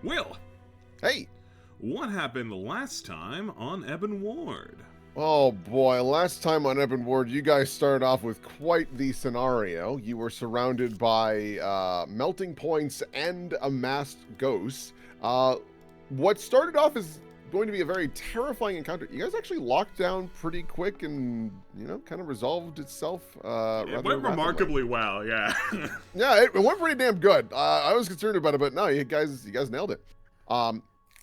Will, Hey! what happened last time on Ebon Ward? Oh boy, last time on Ebon Ward, you guys started off with quite the scenario. You were surrounded by melting points and amassed ghosts. What started off as going to be a very terrifying encounter, you guys actually locked down pretty quick and, kind of resolved itself It rather went rapidly. remarkably well, yeah. Yeah, it went pretty damn good. I was concerned about it, but no, you guys nailed it.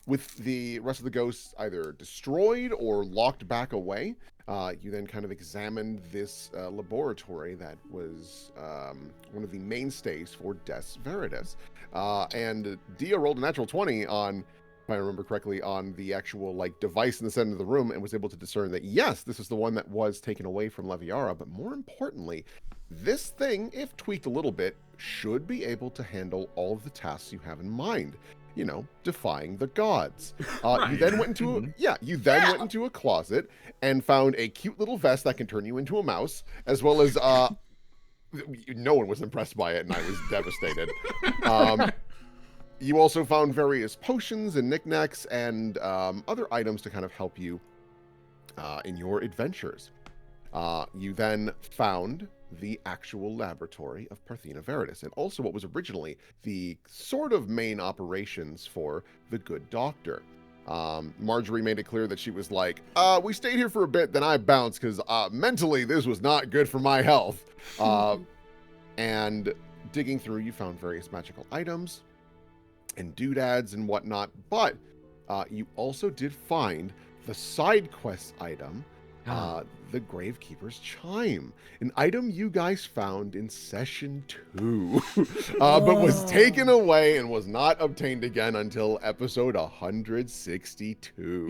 With the rest of the ghosts either destroyed or locked back away, you then kind of examined this laboratory that was one of the mainstays for Des Veritas. And Dia rolled a natural 20 on, if I remember correctly, on the actual device in the center of the room, and was able to discern that yes, this is the one that was taken away from Leviara. But more importantly, this thing, if tweaked a little bit, should be able to handle all of the tasks you have in mind. Defying the gods. Right. You then went into went into a closet and found a cute little vest that can turn you into a mouse, as well as no one was impressed by it, and I was devastated. You also found various potions and knickknacks and other items to kind of help you in your adventures. You then found the actual laboratory of Parthena Veritas, and also what was originally the sort of main operations for the Good Doctor. Marjorie made it clear that she was like, we stayed here for a bit, then I bounced, because mentally this was not good for my health. And digging through, you found various magical items and doodads and whatnot, but you also did find the side quest item, the Gravekeeper's Chime, an item you guys found in session 2, but was taken away and was not obtained again until episode 162.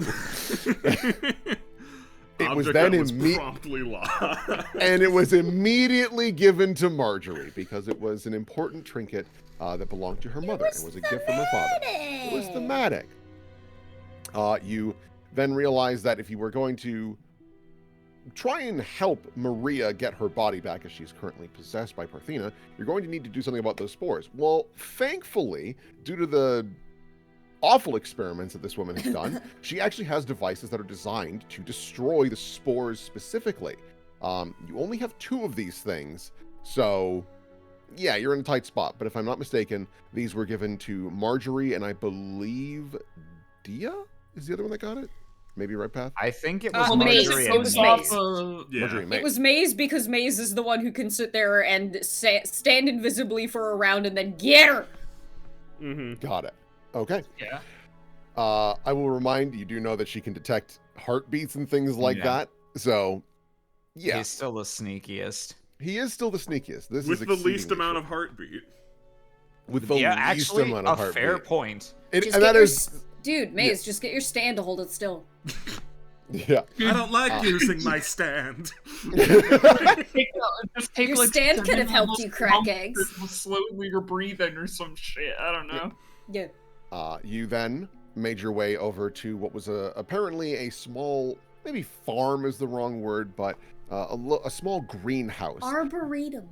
It was then promptly lost. And it was immediately given to Marjorie because it was an important trinket that belonged to her mother and was a gift from her father. It was thematic. You then realized that if you were going to try and help Maria get her body back, as she's currently possessed by Parthena, you're going to need to do something about those spores. Well, thankfully, due to the awful experiments that this woman has done, she actually has devices that are designed to destroy the spores specifically. You only have 2 of these things, so yeah, you're in a tight spot. But if I'm not mistaken, these were given to Marjorie, and I believe Dia is the other one that got it. Maybe right path. I think it was Maze. Marjorie. It was Maze. Marjorie and Maze. It was Maze because Maze is the one who can sit there and stand invisibly for a round and then get her. Mm-hmm. Got it. Okay. Yeah. I will remind you, do know that she can detect heartbeats and things like that. So, yeah. He's still the sneakiest. He is still the sneakiest. This With is the least exceedingly amount true. of heartbeat. With the least actually, amount of a heartbeat. fair point. And Just that get is... Dude, Maze, just get your stand to hold it still. Yeah. I don't like using my stand. Just take Your like stand could have 7 helped you crack months eggs. to slowly your breathing or some shit. I don't know. Yeah. You then made your way over to what was apparently a small, maybe farm is the wrong word, but a small greenhouse. Arboretum.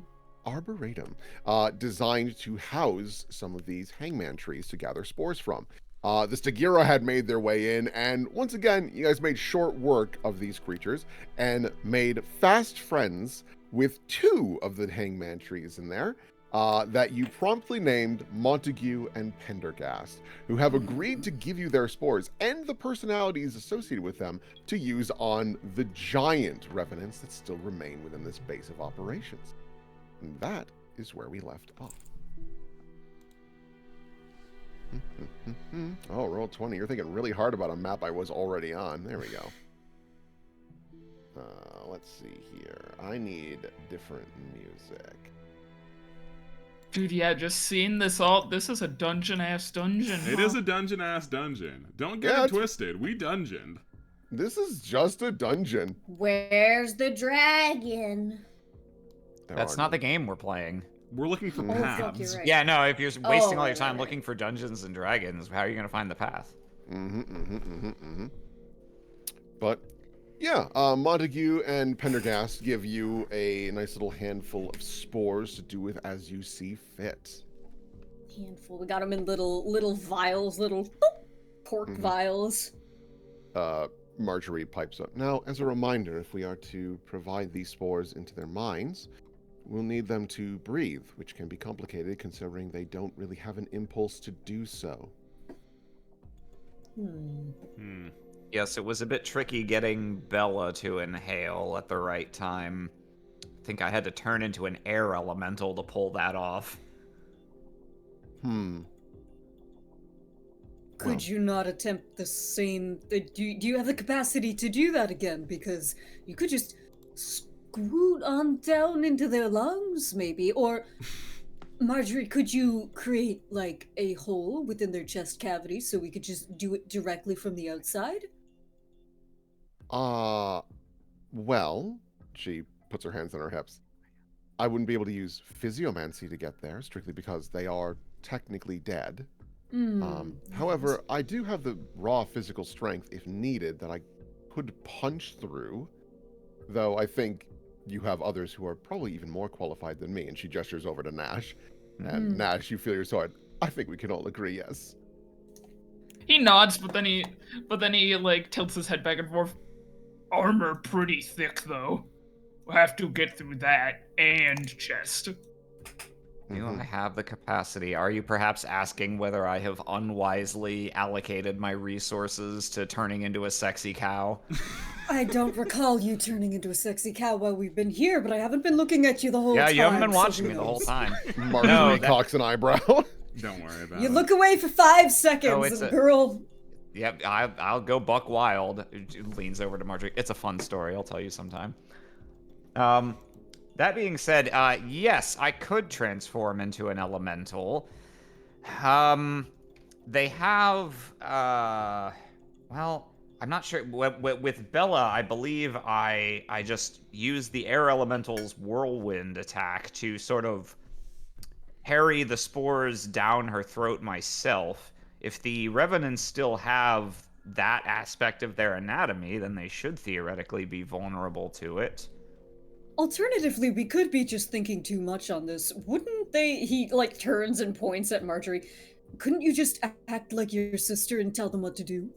Designed to house some of these hangman trees to gather spores from. The Stagira had made their way in, and once again, you guys made short work of these creatures and made fast friends with 2 of the hangman trees in there that you promptly named Montague and Pendergast, who have agreed to give you their spores and the personalities associated with them to use on the giant revenants that still remain within this base of operations. And that is where we left off. Oh, roll 20. You're thinking really hard about a map I was already on. There we go. Let's see here. I need different music. Dude, yeah, just seeing this all. This is a dungeon-ass dungeon. It is a dungeon-ass dungeon. Don't get it twisted. We dungeoned. This is just a dungeon. Where's the dragon? That's not the game we're playing. We're looking for Oh, fuck, paths. you're right. Yeah, no, if you're wasting all your right, time right. looking for dungeons and dragons, how are you going to find the path? But, yeah, Montague and Pendergast give you a nice little handful of spores to do with as you see fit. handful. We got them in little vials, little pork vials. Marjorie pipes up. Now, as a reminder, if we are to provide these spores into their minds, we'll need them to breathe, which can be complicated considering they don't really have an impulse to do so. Yes, it was a bit tricky getting Bella to inhale at the right time. I think I had to turn into an air elemental to pull that off. Could you not attempt the same? Do you have the capacity to do that again? Because you could just scoot on down into their lungs, maybe. Or, Marjorie, could you create, like, a hole within their chest cavity so we could just do it directly from the outside? Well, she puts her hands on her hips. I wouldn't be able to use physiomancy to get there, strictly because they are technically dead. However, I do have the raw physical strength, if needed, that I could punch through, though I think you have others who are probably even more qualified than me, and she gestures over to Nash. And Nash, you feel your sword. I think we can all agree, yes. He nods, but then he like tilts his head back and forth. Armor pretty thick though. We'll have to get through that and chest. Do I have the capacity? Are you perhaps asking whether I have unwisely allocated my resources to turning into a sexy cow? I don't recall you turning into a sexy cow while we've been here, but I haven't been looking at you the whole time. Yeah, you haven't been so watching who me the whole knows? time. Marjorie cocks an eyebrow. Don't worry about You it. look away for 5 seconds, Oh, it's and a- girl. Yep, I'll go buck wild. Leans over to Marjorie. It's a fun story. I'll tell you sometime. That being said, yes, I could transform into an elemental. They have, well, I'm not sure. With Bella, I believe I just used the air elemental's whirlwind attack to sort of harry the spores down her throat myself. If the Revenants still have that aspect of their anatomy, then they should theoretically be vulnerable to it. Alternatively, we could be just thinking too much on this. Wouldn't they? He, like, turns and points at Marjorie. Couldn't you just act like your sister and tell them what to do?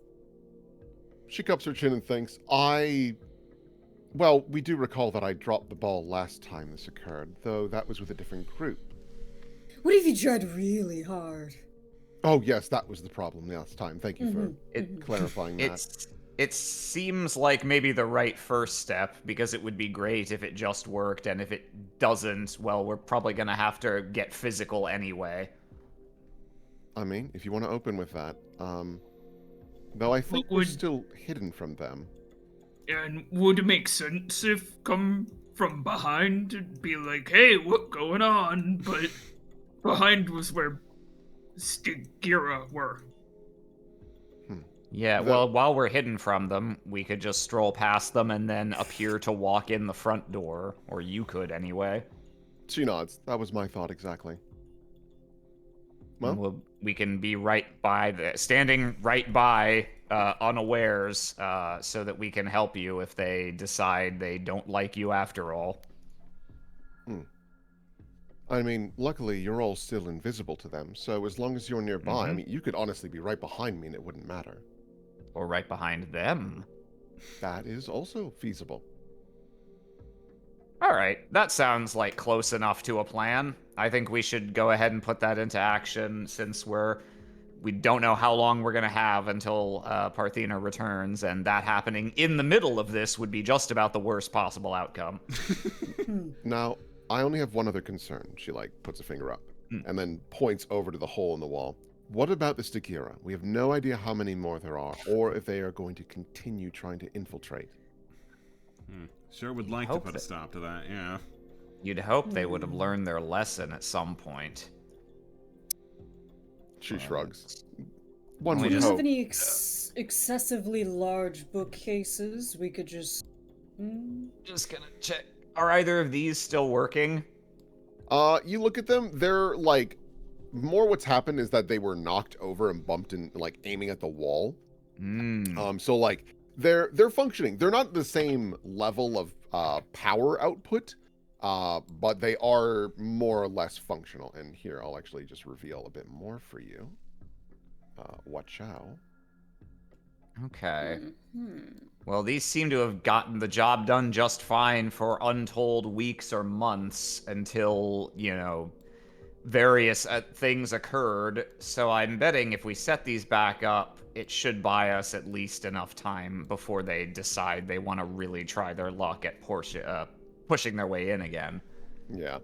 She cups her chin and thinks, well, we do recall that I dropped the ball last time this occurred, though that was with a different group. What if you tried really hard? Oh, yes, that was the problem last time. Thank you for It clarifying that. It seems like maybe the right first step, because it would be great if it just worked, and if it doesn't, well, we're probably gonna have to get physical anyway. I mean, if you want to open with that. Though I think we're still hidden from them. And would it make sense if come from behind and be like, hey, what going on? But behind was where Stygira were. Yeah, well, while we're hidden from them, we could just stroll past them and then appear to walk in the front door. Or you could, anyway. She nods. That was my thought exactly. Well, we can be standing right by, unawares, so that we can help you if they decide they don't like you after all. I mean, luckily you're all still invisible to them, so as long as you're nearby, I mean, you could honestly be right behind me and it wouldn't matter. Or right behind them. That is also feasible. All right, that sounds like close enough to a plan. I think we should go ahead and put that into action since we don't know how long we're going to have until Parthena returns, and that happening in the middle of this would be just about the worst possible outcome. Now, I only have one other concern. She, puts a finger up and then points over to the hole in the wall. What about the Stygira? We have no idea how many more there are, or if they are going to continue trying to infiltrate. Sure would like to put a stop to that, yeah. You'd hope they would have learned their lesson at some point. She shrugs. One We would Do you just- hope. have any excessively large bookcases we could just... Just gonna check. Are either of these still working? You look at them, they're more what's happened is that they were knocked over and bumped and aiming at the wall. So they're functioning. They're not the same level of power output, but they are more or less functional. And here, I'll actually just reveal a bit more for you. Watch out. Okay. Mhm. Well, these seem to have gotten the job done just fine for untold weeks or months until, various things occurred. So I'm betting if we set these back up, it should buy us at least enough time before they decide they want to really try their luck at pushing their way in again. Yeah.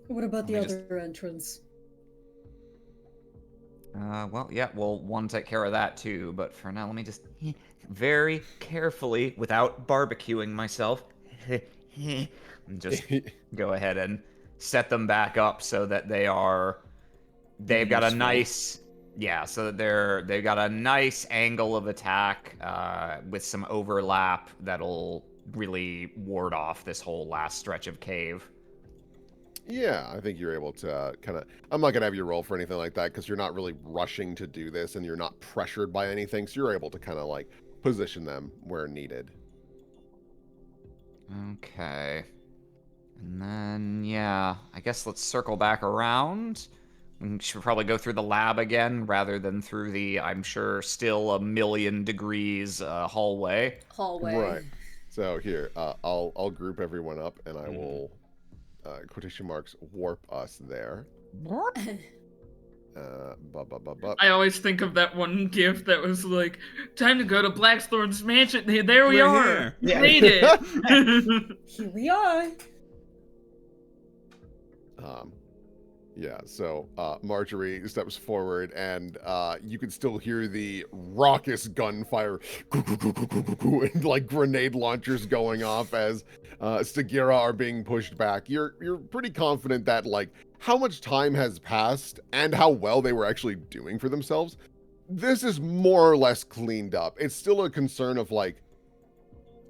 What about the Let me other entrance? Well, yeah, we'll take care of that too. But for now, let me just very carefully, without barbecuing myself, just go ahead and set them back up so that they've got a Useful. nice, so that they've got a nice angle of attack with some overlap that'll really ward off this whole last stretch of cave. Yeah, I think you're able to kind of... I'm not going to have you roll for anything like that because you're not really rushing to do this and you're not pressured by anything. So you're able to kind of like position them where needed. Okay. And then, I guess let's circle back around. We should probably go through the lab again rather than through the, I'm sure, still 1,000,000 degrees hallway. Right. So here, I'll group everyone up and I will... quotation marks, warp us there. I always think of that one gift that was like, time to go to Blackthorn's mansion. Hey, there we We're are. here. We made it. Here we are. So Marjorie steps forward and you can still hear the raucous gunfire and like grenade launchers going off as Stagira are being pushed back. You're pretty confident that like how much time has passed and how well they were actually doing for themselves. This is more or less cleaned up. It's still a concern of like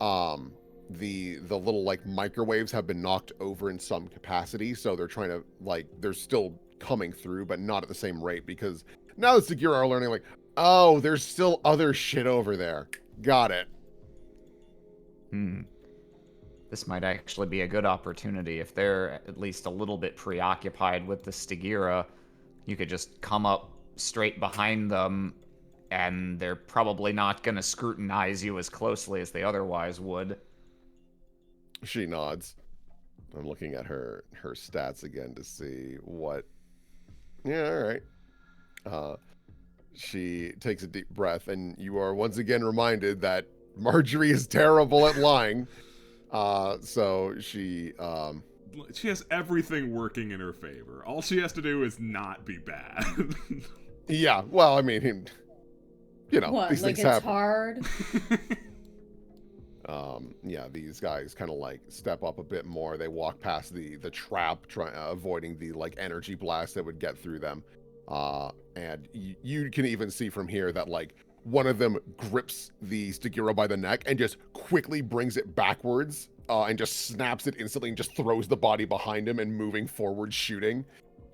the little like microwaves have been knocked over in some capacity, so they're trying to like they're still coming through but not at the same rate because now the Segura are learning like, oh, there's still other shit over there. Got it. This might actually be a good opportunity if they're at least a little bit preoccupied with the Stagira. You could just come up straight behind them and they're probably not going to scrutinize you as closely as they otherwise would. She nods. I'm looking at her stats again to see what... Yeah, all right. She takes a deep breath, and you are once again reminded that Marjorie is terrible at lying. So she has everything working in her favor. All she has to do is not be bad. Yeah, well, I mean, What, these like things it's happen. hard? These guys kind of like step up a bit more. They walk past the trap, avoiding the like energy blast that would get through them. And you can even see from here that like one of them grips the Stagira by the neck and just quickly brings it backwards and just snaps it instantly and just throws the body behind him and moving forward, shooting.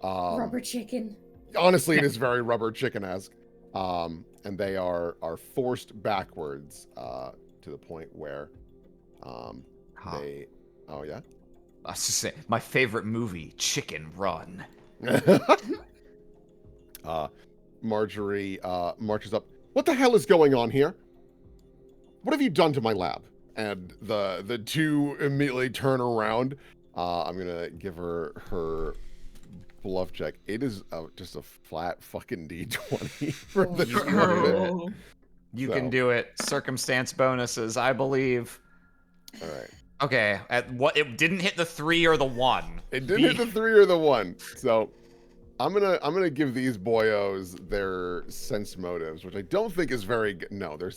Rubber chicken. Honestly, it is very rubber chicken-esque. And they are forced backwards to the point where they... Oh, yeah? I was just saying, my favorite movie, Chicken Run. Marjorie marches up. What the hell is going on here? What have you done to my lab? And the two immediately turn around. I'm gonna give her bluff check. It is just a flat fucking D20 for this one minute. You can do it. Circumstance bonuses, I believe. All right. Okay, it didn't hit the 3 or the 1. It didn't hit the 3 or the 1. So I'm gonna give these boyos their sense motives, which I don't think is very good. No, they're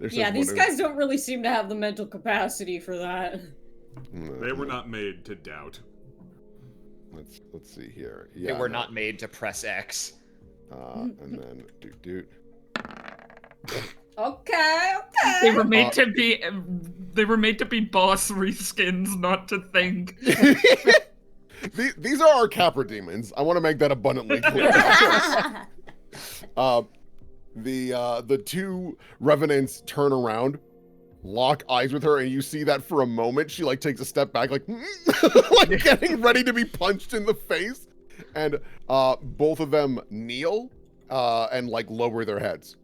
Yeah, these guys don't really seem to have the mental capacity for that. They were not made to doubt. Let's see here. Yeah, they were not made to press X. And then doot. Okay. They were made to be. They were made to be boss reskins, not to think. These are our Capra demons. I want to make that abundantly clear. The two revenants turn around lock eyes with her, and you see that for a moment she like takes a step back, like like getting ready to be punched in the face, and both of them kneel and like lower their heads.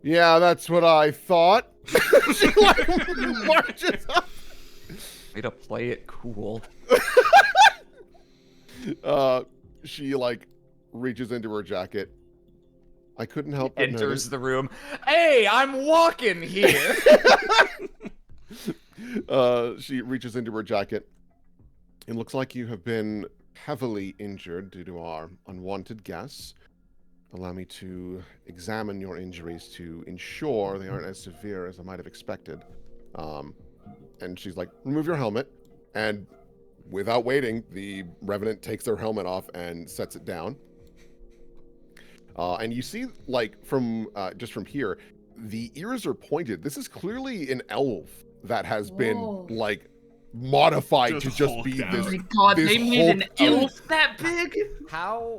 Yeah, that's what I thought. She like marches up. Way to play it cool. She like reaches into her jacket. I couldn't help but Enters notice. the room. Hey, I'm walking here. She reaches into her jacket. It looks like you have been heavily injured due to our unwanted guests. Allow me to examine your injuries to ensure they aren't as severe as I might have expected. And she's like, remove your helmet. And without waiting, the Revenant takes their helmet off and sets it down. And you see, like, from just from here, the ears are pointed. This is clearly an elf that has been, like, modified to just be hulked this. out. Oh my god, this they made an hulked elf that big?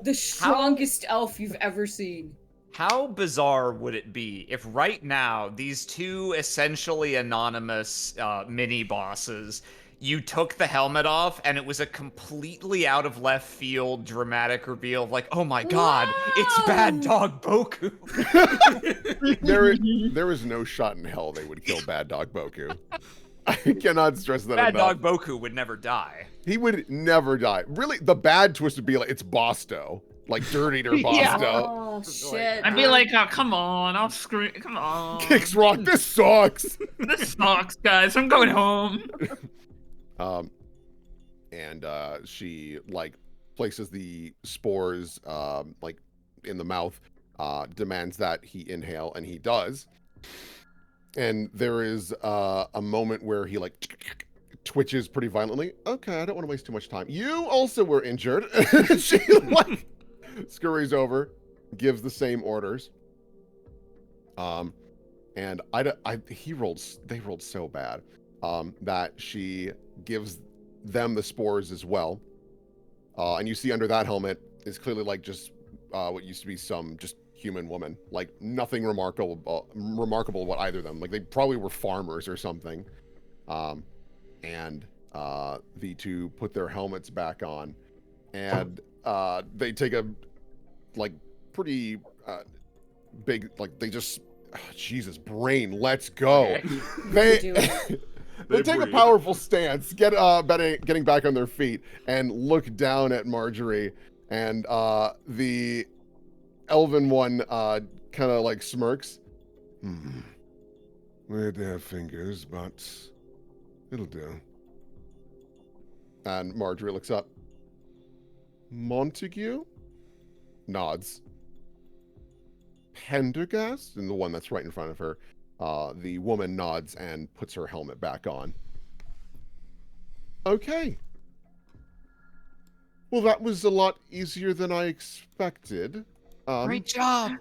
The strongest elf you've ever seen. How bizarre would it be if right now these two essentially anonymous mini bosses, you took the helmet off and it was a completely out of left field dramatic reveal of like, oh my god, it's Bad Dog Boku. There is no shot in hell they would kill Bad Dog Boku. I cannot stress that Bad enough. Dog Boku would never die. He would never die. Really, the bad twist would be like, it's Bosto. Like, Dirt Eater Bosto. Yeah. Oh shit! I'd be like, oh, come on, I'll scream, come on. Kicks rock, this sucks! This sucks, guys, I'm going home. And she, like, places the spores, like, in the mouth, demands that he inhale, and he does. And there is a moment where he, like, twitches pretty violently. Okay, I don't want to waste too much time. You also were injured. She, like, scurries over, gives the same orders. And they rolled so bad that she gives them the spores as well. And you see under that helmet is clearly like just what used to be some just human woman, like nothing remarkable about either of them. Like they probably were farmers or something. And the two put their helmets back on, and they take a like pretty big, like they just Jesus brain, let's go. They take a powerful stance, getting back on their feet, and look down at Marjorie, and the elven one kind of like smirks. Weird to have fingers, but it'll do. And Marjorie looks up. Montague? Nods. Pendergast? And the one that's right in front of her. The woman nods and puts her helmet back on. Okay. Well, that was a lot easier than I expected. Great job.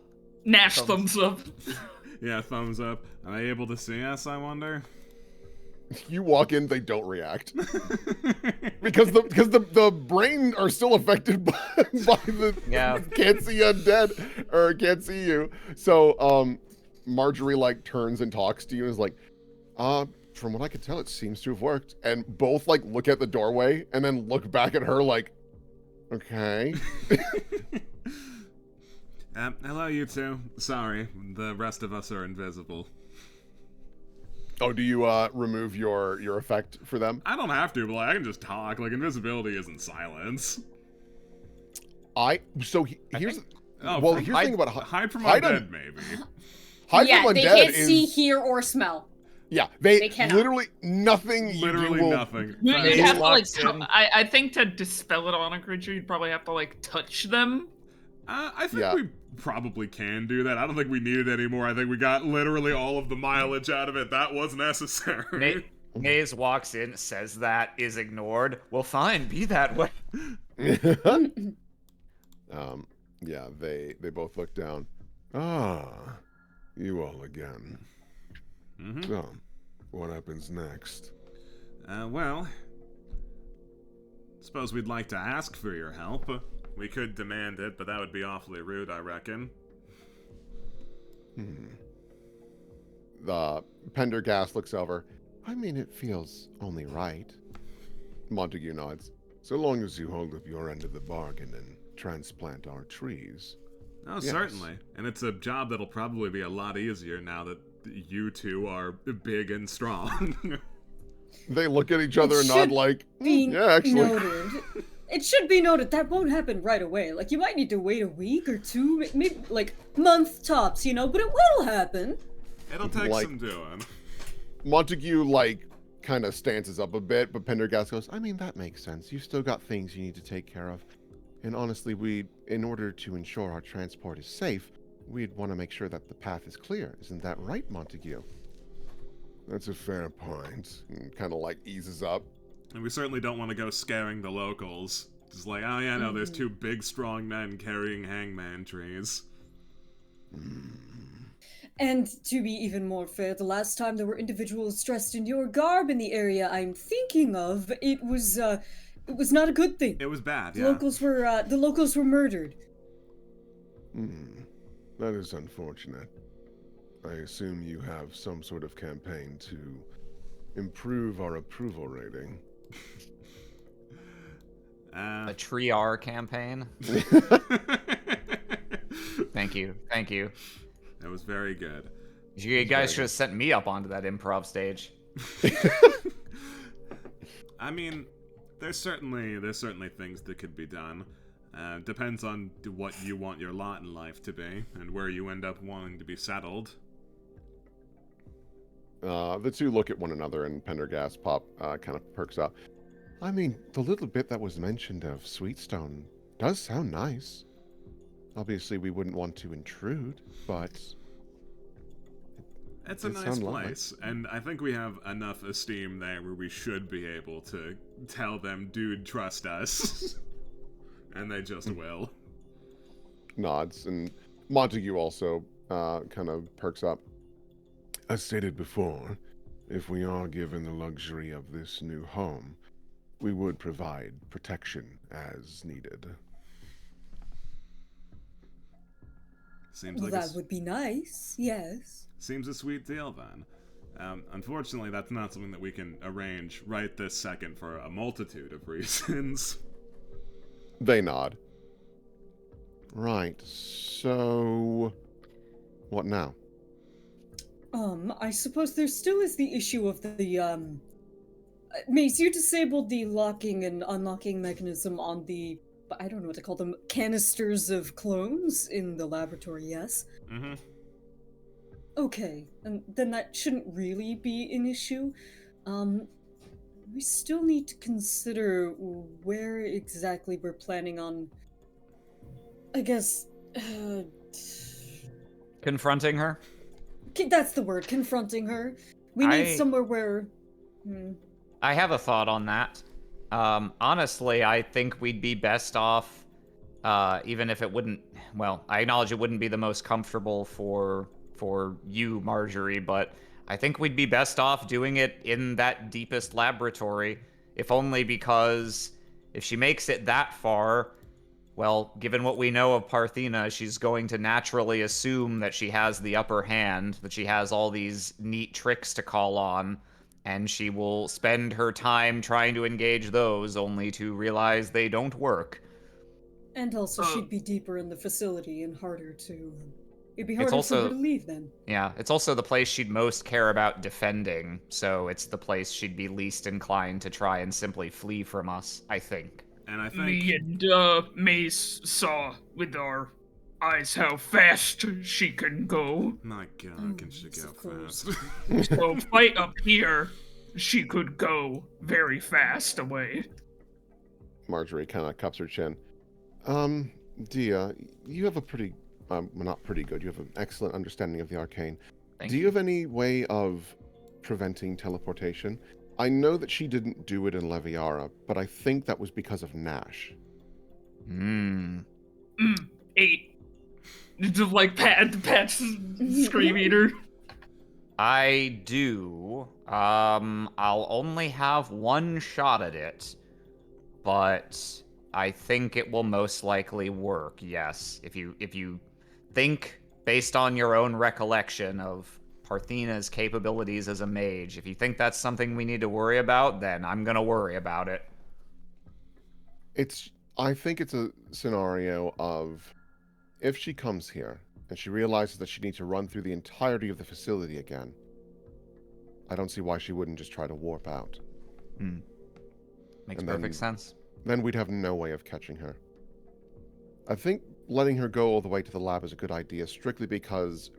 Nash thumbs up. Yeah, thumbs up. Are they able to see us, I wonder? You walk in, they don't react. because the brain are still affected by the can't see undead or can't see you. So Marjorie like turns and talks to you and is like, from what I can tell, it seems to have worked. And both like look at the doorway and then look back at her like, okay. Hello, you two. Sorry, the rest of us are invisible. Oh, do you remove your effect for them? I don't have to, but like, I can just talk. Like, invisibility isn't silence. Here's the thing about hide from hide undead, maybe. Hide yeah, from they undead can't see, hear, or smell. Yeah, they cannot. literally nothing. Literally nothing. You have to like. in. I think to dispel it on a creature, you'd probably have to like touch them. I think we probably can do that. I don't think we need it anymore. I think we got literally all of the mileage out of it. That was necessary. Maze walks in, says that, is ignored. Well, fine, be that way. Yeah, they both look down. Ah, you all again. Mm-hmm. So, what happens next? Well, suppose we'd like to ask for your help. We could demand it, but that would be awfully rude, I reckon. Pendergast looks over. I mean, it feels only right. Montague nods. So long as you hold up your end of the bargain and transplant our trees. Oh, Yes. certainly. And it's a job that'll probably be a lot easier now that you two are big and strong. They look at each other and nod should like, Be yeah, actually. noted. It should be noted that won't happen right away. Like, you might need to wait a week or two, maybe like month tops, but it will happen. It'll take Like- some doing. Montague, kind of stances up a bit, but Pendergast goes, I mean, that makes sense. You've still got things you need to take care of. And honestly, in order to ensure our transport is safe, we'd want to make sure that the path is clear. Isn't that right, Montague? That's a fair point. And kind of eases up. And we certainly don't want to go scaring the locals. Just like, oh yeah, no, there's two big, strong men carrying hangman trees. And to be even more fair, the last time there were individuals dressed in your garb in the area I'm thinking of, it was not a good thing. It was bad, The yeah. the locals were murdered. That is unfortunate. I assume you have some sort of campaign to improve our approval rating. A Tree R campaign. Thank you. That was very good. You guys should have sent me up onto that improv stage. I mean, there's certainly things that could be done. Depends on what you want your lot in life to be, and where you end up wanting to be settled. The two look at one another, and Pendergast kind of perks up. I mean, the little bit that was mentioned of Sweetstone does sound nice. Obviously, we wouldn't want to intrude, but It's a nice place, and I think we have enough esteem there where we should be able to tell them, dude, trust us. And they just will. nods. And Montague also kind of perks up. As stated before, if we are given the luxury of this new home, we would provide protection as needed. Seems Well, like that would be nice, yes. Seems a sweet deal, then. Unfortunately, that's not something that we can arrange right this second for a multitude of reasons. They nod. Right, so... what now? I suppose there still is the issue of the, Mace, you disabled the locking and unlocking mechanism on the, I don't know what to call them, canisters of clones in the laboratory, yes? Mm-hmm. Okay, and then that shouldn't really be an issue. We still need to consider where exactly we're planning on, I guess, Confronting her? that's the word, confronting her. We need somewhere where... I have a thought on that. Honestly, I think we'd be best off, even if it wouldn't... Well, I acknowledge it wouldn't be the most comfortable for you, Marjorie, but I think we'd be best off doing it in that deepest laboratory, if only because if she makes it that far, well, given what we know of Parthena, she's going to naturally assume that she has the upper hand, that she has all these neat tricks to call on, and she will spend her time trying to engage those, only to realize they don't work. And also, she'd be deeper in the facility and harder to... It'd be harder also- for her to leave then. Yeah, it's also the place she'd most care about defending, so it's the place she'd be least inclined to try and simply flee from us, I think. And I think... Me and Mace saw with our eyes how fast she can go. My God, can she yes, go of course. fast? So fight up here, she could go very fast away. Marjorie kind of cups her chin. Dia, you have a pretty... well, not pretty good. You have an excellent understanding of the arcane. Thank Do you have any way of preventing teleportation? I know that she didn't do it in Leviara, but I think that was because of Nash. 8. Just like Pat's Scream Eater. I do. I'll only have one shot at it, but I think it will most likely work. Yes, if you think based on your own recollection of Parthena's capabilities as a mage. If you think that's something we need to worry about, then I'm gonna worry about it. I think it's a scenario of if she comes here and she realizes that she needs to run through the entirety of the facility again, I don't see why she wouldn't just try to warp out. Makes And perfect sense. Then we'd have no way of catching her. I think letting her go all the way to the lab is a good idea, strictly because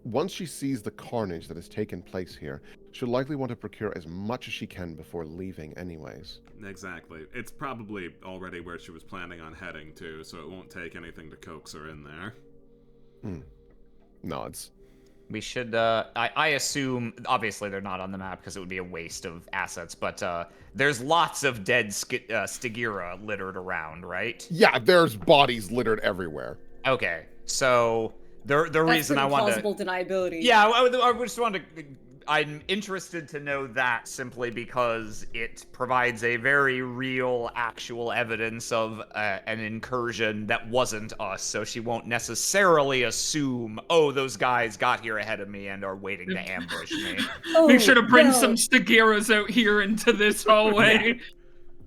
once she sees the carnage that has taken place here, she'll likely want to procure as much as she can before leaving anyways. Exactly. It's probably already where she was planning on heading to, so it won't take anything to coax her in there. Nods. We should, I assume, obviously they're not on the map because it would be a waste of assets, but there's lots of dead Stygira littered around, right? Yeah, there's bodies littered everywhere. Okay, so the reason I want to... plausible deniability. Yeah, I just want to... I'm interested to know that simply because it provides a very real, actual evidence of an incursion that wasn't us, so she won't necessarily assume, oh, those guys got here ahead of me and are waiting to ambush me. Make sure to bring well, some Stygiras out here into this hallway.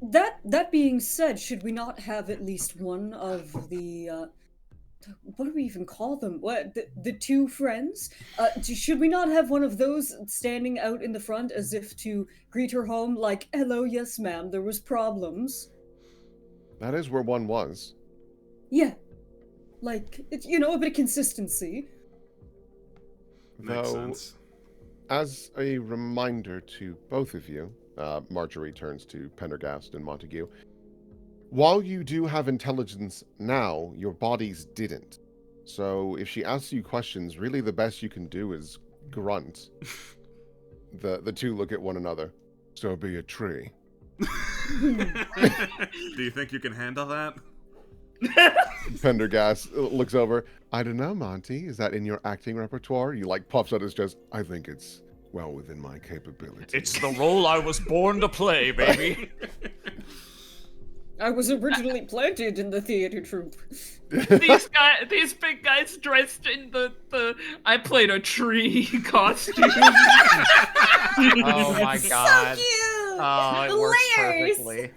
That being said, should we not have at least one of the what do we even call them? What, the two friends? Should we not have one of those standing out in the front as if to greet her home, like, hello, yes, ma'am, there was problems? That is where one was. Yeah. Like, you know, a bit of consistency. Makes sense. As a reminder to both of you, Marjorie turns to Pendergast and Montague. While you do have intelligence now, your bodies didn't. So if she asks you questions, really the best you can do is grunt. The two look at one another. So be a tree. Do you think you can handle that? Pendergast looks over. I don't know, Monty. Is that in your acting repertoire? You like puffs out his chest. I think it's well within my capability. It's the role I was born to play, baby. I was originally planted in the theater troupe. These big guys dressed in the I played a tree costume. Oh my god. So cute! Oh, it works perfectly.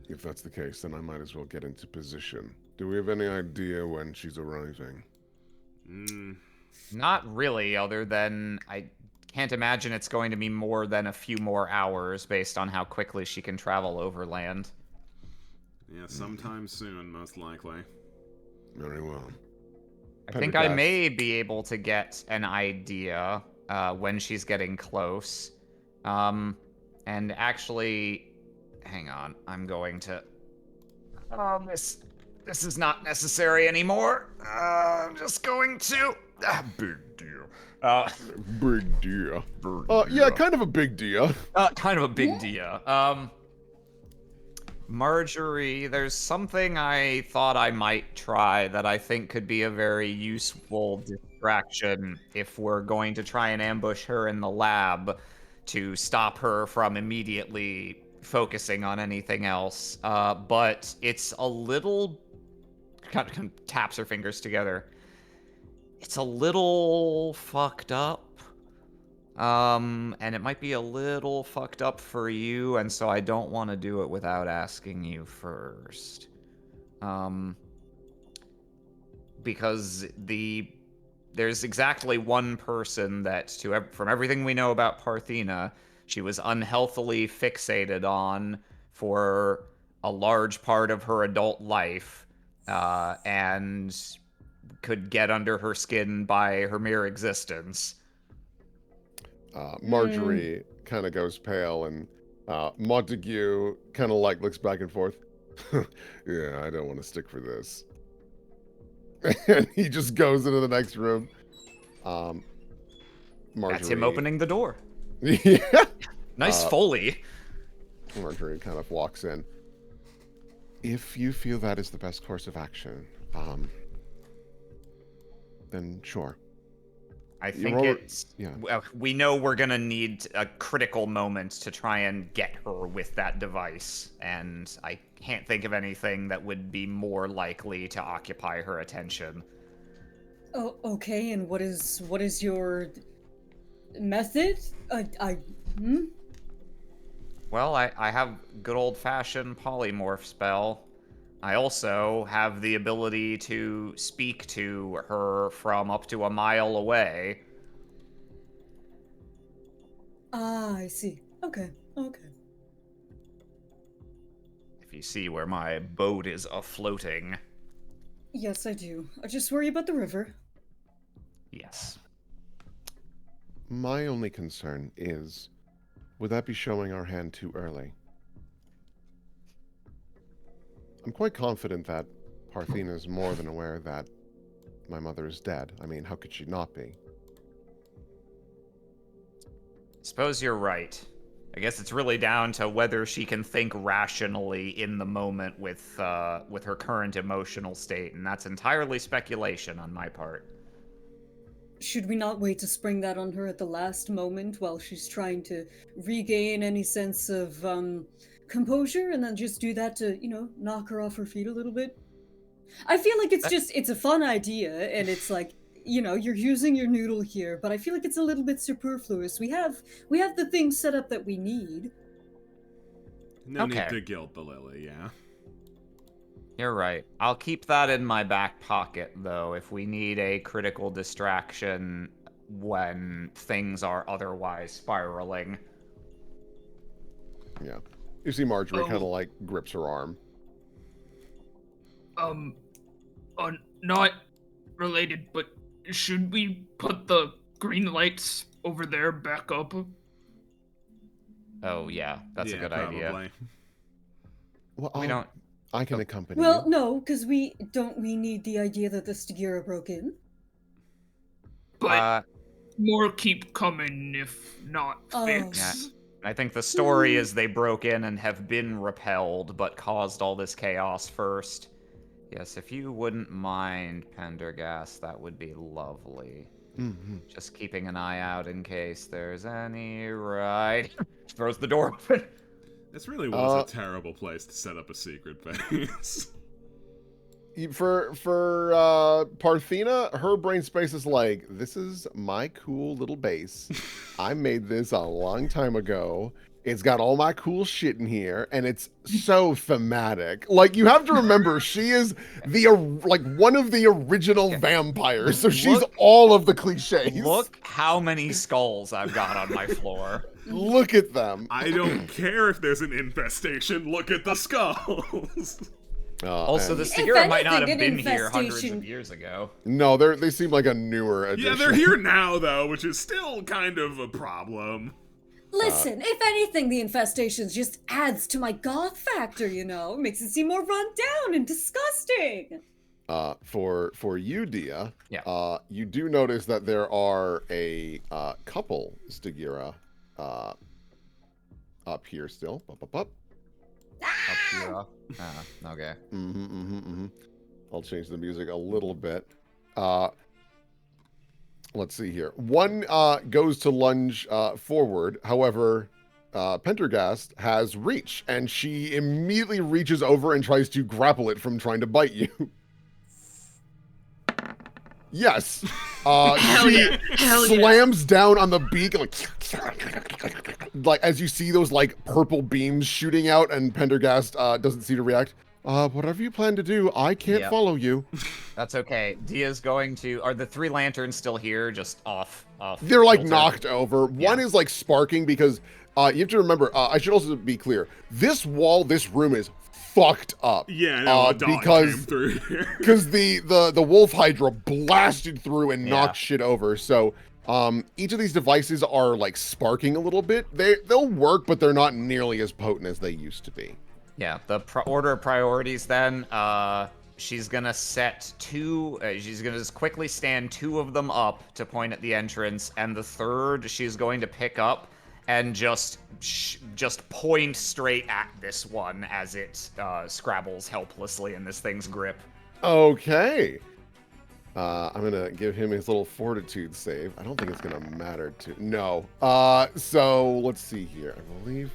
If that's the case, then I might as well get into position. Do we have any idea when she's arriving? Not really, other than I can't imagine it's going to be more than a few more hours based on how quickly she can travel overland. Yeah, sometime soon, most likely. Very well. I think I may be able to get an idea when she's getting close. And actually, hang on, I'm going to... This is not necessary anymore. I'm just going to... big deal. Big deal. Yeah, kind of a big deal. Kind of a big deal. Marjorie, there's something I thought I might try that I think could be a very useful distraction if we're going to try and ambush her in the lab to stop her from immediately focusing on anything else. But it's a little... kind of taps her fingers together. It's a little fucked up. And it might be a little fucked up for you, and so I don't want to do it without asking you first. Because there's exactly one person that, from everything we know about Parthena, she was unhealthily fixated on for a large part of her adult life, and could get under her skin by her mere existence. Marjorie kind of goes pale, and Montague kind of like looks back and forth. Yeah, I don't want to stick for this. And he just goes into the next room. Marjorie... That's him opening the door. Yeah. Nice Foley. Marjorie kind of walks in. If you feel that is the best course of action, then sure. I think we know we're gonna need a critical moment to try and get her with that device, and I can't think of anything that would be more likely to occupy her attention. Oh, okay. And what is your method? Hmm? Well, I have good old-fashioned polymorph spell. I also have the ability to speak to her from up to a mile away. Ah, I see. Okay. Okay. If you see where my boat is afloating. Yes, I do. I just worry about the river. Yes. My only concern is, would that be showing our hand too early? I'm quite confident that Parthena is more than aware that my mother is dead. I mean, how could she not be? Suppose you're right. I guess it's really down to whether she can think rationally in the moment with her current emotional state, and that's entirely speculation on my part. Should we not wait to spring that on her at the last moment while she's trying to regain any sense of composure, and then just do that to, knock her off her feet a little bit? I feel like it's a fun idea, and it's like, you're using your noodle here, but I feel like it's a little bit superfluous. We have the things set up that we need. No need Okay. to guilt the lily, yeah. You're right. I'll keep that in my back pocket, though, if we need a critical distraction when things are otherwise spiraling. Yeah. You see Marjorie Oh. kind of like grips her arm. Not related, but should we put the green lights over there back up? Oh, yeah, that's a good idea. Probably. Well, We don't... I can accompany Well, you. no, because we need the idea that the Stagira broke in. But more keep coming if not Oh. fixed. I think the story is they broke in and have been repelled, but caused all this chaos first. Yes, if you wouldn't mind, Pendergast, that would be lovely. Mm-hmm. Just keeping an eye out in case there's any right. Throws the door open. This really was a terrible place to set up a secret base. For Parthena, her brain space is like, this is my cool little base. I made this a long time ago. It's got all my cool shit in here, and it's so thematic. Like, you have to remember, she is one of the original vampires, so she's all of the cliches. Look how many skulls I've got on my floor. Look at them. I don't care if there's an infestation. Look at the skulls. Also, and- the Stagira might not anything, have an been here hundreds infestation- of years ago. No, they seem like a newer addition. Yeah, they're here now, though, which is still kind of a problem. Listen, if anything, the infestations just adds to my goth factor, It makes it seem more run down and disgusting. For you, Dia, Yeah. you do notice that there are a couple Stagira up here still. Up. Up here. Okay. I'll change the music a little bit. Let's see here. One goes to lunge forward. However, Pendergast has reach, and she immediately reaches over and tries to grapple it from trying to bite you. Yes. She slams down on the beak, like as you see those like purple beams shooting out, and Pendergast doesn't seem to react. Whatever you plan to do, I can't follow you. That's okay. Dia's going to... Are the 3 lanterns still here? Just off They're like kilter? knocked over. One is like sparking because you have to remember, I should also be clear. This room is fucked up. Yeah, no, a dog came through here. Because the wolf hydra blasted through and knocked shit over. So each of these devices are like sparking a little bit. They'll work, but they're not nearly as potent as they used to be. Yeah, the order of priorities then, she's gonna set 2, she's gonna just quickly stand 2 of them up to point at the entrance, and the 3rd she's going to pick up and just point straight at this one as it scrabbles helplessly in this thing's grip. Okay. I'm gonna give him his little fortitude save. I don't think it's gonna matter to... No. So let's see here. I believe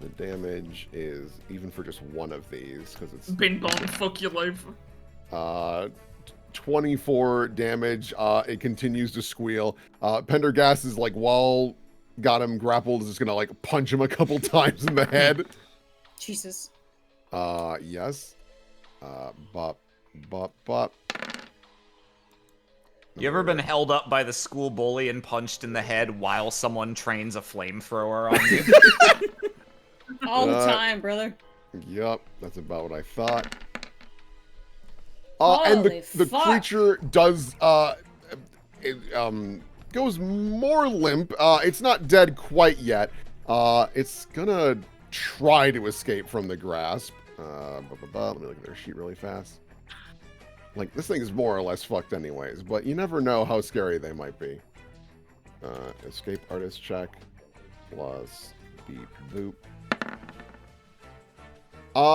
the damage is even for just one of these, because it's... Bin bomb, fuck your life. 24 damage. It continues to squeal. Pendergast is like, while got him grappled, is just gonna like punch him a couple times in the head. Jesus. Yes. Bop, bop, bop. You ever been held up by the school bully and punched in the head while someone trains a flamethrower on you? All the time, brother. Yup, that's about what I thought. And Holy the fuck. creature does, goes more limp. It's not dead quite yet. It's gonna try to escape from the grasp. Let me look at their sheet really fast. Like, this thing is more or less fucked anyways, but you never know how scary they might be. Escape artist check plus beep boop.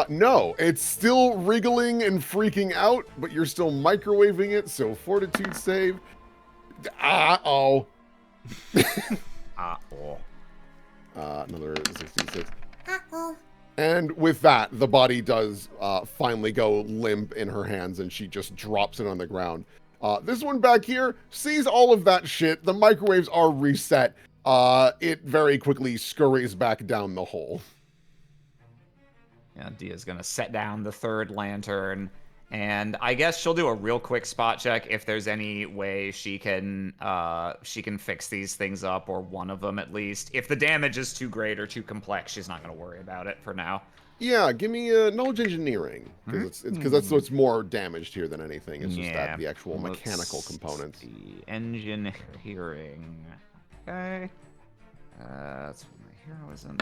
No, it's still wriggling and freaking out, but you're still microwaving it, so fortitude save. Uh-oh. Uh-oh. Another 66. And with that, the body does finally go limp in her hands, and she just drops it on the ground. This one back here sees all of that shit. The microwaves are reset. It very quickly scurries back down the hole. Yeah, Dia's gonna set down the third lantern, and I guess she'll do a real quick spot check if there's any way she can fix these things up, or one of them at least. If the damage is too great or too complex, she's not gonna worry about it for now. Yeah, give me knowledge engineering, because that's what's more damaged here than anything. It's just that the actual mechanical components. The engineering. Okay. That's what my heroism.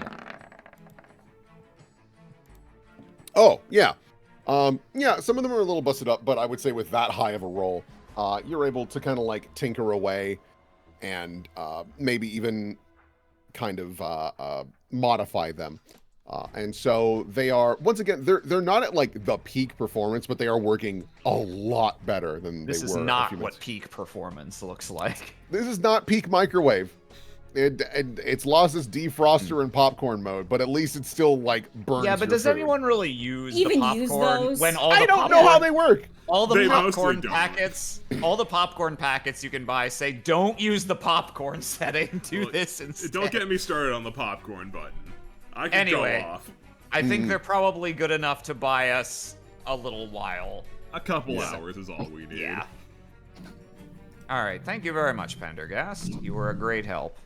Oh, yeah. Yeah, some of them are a little busted up, but I would say with that high of a roll, you're able to kind of like tinker away and maybe even kind of modify them. And so they are, once again, they're not at like the peak performance, but they are working a lot better than they were. This is not what peak performance looks like. This is not peak microwave. It's lost its defroster and popcorn mode, but at least it's still like burns. Yeah, but does anyone really use the popcorn when all the I don't know how they work. All the popcorn packets, all the popcorn packets you can buy say don't use the popcorn setting. Do this instead. Don't get me started on the popcorn button. I can anyway, go off. I think they're probably good enough to buy us a little while. A couple hours is all we need. Yeah. All right. Thank you very much, Pendergast. You were a great help.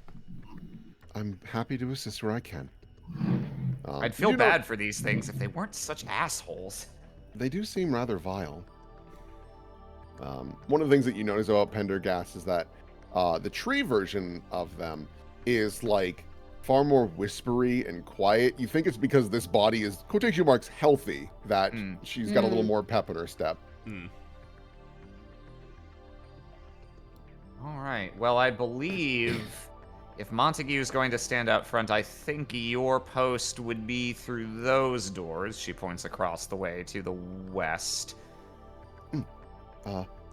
I'm happy to assist where I can. I'd feel bad for these things if they weren't such assholes. They do seem rather vile. One of the things that you notice about Pendergast is that the tree version of them is like far more whispery and quiet. You think it's because this body is, quotation marks, healthy, that she's got a little more pep in her step. All right. Well, I believe if Montague's going to stand out front, I think your post would be through those doors. She points across the way to the west.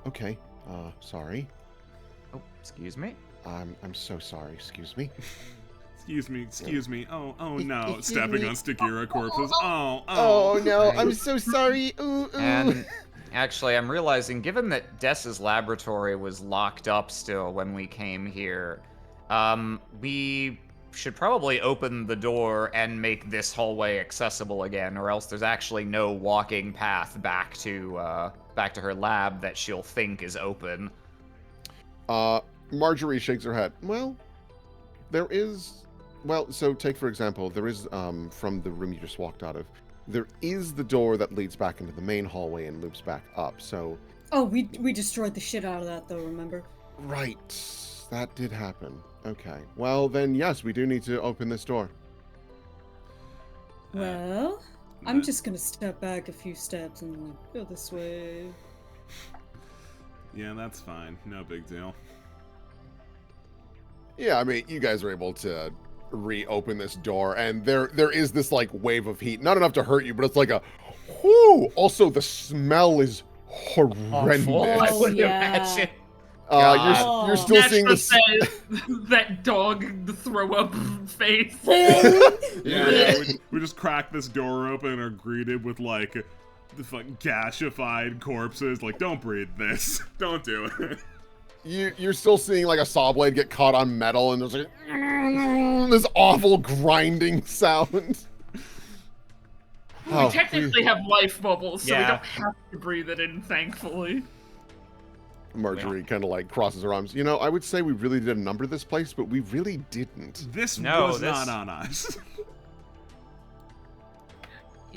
Okay. Sorry. Oh, excuse me. I'm so sorry. Excuse me. Excuse me. Oh no. Stepping on Stagira corpses. Oh no, I'm so sorry. Ooh. And actually, I'm realizing, given that Dessa's laboratory was locked up still when we came here, we should probably open the door and make this hallway accessible again, or else there's actually no walking path back to her lab that she'll think is open. Marjorie shakes her head. Well, there is. Well, so take for example, there is from the room you just walked out of, there is the door that leads back into the main hallway and loops back up. So. Oh, we destroyed the shit out of that though. Remember? Right, that did happen. Okay. Well, then yes, we do need to open this door. Well, I'm just gonna step back a few steps and like go this way. Yeah, that's fine. No big deal. Yeah, I mean, you guys are able to reopen this door, and there is this like wave of heat, not enough to hurt you, but it's like a whoo. Also, the smell is horrendous. I would imagine. You're still seeing this. That dog, the throw up face. Yeah, we just crack this door open and are greeted with like the fucking gashified corpses. Like, don't breathe this. Don't do it. You're still seeing like a saw blade get caught on metal, and there's like this awful grinding sound. We technically have life bubbles, so we Yeah. don't have to breathe it in, thankfully. Marjorie kind of like crosses her arms. You know, I would say we really did a number this place, but we really didn't. This No, was this- not on us.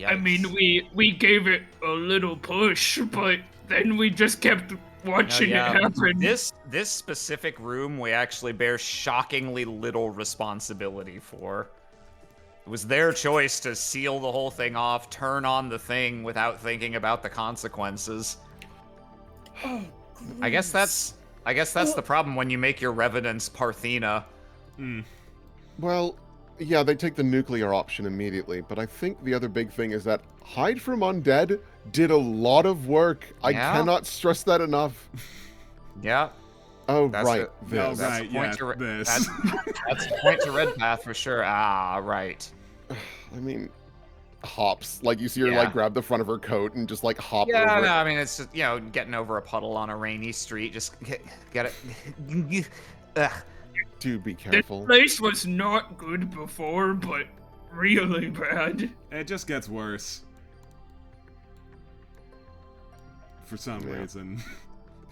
I mean, we gave it a little push, but then we just kept watching it happen. This specific room we actually bear shockingly little responsibility for. It was their choice to seal the whole thing off, turn on the thing without thinking about the consequences. Oh, I guess that's the problem when you make your revenants Parthena. Well, yeah, they take the nuclear option immediately, but I think the other big thing is that Hide from Undead did a lot of work. I Yeah. cannot stress that enough. Yeah. Oh, That's right. it. This. Oh, That's right, the point yeah, to this. That's the point to Red Path for sure. Ah, right. I mean, hops. Like, you see her, Yeah. like, grab the front of her coat and just, like, hop Yeah, over no, it. I mean, it's just, getting over a puddle on a rainy street. Just get it. Ugh. Do be This careful. place was not good before, but really bad. It just gets worse. For some Yeah. reason.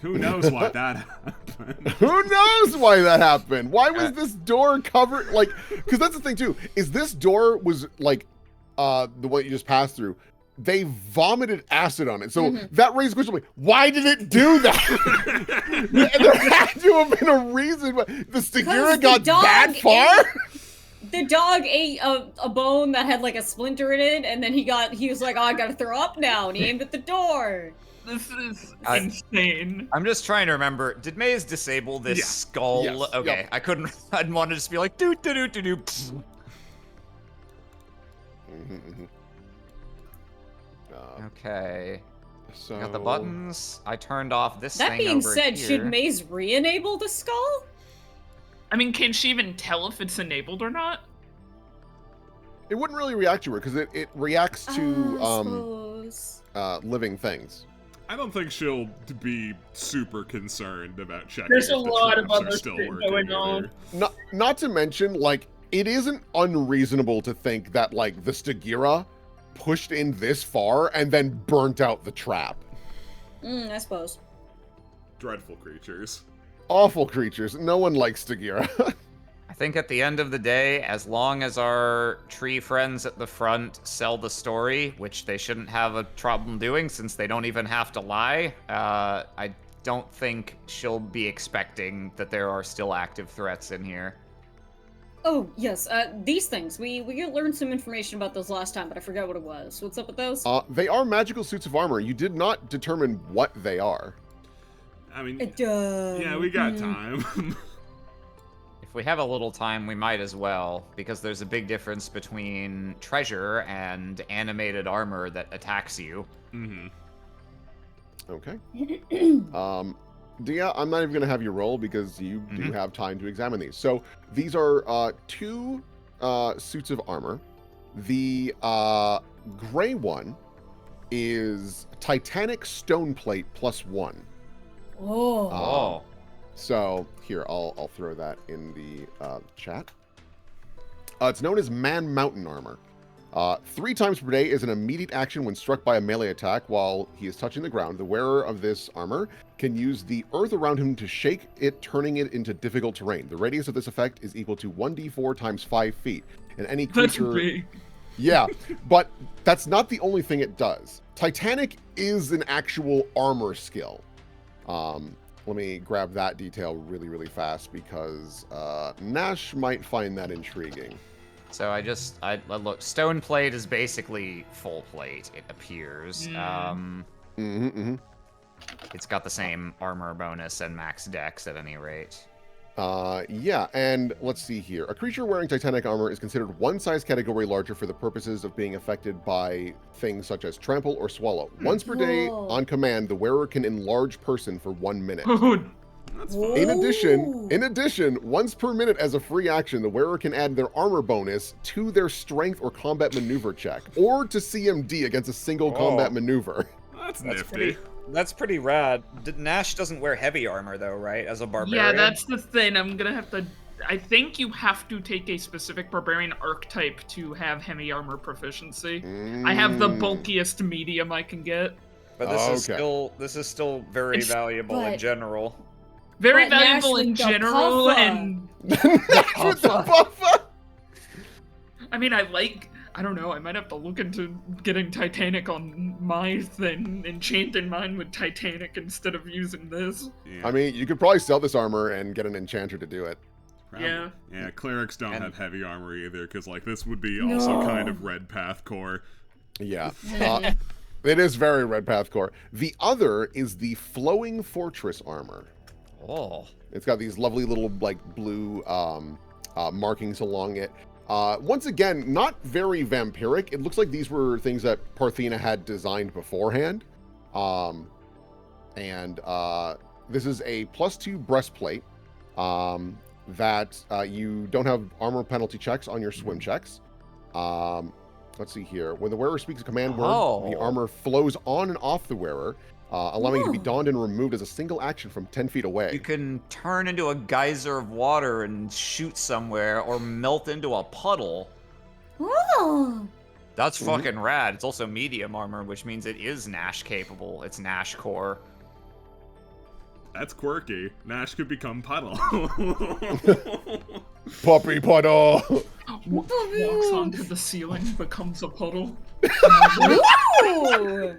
Who knows why that happened? Who knows why that happened? Why was this door covered? Like, because that's the thing, too, is this door was, like, the one you just passed through. They vomited acid on it. So that raises the question, like, why did it do that? There had to have been a reason. But the Stagira the got dog that far? The dog ate a bone that had like a splinter in it, and then he was like, oh, I gotta throw up now, and he aimed at the door. This is I- insane. I'm just trying to remember. Did Maze disable this Yeah. skull? Yes. Okay, Yep. I couldn't. I'd want to just be like, doo doo doo doo doo. Okay. So Got the buttons. I turned off this That thing being over said, here. should Maze re-enable the skull? I mean, can she even tell if it's enabled or not? It wouldn't really react to her because it reacts to I suppose. living things. I don't think she'll be super concerned about checking. There's if a the lot of traps are other still shit working going on. either. Not to mention, like, it isn't unreasonable to think that, like, the Stagira pushed in this far and then burnt out the trap. I suppose. Dreadful creatures. Awful creatures. No one likes Stagira. I think at the end of the day, as long as our tree friends at the front sell the story, which they shouldn't have a problem doing since they don't even have to lie, I don't think she'll be expecting that there are still active threats in here. Oh, yes, these things. We learned some information about those last time, but I forgot what it was. What's up with those? They are magical suits of armor. You did not determine what they are. I mean, Yeah, yeah, we got time. If we have a little time, we might as well, because there's a big difference between treasure and animated armor that attacks you. Mm-hmm. Okay. Dia, I'm not even going to have you roll because you do have time to examine these. So these are two suits of armor. The gray one is Titanic stone plate +1. Oh. So here, I'll throw that in the chat. It's known as Man Mountain armor. 3 times per day is an immediate action when struck by a melee attack while he is touching the ground. The wearer of this armor can use the earth around him to shake it, turning it into difficult terrain. The radius of this effect is equal to 1d4 times 5 feet. And any That's creature... big. Yeah, but that's not the only thing it does. Titanic is an actual armor skill. Let me grab that detail really, really fast because Nash might find that intriguing. So I look, stone plate is basically full plate, it appears. It's got the same armor bonus and max dex at any rate. Yeah, and let's see here. A creature wearing Titanic armor is considered one size category larger for the purposes of being affected by things such as trample or swallow. Once per day, Whoa. on command, the wearer can enlarge person for 1 minute. That's fine. In addition, once per minute as a free action, the wearer can add their armor bonus to their strength or combat maneuver check, or to CMD against a single combat maneuver. That's That's nifty. That's pretty rad. Nash doesn't wear heavy armor though, right? As a barbarian. Yeah, that's the thing. I'm gonna have to. I think you have to take a specific barbarian archetype to have heavy armor proficiency. I have the bulkiest medium I can get. But this is still very valuable in general. Very But valuable Nash in with the general, puffer. and With the buffer. I mean, I don't know, I might have to look into getting Titanic on my thing, enchanting mine with Titanic instead of using this. Yeah. I mean, you could probably sell this armor and get an enchanter to do it. Probably. Yeah. Yeah, clerics don't And- have heavy armor either, because like this would be also kind of red path core. Yeah. It is very Red Path core. The other is the Flowing Fortress armor. Oh. It's got these lovely little like blue markings along it. Once again, not very vampiric. It looks like these were things that Parthena had designed beforehand. This is a +2 breastplate that you don't have armor penalty checks on your swim checks. Let's see here. When the wearer speaks a command word, the armor flows on and off the wearer, allowing it to be donned and removed as a single action from 10 feet away. You can turn into a geyser of water and shoot somewhere, or melt into a puddle. Oh. That's fucking rad. It's also medium armor, which means it is Nash capable. It's Nash core. That's quirky. Nash could become Puddle. Puppy puddle. Walks onto the ceiling, becomes a puddle. Ooh.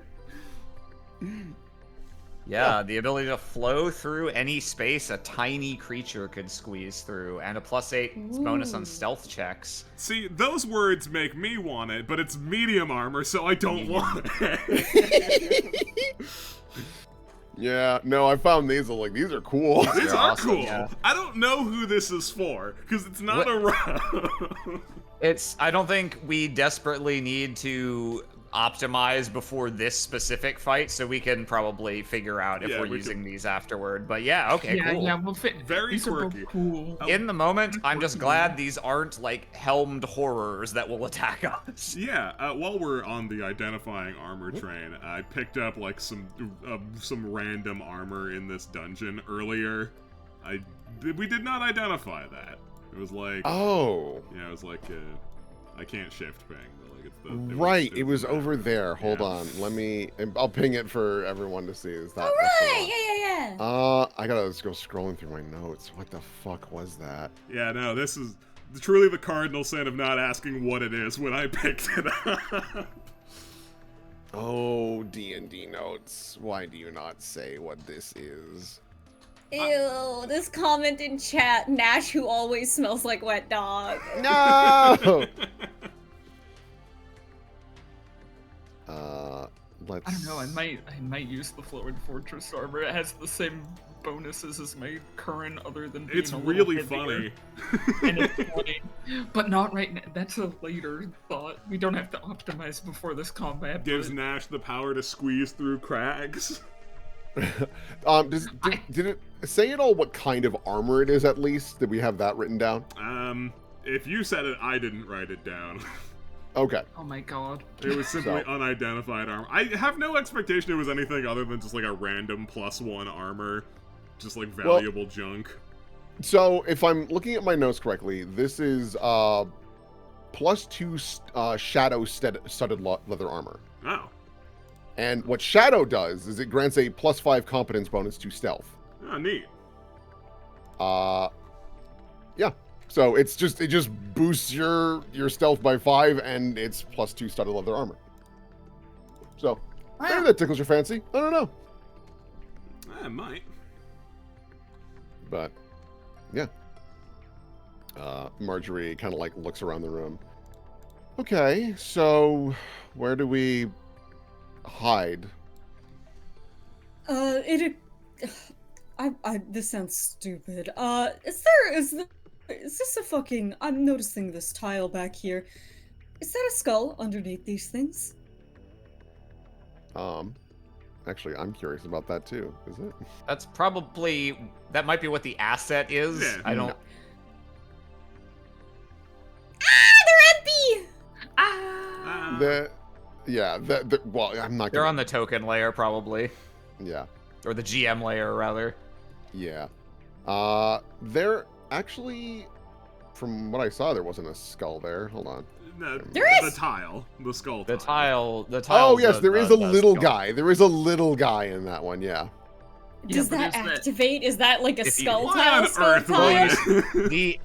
Yeah, the ability to flow through any space a tiny creature could squeeze through, and a +8 bonus on stealth checks. See, those words make me want it, but it's medium armor, so I don't want it. Yeah, no, I found these. I'm like, these are cool. These They're are awesome, cool. yeah. I don't know who this is for, because it's not around. I don't think we desperately need to optimize before this specific fight, so we can probably figure out if Yeah, we're we using can- these afterward. But yeah, okay, Yeah, cool. yeah, we'll fit. Very These are both quirky. cool. In the moment, I'm just glad these aren't like helmed horrors that will attack us. Yeah, while we're on the identifying armor train, I picked up like some random armor in this dungeon earlier. We did not identify that. It was like, Oh, yeah, it was like, I can't shift ping, but like it's the right. It was that. over there. Hold Yeah. on. I'll ping it for everyone to see. Is that? All that's the right. one? Yeah. I gotta just go scrolling through my notes. What the fuck was that? Yeah, no, this is truly the cardinal sin of not asking what it is when I picked it up. Oh, D&D notes. Why do you not say what this is? Ew, this comment in chat, Nash who always smells like wet dog. No. Let's. I don't know. I might use the Flowing Fortress armor. It has the same bonuses as my current, other than being It's a little really heavier. funny. And it's funny, but not right now. That's a later thought. We don't have to optimize before this combat. Gives but Nash the power to squeeze through cracks. Did it say at all what kind of armor it is? At least did we have that written down? If you said it, I didn't write it down. Okay. Oh my god. It was simply So- unidentified armor. I have no expectation it was anything other than just like a random +1 armor. Just like valuable junk. So if I'm looking at my notes correctly, this is +2 shadow studded leather armor. Oh. And what shadow does is it grants a +5 competence bonus to stealth. Oh, neat. Yeah. So it just boosts your stealth by 5, and it's +2 studded leather armor. So maybe that tickles your fancy. I don't know. I might. But yeah. Marjorie kind of like looks around the room. Okay, so where do we hide? This sounds stupid. Is this a fucking, I'm noticing this tile back here. Is that a skull underneath these things? Actually, I'm curious about that too. Is it? That might be what the asset is. Yeah. I don't. They're empty! Well, I'm not. They're gonna, on the token layer, probably, Yeah. or the GM layer, rather. Yeah. There actually, from what I saw, there wasn't a skull there. Hold on. No, There the is! tile. The skull The tile. tile. The tile. Oh yes, there is a little guy. There is a little guy in that one. Yeah. Does but that is that- activate? Is that like a If you- skull Why tile? on Skull earth tile? would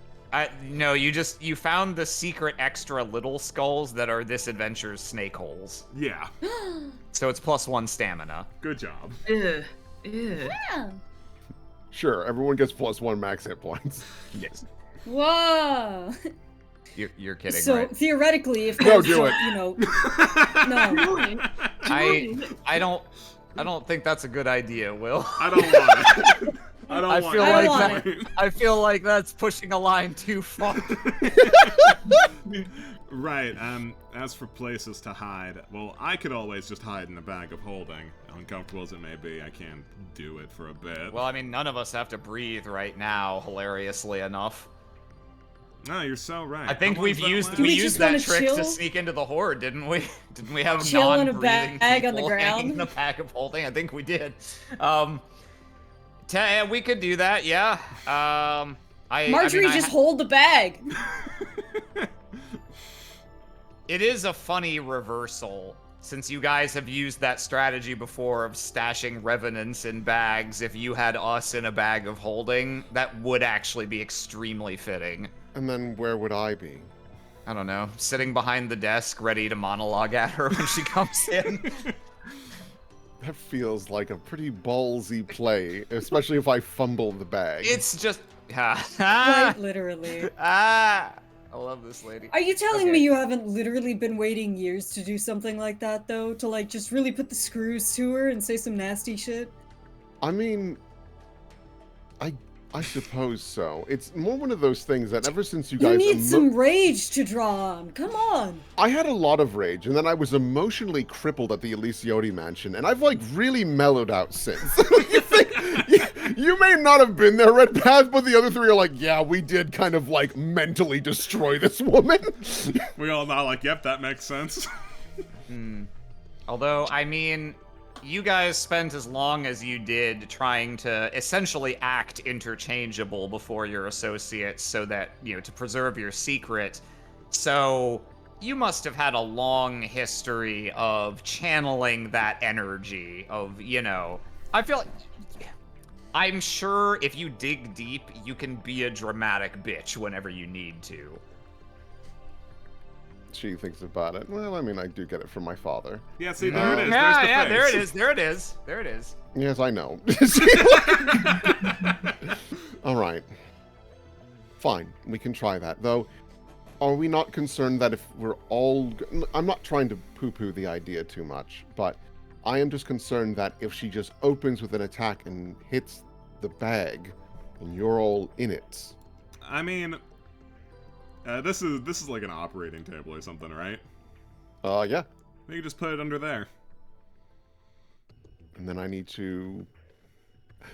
No, you found the secret extra little skulls that are this adventure's snake holes. Yeah. So it's +1 stamina. Good job. Ugh. Ugh. Yeah. Sure. Everyone gets +1 max hit points. Yes. Whoa. You're kidding, So right? theoretically, if No, there's do some- it. you know, no. I don't think that's a good idea, Will. I don't want it. I don't I want feel it. I like want that, I feel like that's pushing a line too far. Right, as for places to hide, well, I could always just hide in a bag of holding. Uncomfortable as it may be, I can do it for a bit. Well, I mean, none of us have to breathe right now, hilariously enough. No, you're so right. I think How we've long's that used last? Do we we used just that wanna trick chill? to sneak into the horde, didn't we? Didn't we have Chill in a non-breathing bag on the people hanging ground? in a bag of holding? I think we did. We could do that, yeah. Marjorie, just hold the bag. It is a funny reversal, since you guys have used that strategy before of stashing revenants in bags. If you had us in a bag of holding, that would actually be extremely fitting. And then where would I be? I don't know, sitting behind the desk, ready to monologue at her when she comes in. That feels like a pretty ballsy play, especially if I fumble the bag. It's just... Quite literally. I love this lady. Are you telling Okay. me you haven't literally been waiting years to do something like that, though? To, like, just really put the screws to her and say some nasty shit? I mean, I suppose so. It's more one of those things that ever since you You guys need some rage to draw on. Come on. I had a lot of rage, and then I was emotionally crippled at the Elysioti mansion, and I've like really mellowed out since. You think you may not have been there, Red Path, but the other three are like, yeah, we did kind of like mentally destroy this woman. We all know, like, yep, that makes sense. Although, I mean, you guys spent as long as you did trying to essentially act interchangeable before your associates so that, you know, to preserve your secret. So you must have had a long history of channeling that energy of, you know, I feel like, I'm sure if you dig deep, you can be a dramatic bitch whenever you need to. She thinks about it. Well, I mean, I do get it from my father. Yeah, see, there it is. Yeah, There's the yeah, face. there it is, there it is, there it is. Yes, I know. All right. Fine, we can try that. Though, are we not concerned that if we're all... I'm not trying to poo-poo the idea too much, but I am just concerned that if she just opens with an attack and hits the bag, and you're all in it... I mean, this is like an operating table or something, right? Yeah. You can just put it under there. And then I need to...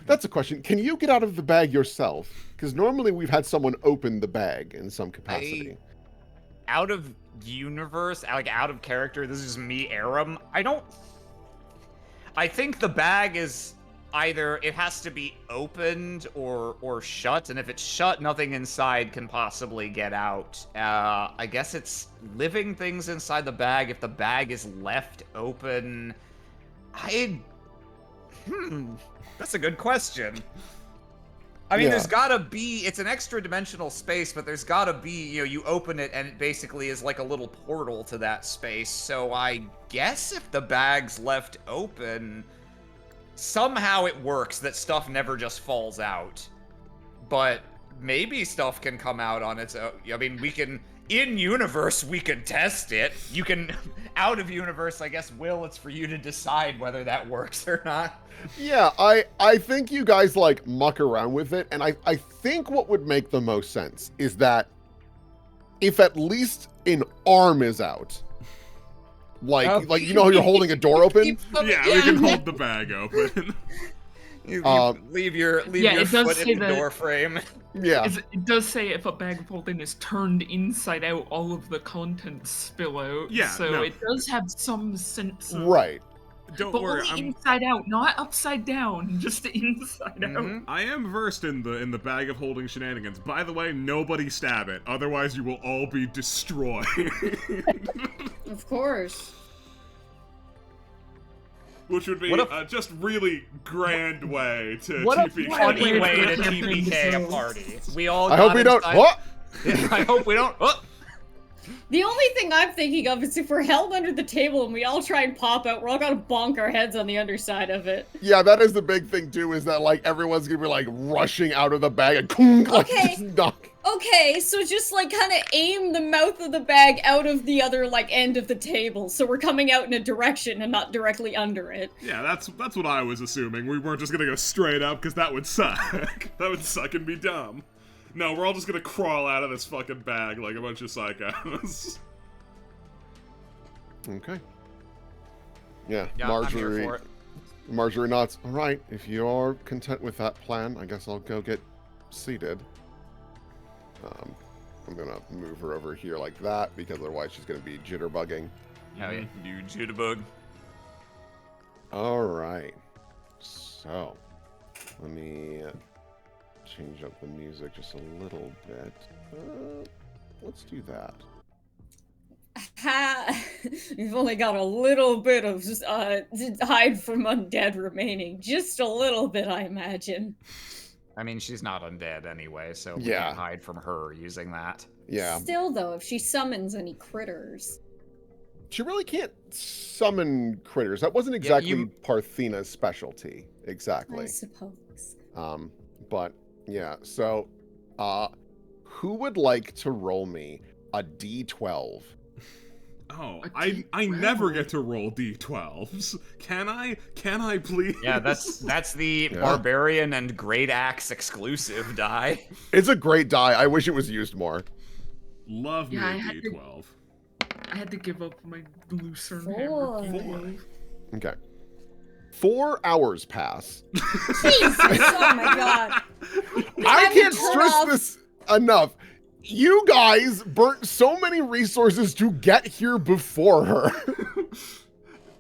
That's a question. Can you get out of the bag yourself? Because normally we've had someone open the bag in some capacity. Out of universe, like out of character, this is me, Aram. I think the bag is either it has to be opened or shut, and if it's shut, nothing inside can possibly get out. I guess it's living things inside the bag. If the bag is left open, that's a good question. I mean, Yeah. there's gotta be, it's an extra dimensional space, but there's gotta be, you know, you open it and it basically is like a little portal to that space. So I guess if the bag's left open, somehow it works that stuff never just falls out. But maybe stuff can come out on its own. I mean, we can, in universe, we can test it. You can, out of universe, I guess, Will, it's for you to decide whether that works or not. Yeah, I think you guys, like, muck around with it, and I think what would make the most sense is that if at least an arm is out, Like you know how you're holding a door open? Yeah, we can hold the bag open. You leave Yeah, your it does foot say in the that- door frame. Yeah. It does say if a bag of holding is turned inside out, all of the contents spill out. Yeah, So no. it does have some sense of... Right. Don't But worry, only inside out, not upside down, just inside out. I am versed in the bag of holding shenanigans. By the way, nobody stab it, otherwise you will all be destroyed. Of course. Which would be just really grand way to What a TPK. funny way to Yeah, TPK a so- party. We all. I hope we don't. What? I hope we don't. Oh! The only thing I'm thinking of is if we're held under the table and we all try and pop out, we're all gonna bonk our heads on the underside of it. Yeah, that is the big thing too. Is that like everyone's gonna be like rushing out of the bag and kunk, like Okay. just knock. Okay, so just like kind of aim the mouth of the bag out of the other like end of the table, so we're coming out in a direction and not directly under it. Yeah, that's what I was assuming. We weren't just gonna go straight up, because that would suck. That would suck and be dumb. No, we're all just gonna crawl out of this fucking bag like a bunch of psychos. Okay. Yeah, Yeah, I'm here Marjorie. for it. Marjorie nods. All right, if you're content with that plan, I guess I'll go get seated. I'm gonna move her over here like that because otherwise she's gonna be jitterbugging. Oh yeah, you jitterbug. All right. So, let me change up the music just a little bit. Let's do that. Ha! You've only got a little bit of hide from undead remaining. Just a little bit, I imagine. I mean, she's not undead anyway, so we Yeah. can't hide from her using that. Yeah. Still, though, if she summons any critters. She really can't summon critters. That wasn't Yeah, exactly you- Parthena's specialty. I Exactly. suppose. But yeah, so who would like to roll me a D12? Oh, A I never D12. get to roll D12s. Can I? Can I please? Yeah, that's the Yeah. barbarian and great axe exclusive die. It's a great die. I wish it was used more. Love Yeah, I me a had to- D12. I had to give up my lucerne Four. hammer. Okay. 4 hours pass. Jesus! Oh my god. I Time to can't turn stress off- this enough. You guys burnt so many resources to get here before her.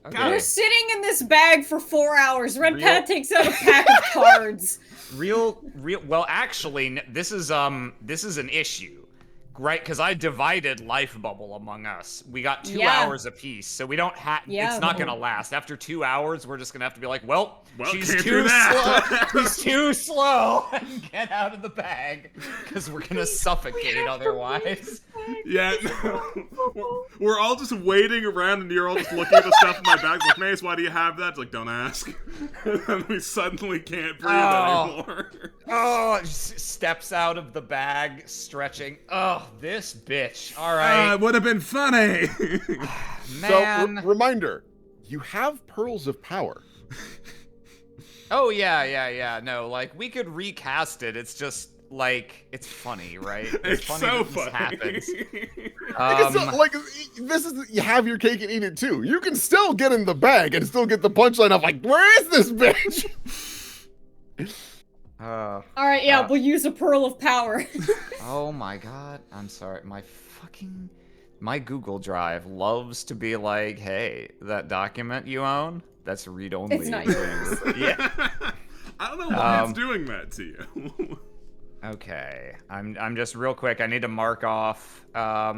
Okay. We're sitting in this bag for 4 hours. Red Real- Pat takes out a pack of cards. Real. Well, actually, this is an issue, right? Because I divided life bubble among us. We got 2 Yeah. hours apiece, so we don't have. Yeah, it's not but- gonna last. After 2 hours, we're just gonna have to be like, well, she's can't do too that. slow. She's too slow. And get out of the bag, because we're gonna suffocate otherwise. Yeah, no. We're all just waiting around, and you're all just looking at the stuff in my bag. Like, Mace, why do you have that? It's like, don't ask. And then we suddenly can't breathe Oh. anymore. Oh, steps out of the bag, stretching. Oh, this bitch. All right, it would have been funny. man. So, reminder, you have pearls of power. Oh yeah. No, like we could recast it. It's just like it's funny, right? It's funny so that this funny. happens. Like, this is you have your cake and eat it too. You can still get in the bag and still get the punchline of like, where is this bitch? Alright, yeah, we'll use a pearl of power. Oh my god. I'm sorry. My Google Drive loves to be like, hey, that document you own, that's read only. It's not yours. Yeah. I don't know why Um, it's doing that to you. Okay, I'm just real quick. I need to mark off. I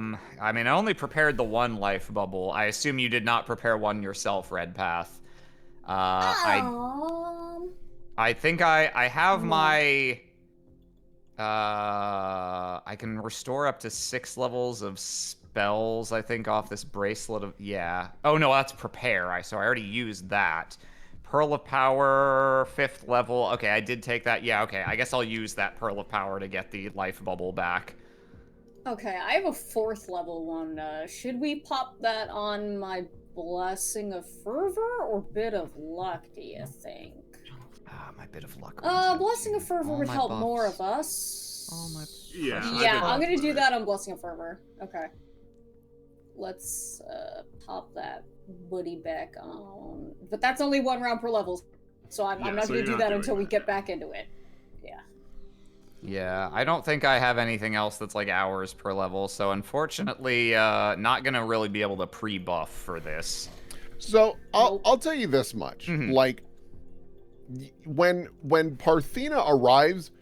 mean, I only prepared the one life bubble. I assume you did not prepare one yourself, Red Path. I think I have my. I can restore up to 6 levels of spells. I think off this bracelet of Oh no, that's prepare. So I already used that. Pearl of Power, 5th level. Okay, I did take that. Yeah, okay. I guess I'll use that Pearl of Power to get the life bubble back. Okay, I have a 4th level one. Should we pop that on my Blessing of Fervor or Bit of Luck, do you think? Ah, my bit of luck. Blessing of Fervor All would my help buffs. more of us. All my. Yeah. Yeah, I I'm think gonna do that's that on Blessing of Fervor. Okay. let's pop that buddy back on. But that's only 1 round per level, so I'm not so going to do you're that not until doing we that. get back into it. Yeah. Yeah, I don't think I have anything else that's like hours per level, so unfortunately, not gonna really be able to pre-buff for this. So Nope. I'll tell you this much. Mhm. Like when Parthena arrives,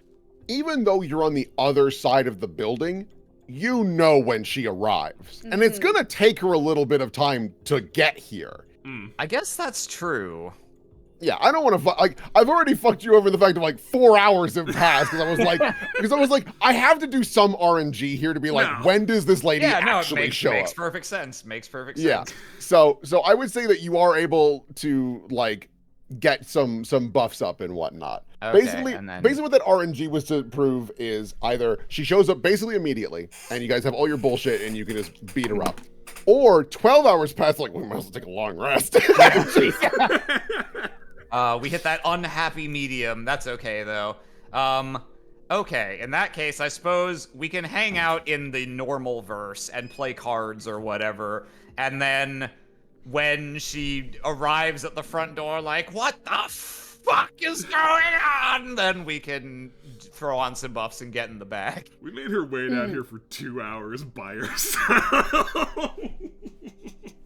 even though you're on the other side of the building, you know when she arrives. And it's Mhm. gonna take her a little bit of time to get here. I guess that's true. Yeah, I don't want to like. I've already fucked you over the fact of like 4 hours have passed because I was like, I have to do some RNG here to be like, No. when does this lady Yeah, no, it actually makes, show makes up? perfect sense. Makes perfect Yeah. sense. So I would say that you are able to like get some buffs up and whatnot. Okay, basically, and then- basically what that RNG was to prove is either she shows up basically immediately, and you guys have all your bullshit, and you can just beat her up, or 12 hours pass, like we might as well take a long rest. We hit that unhappy medium. That's okay, though. Okay, in that case, I suppose we can hang out in the normal verse and play cards or whatever, and then when she arrives at the front door like, what the fuck is going on? Then we can throw on some buffs and get in the bag. We made her wait out here for 2 hours by herself.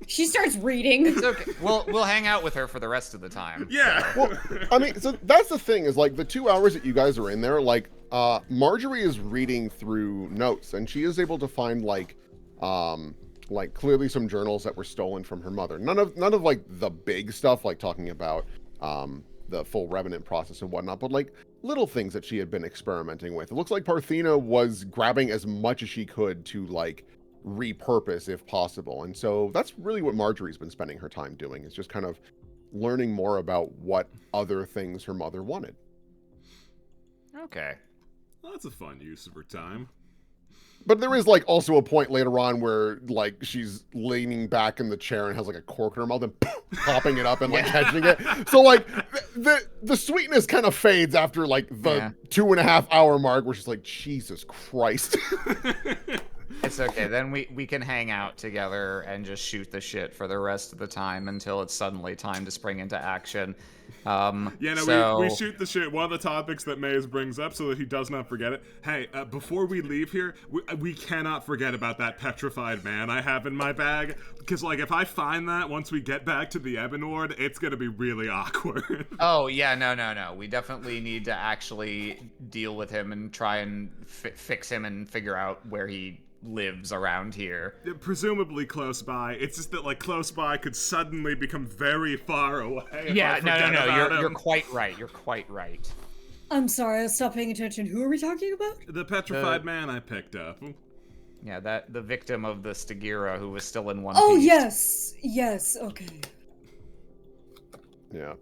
She starts reading. It's okay. We'll hang out with her for the rest of the time. Yeah. Well, I mean, so that's the thing is like the 2 hours that you guys are in there, like Marjorie is reading through notes, and she is able to find like clearly some journals that were stolen from her mother. None of like the big stuff, like talking about the full revenant process and whatnot, but like little things that she had been experimenting with. It looks like Parthena was grabbing as much as she could to like repurpose if possible. And so that's really what Marjorie's been spending her time doing, is just kind of learning more about what other things her mother wanted. Okay. Well, that's a fun use of her time. But there is like also a point later on where like she's leaning back in the chair and has like a cork in her mouth and popping it up and like catching it. So like the sweetness kind of fades after like the 2.5 hour mark where she's like, Jesus Christ. It's okay. Then we can hang out together and just shoot the shit for the rest of the time until it's suddenly time to spring into action. We shoot the shit. One of the topics that Maze brings up so that he does not forget it. Hey, before we leave here, we cannot forget about that petrified man I have in my bag. Because, like, if I find that once we get back to the Ebon Ward, it's going to be really awkward. Oh, yeah, no. We definitely need to actually deal with him and try and fix him and figure out where he lives around here. Presumably close by. It's just that, like, close by could suddenly become very far away. Yeah, no. You're him. quite right. You're quite right. I'm sorry, I stopped paying attention. Who are we talking about? The petrified man I picked up. Yeah, the victim of the Stagira who was still in one Oh, piece. yes, okay. Yeah.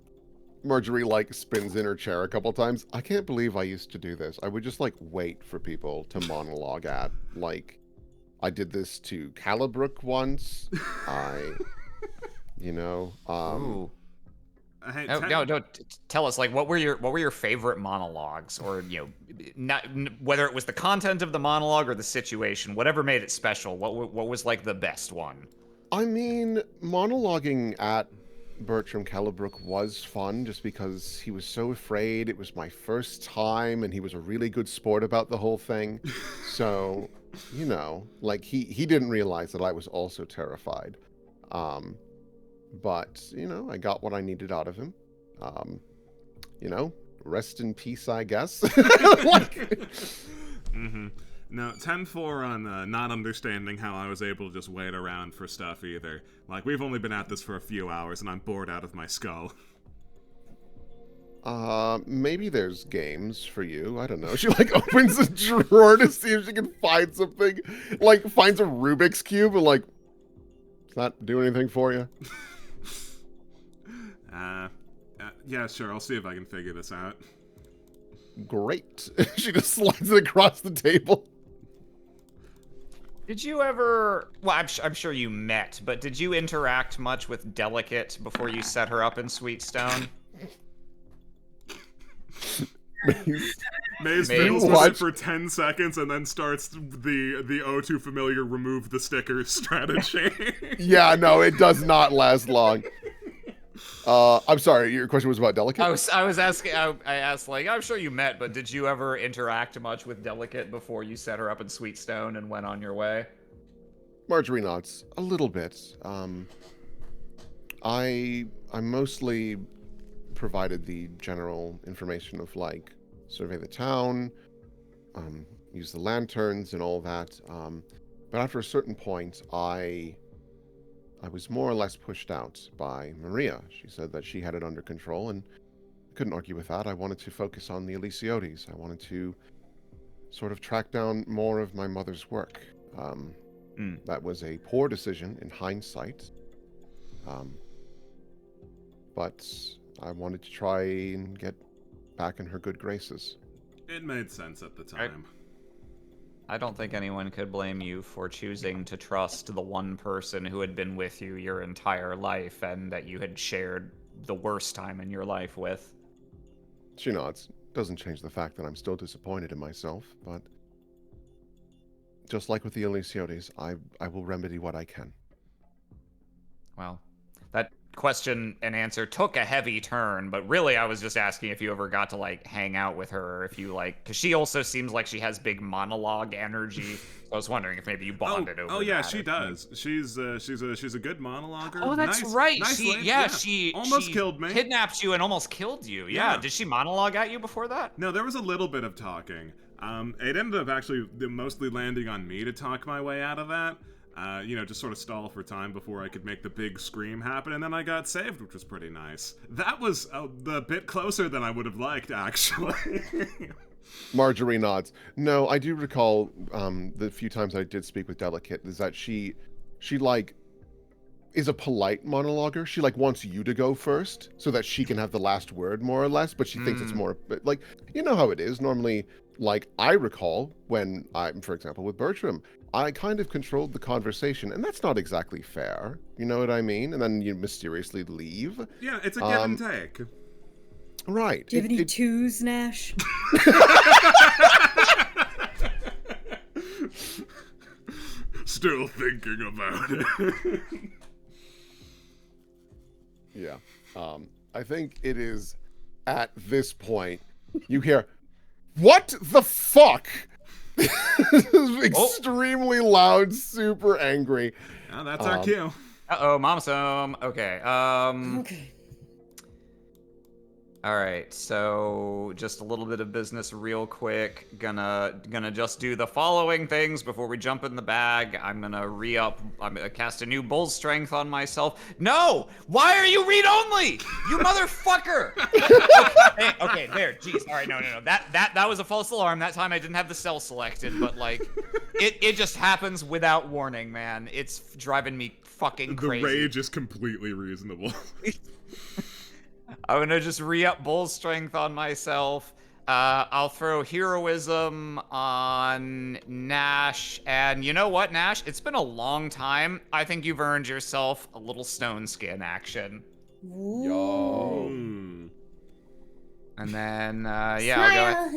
Marjorie like spins in her chair a couple times. I can't believe I used to do this. I would just like wait for people to monologue at. Like, I did this to Calibrook once. Ooh. Hey, No. Tell us, like, what were your favorite monologues, or not whether it was the content of the monologue or the situation, whatever made it special. What was like the best one? I mean, monologuing at Bertram Calibrook was fun just because he was so afraid. It was my first time, and he was a really good sport about the whole thing. So, like he didn't realize that I was also terrified. But, I got what I needed out of him. Rest in peace, I guess. No, 10-4 on not understanding how I was able to just wait around for stuff either. Like, we've only been at this for a few hours and I'm bored out of my skull. Maybe there's games for you. I don't know. She like opens a drawer to see if she can find something. Like finds a Rubik's Cube and like, does that do anything for you? Yeah, sure. I'll see if I can figure this out. Great. She just slides it across the table. Did you ever? Well, I'm sure you met, but did you interact much with Delicate before you set her up in Sweetstone? Maze Maze fiddles with watch- it for 10 seconds and then starts the O2 familiar remove the sticker strategy. Yeah, no, it does not last long. I'm sorry, your question was about Delicate? I was asking. I asked, like, I'm sure you met, but did you ever interact much with Delicate before you set her up in Sweetstone and went on your way? Marjorie nods a little bit. I mostly provided the general information of like survey the town, use the lanterns and all that. But after a certain point, I was more or less pushed out by Maria. She said that she had it under control, and I couldn't argue with that. I wanted to focus on the Elysiotes. I wanted to sort of track down more of my mother's work. That was a poor decision in hindsight. But I wanted to try and get back in her good graces. It made sense at the time. I don't think anyone could blame you for choosing to trust the one person who had been with you your entire life and that you had shared the worst time in your life with. She nods. Doesn't change the fact that I'm still disappointed in myself, but just like with the Elysiotes, I will remedy what I can. Well, that question and answer took a heavy turn, but really I was just asking if you ever got to like hang out with her, or if you like, because she also seems like she has big monologue energy. So I was wondering if maybe you bonded over. Oh yeah, that she or- does. She's a good monologuer. Oh, that's Nice- right. nice She lady, she almost killed me. Kidnapped you and almost killed you. Yeah. Yeah. Did she monologue at you before that? No, there was a little bit of talking. It ended up actually mostly landing on me to talk my way out of that. Just sort of stall for time before I could make the big scream happen, and then I got saved, which was pretty nice. That was a bit closer than I would have liked, actually. Marjorie nods. No, I do recall the few times I did speak with Delicate is that she like is a polite monologuer. She like wants you to go first so that she can have the last word, more or less, but she thinks it's more like, you know how it is normally. Like I recall when I'm, for example, with Bertram, I kind of controlled the conversation, and that's not exactly fair. You know what I mean? And then you mysteriously leave. Yeah, it's a give and take. Right. Do you have any twos, Nash? Still thinking about it. Yeah. I think it is at this point you hear, "What the fuck?" Extremely loud, super angry. Oh, that's our cue. Uh-oh, mom's home. Okay. Okay. All right, so just a little bit of business real quick. Gonna just do the following things before we jump in the bag. I'm gonna cast a new bull strength on myself. No! Why are you read only? You motherfucker! Okay, there. Jeez. All right, no. That was a false alarm. That time I didn't have the cell selected, but like it just happens without warning, man. It's driving me fucking crazy. The rage is completely reasonable. I'm gonna just re-up bull strength on myself. I'll throw heroism on Nash, and you know what, Nash? It's been a long time. I think you've earned yourself a little stone skin action. Yo. Mm. And then, I'll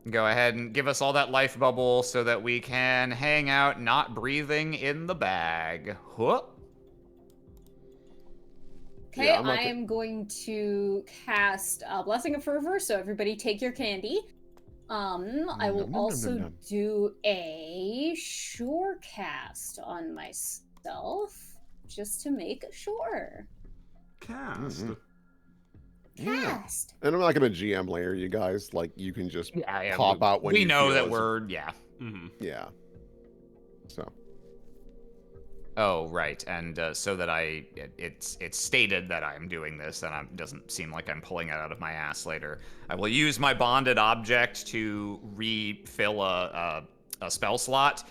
go ahead and give us all that life bubble so that we can hang out, not breathing in the bag. Huh? Okay, Yeah, I'm I not am going to cast Blessing of Fervor, so everybody take your candy. I will also do a Sure cast on myself, just to make sure. Cast. Cast. And I'm not gonna GM layer you guys. Like you can just pop we, out when we you know feel that as- we're yeah. Mm-hmm. Yeah. So. Oh, right, and so that it's stated that I'm doing this, and it doesn't seem like I'm pulling it out of my ass later. I will use my bonded object to refill a spell slot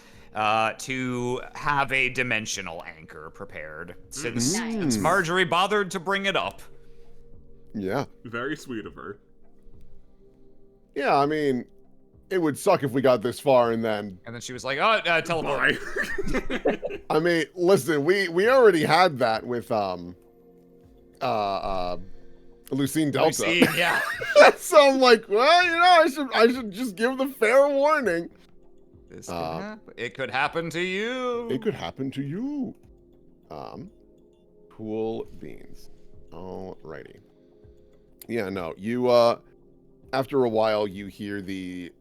to have a dimensional anchor prepared, since Nice. Marjorie bothered to bring it up. Yeah. Very sweet of her. Yeah. I mean, it would suck if we got this far and then. And then she was like, "Oh, teleport." Bye. I mean, listen, we already had that with Lucine Delta. Lucine, yeah. So I'm like, well, you know, I should just give the fair warning. This could happen. It could happen to you. It could happen to you. Cool beans. Alrighty. Yeah, no, you, after a while, you hear the,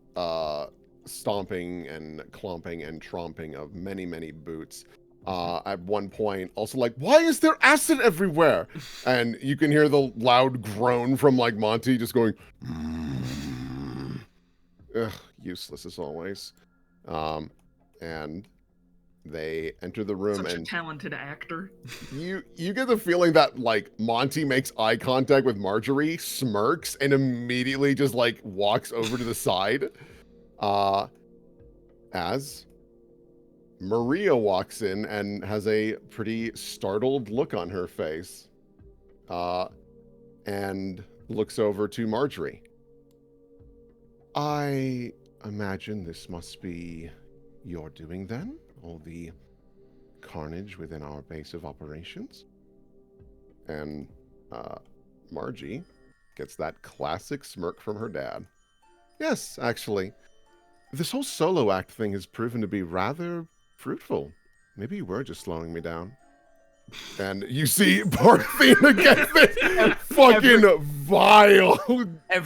stomping and clomping and tromping of many, many boots. At one point, also like, why is there acid everywhere? And you can hear the loud groan from like Monty just going, ugh, useless as always. And they enter the room. Such and a talented actor. you get the feeling that like Monty makes eye contact with Marjorie, smirks, and immediately just like walks over to the side. As Maria walks in and has a pretty startled look on her face, and looks over to Marjorie. I imagine this must be your doing then, all the carnage within our base of operations. And Margie gets that classic smirk from her dad. Yes, actually. This whole solo act thing has proven to be rather fruitful. Maybe you were just slowing me down. And you see Parthena get this fucking vile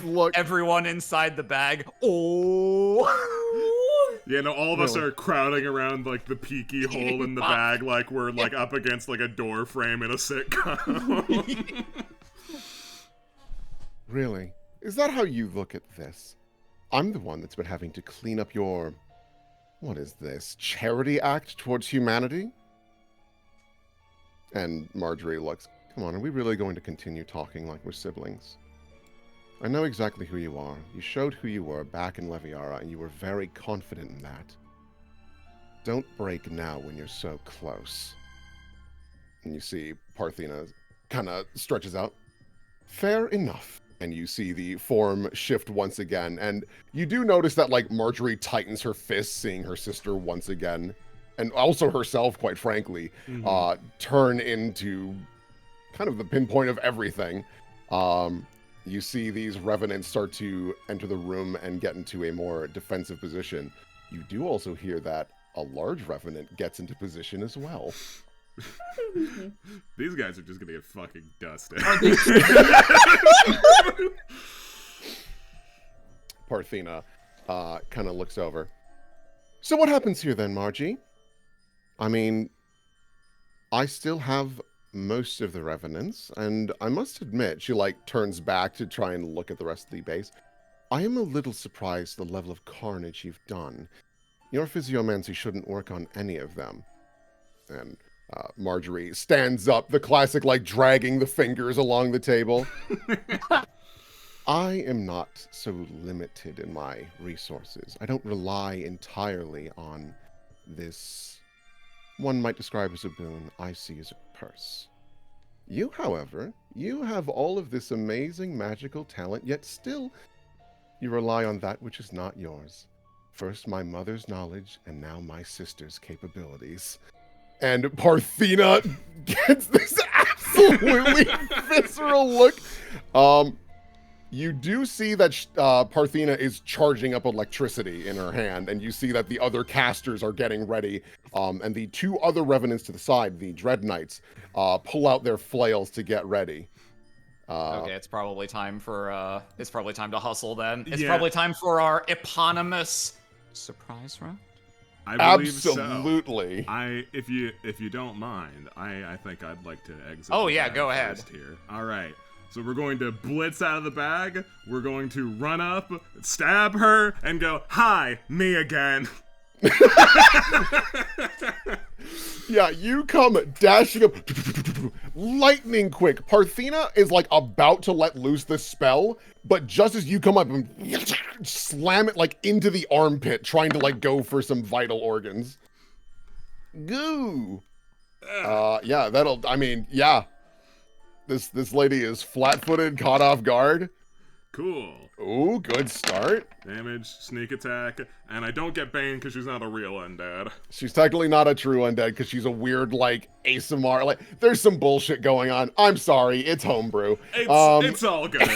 look. Everyone inside the bag. Oh. Yeah, no, all of us are crowding around like the peaky hole in the bag, like we're like up against like a door frame in a sitcom. Really? Is that how you look at this? I'm the one that's been having to clean up your, what is this, charity act towards humanity? And Marjorie looks, come on, are we really going to continue talking like we're siblings? I know exactly who you are. You showed who you were back in Leviara, and you were very confident in that. Don't break now when you're so close. And you see Parthena kind of stretches out. Fair enough. And you see the form shift once again. And you do notice that, like, Marjorie tightens her fist, seeing her sister once again, and also herself, quite frankly, turn into kind of the pinpoint of everything. You see these revenants start to enter the room and get into a more defensive position. You do also hear that a large revenant gets into position as well. These guys are just gonna get fucking dusted. Parthena kind of looks over. So what happens here then, Margie? I mean, I still have most of the revenants, and I must admit, she like turns back to try and look at the rest of the base. I am a little surprised the level of carnage you've done. Your physiomancy shouldn't work on any of them. And Marjorie stands up, the classic like dragging the fingers along the table. I am not so limited in my resources. I don't rely entirely on this, one might describe as a boon, I see as a curse. You, however, you have all of this amazing magical talent, yet still you rely on that which is not yours. First my mother's knowledge, and now my sister's capabilities. And Parthena gets this absolutely visceral look. You do see that Parthena is charging up electricity in her hand, and you see that the other casters are getting ready, and the two other revenants to the side, the Dread Knights, pull out their flails to get ready. Okay, it's probably time for it's probably time to hustle then. It's probably time for our eponymous surprise round. I believe absolutely. So. If you don't mind, I think I'd like to exit. Oh yeah, go ahead. Here. All right. So we're going to blitz out of the bag. We're going to run up, stab her, and go, "Hi, me again." Yeah, you come dashing up, lightning quick. Parthena is like about to let loose the spell, but just as you come up and slam it like into the armpit, trying to like go for some vital organs. Goo. Yeah, yeah. This lady is flat-footed, caught off guard. Cool. Ooh, good start. Damage, sneak attack, and I don't get Bane because she's not a real undead. She's technically not a true undead because she's a weird, like, ASMR. Like, there's some bullshit going on. I'm sorry, it's homebrew. It's all good.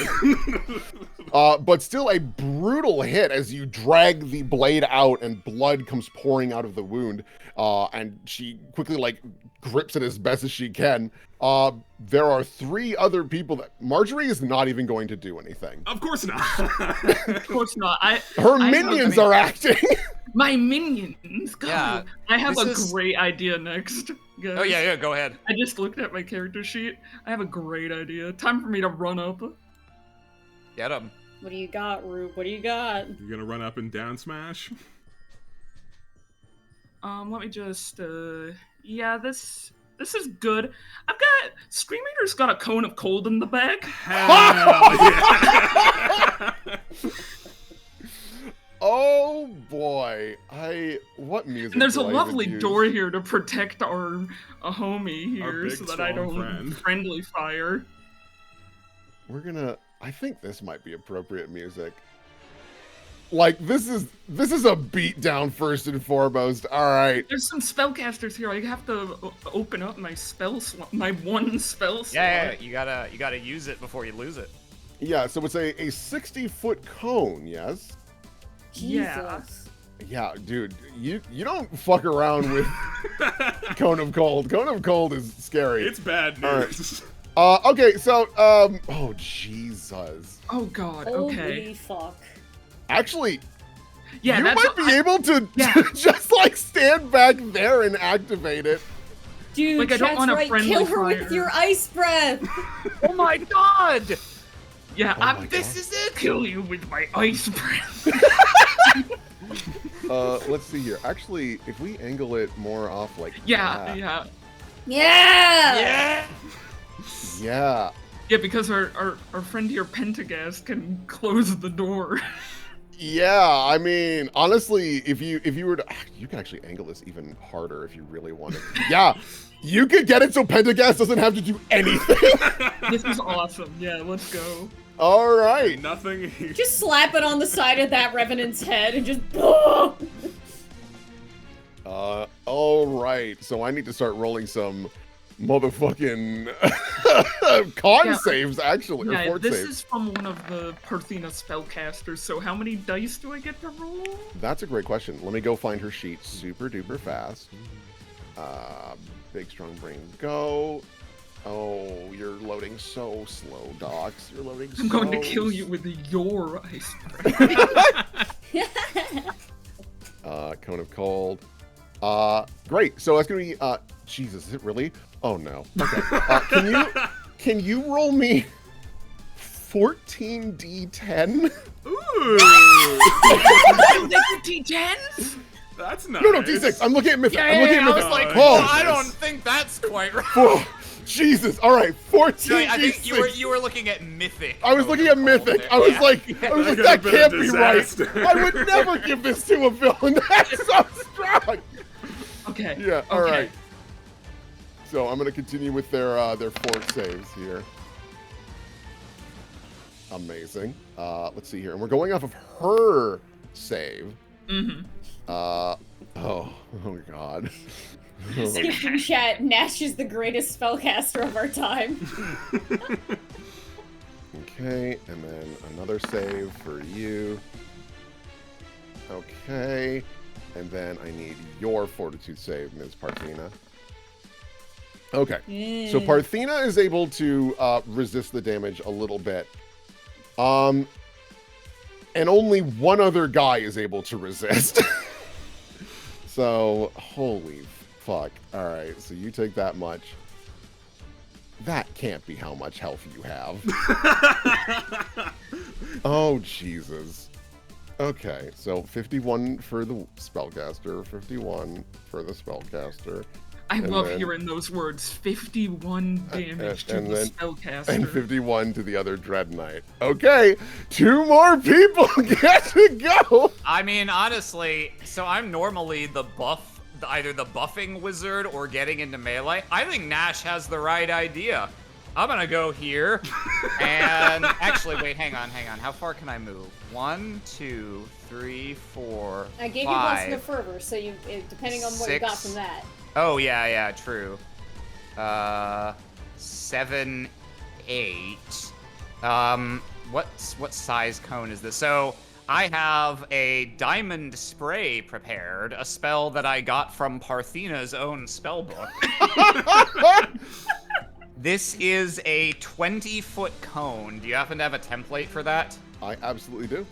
But still a brutal hit as you drag the blade out and blood comes pouring out of the wound. And she quickly, like, grips it as best as she can. There are 3 other people that Marjorie is not even going to do anything. Of course not. Of course not. Her minions are acting. My minions. God. Yeah, I have a this is- great idea next. Guys. Oh yeah, go ahead. I just looked at my character sheet. I have a great idea. Time for me to run up. Get him. What do you got, Rube? What do you got? You gonna run up and down smash? Let me just. Yeah, this is good. I've got Scream Eater's got a cone of cold in the bag. Hell yeah. Oh boy, what music? And there's a do I even lovely use? door here to protect our homie Our here big, so that I strong don't friend. friendly fire. We're gonna. I think this might be appropriate music. Like this is a beatdown first and foremost. All right. There's some spellcasters here. I have to open up my spell slot, my one spell slot. Yeah, you gotta use it before you lose it. Yeah. So it's a 60-foot cone. Yes. Yeah. Jesus. Yeah, dude. You don't fuck around with Cone of Cold. Cone of Cold is scary. It's bad All right. news. Okay. So oh Jesus. Oh God. Holy Okay. fuck. Actually, Yeah, you that's might be able to Yeah. just like stand back there and activate it. Dude, Like, I don't chat's want a right. friendly Kill her with fire. your ice breath. Oh my god! Yeah, Oh my this God. is it. Kill you with my ice breath. Let's see here. Actually, if we angle it more off like Yeah, that. yeah, Yeah. Yeah. yeah. Because our friend here, Pentagast, can close the door. Yeah, I mean, honestly, if you were to, you can actually angle this even harder if you really wanted. Yeah, you could get it so Pentagast doesn't have to do anything. This is awesome. Yeah, let's go. All right. Nothing. Just slap it on the side of that revenant's head and just. All right. So I need to start rolling some motherfucking con Yeah. saves, actually, or Yeah, fort this saves. is from one of the Parthena spellcasters. So how many dice do I get to roll? That's a great question. Let me go find her sheet super duper fast. Big strong brain, go. Oh, you're loading so slow, Docs. You're loading I'm going to so kill you with your ice breath. Cone of Cold. Great. So that's gonna be. Jesus, is it really? Oh no. Okay. Can you roll me 14d10? Ooh. D10s? That's nice. No, d6. I'm looking at Mythic. I'm looking at I Mythic. was like, oh, I don't think that's quite right. oh, Jesus. All right, 14d6. I think you were looking at Mythic. I was looking at Mythic. I was like, that could've been a can't be right. disaster. I would never give this to a villain. That's so strong. Okay. Yeah. All okay. right. So I'm gonna continue with their fort saves here. Amazing. Let's see here, and we're going off of her save. Mm-hmm. Oh God. Skipped in chat. Nash is the greatest spellcaster of our time. Okay, and then another save for you. Okay, and then I need your fortitude save, Ms. Parthena. Okay, so Parthena is able to resist the damage a little bit. And only one other guy is able to resist. So, holy fuck. All right, so you take that much. That can't be how much health you have. Oh, Jesus. Okay, so 51 for the spellcaster, 51 for the spellcaster. I And love then- hearing those words. 51 damage to and the then- spellcaster. And 51 to the other Dread Knight. Okay, 2 more people get to go. I mean, honestly, so I'm normally either the buffing wizard or getting into melee. I think Nash has the right idea. I'm gonna go here, and actually, wait, hang on. How far can I move? 1, 2, 3, 4, I gave 5, you Blessing of Fervor, so you, depending on what you got 6. from that. Oh yeah, true. 7, 8. What size cone is this? So I have a diamond spray prepared, a spell that I got from Parthena's own spellbook. This is a 20-foot cone. Do you happen to have a template for that? I absolutely do.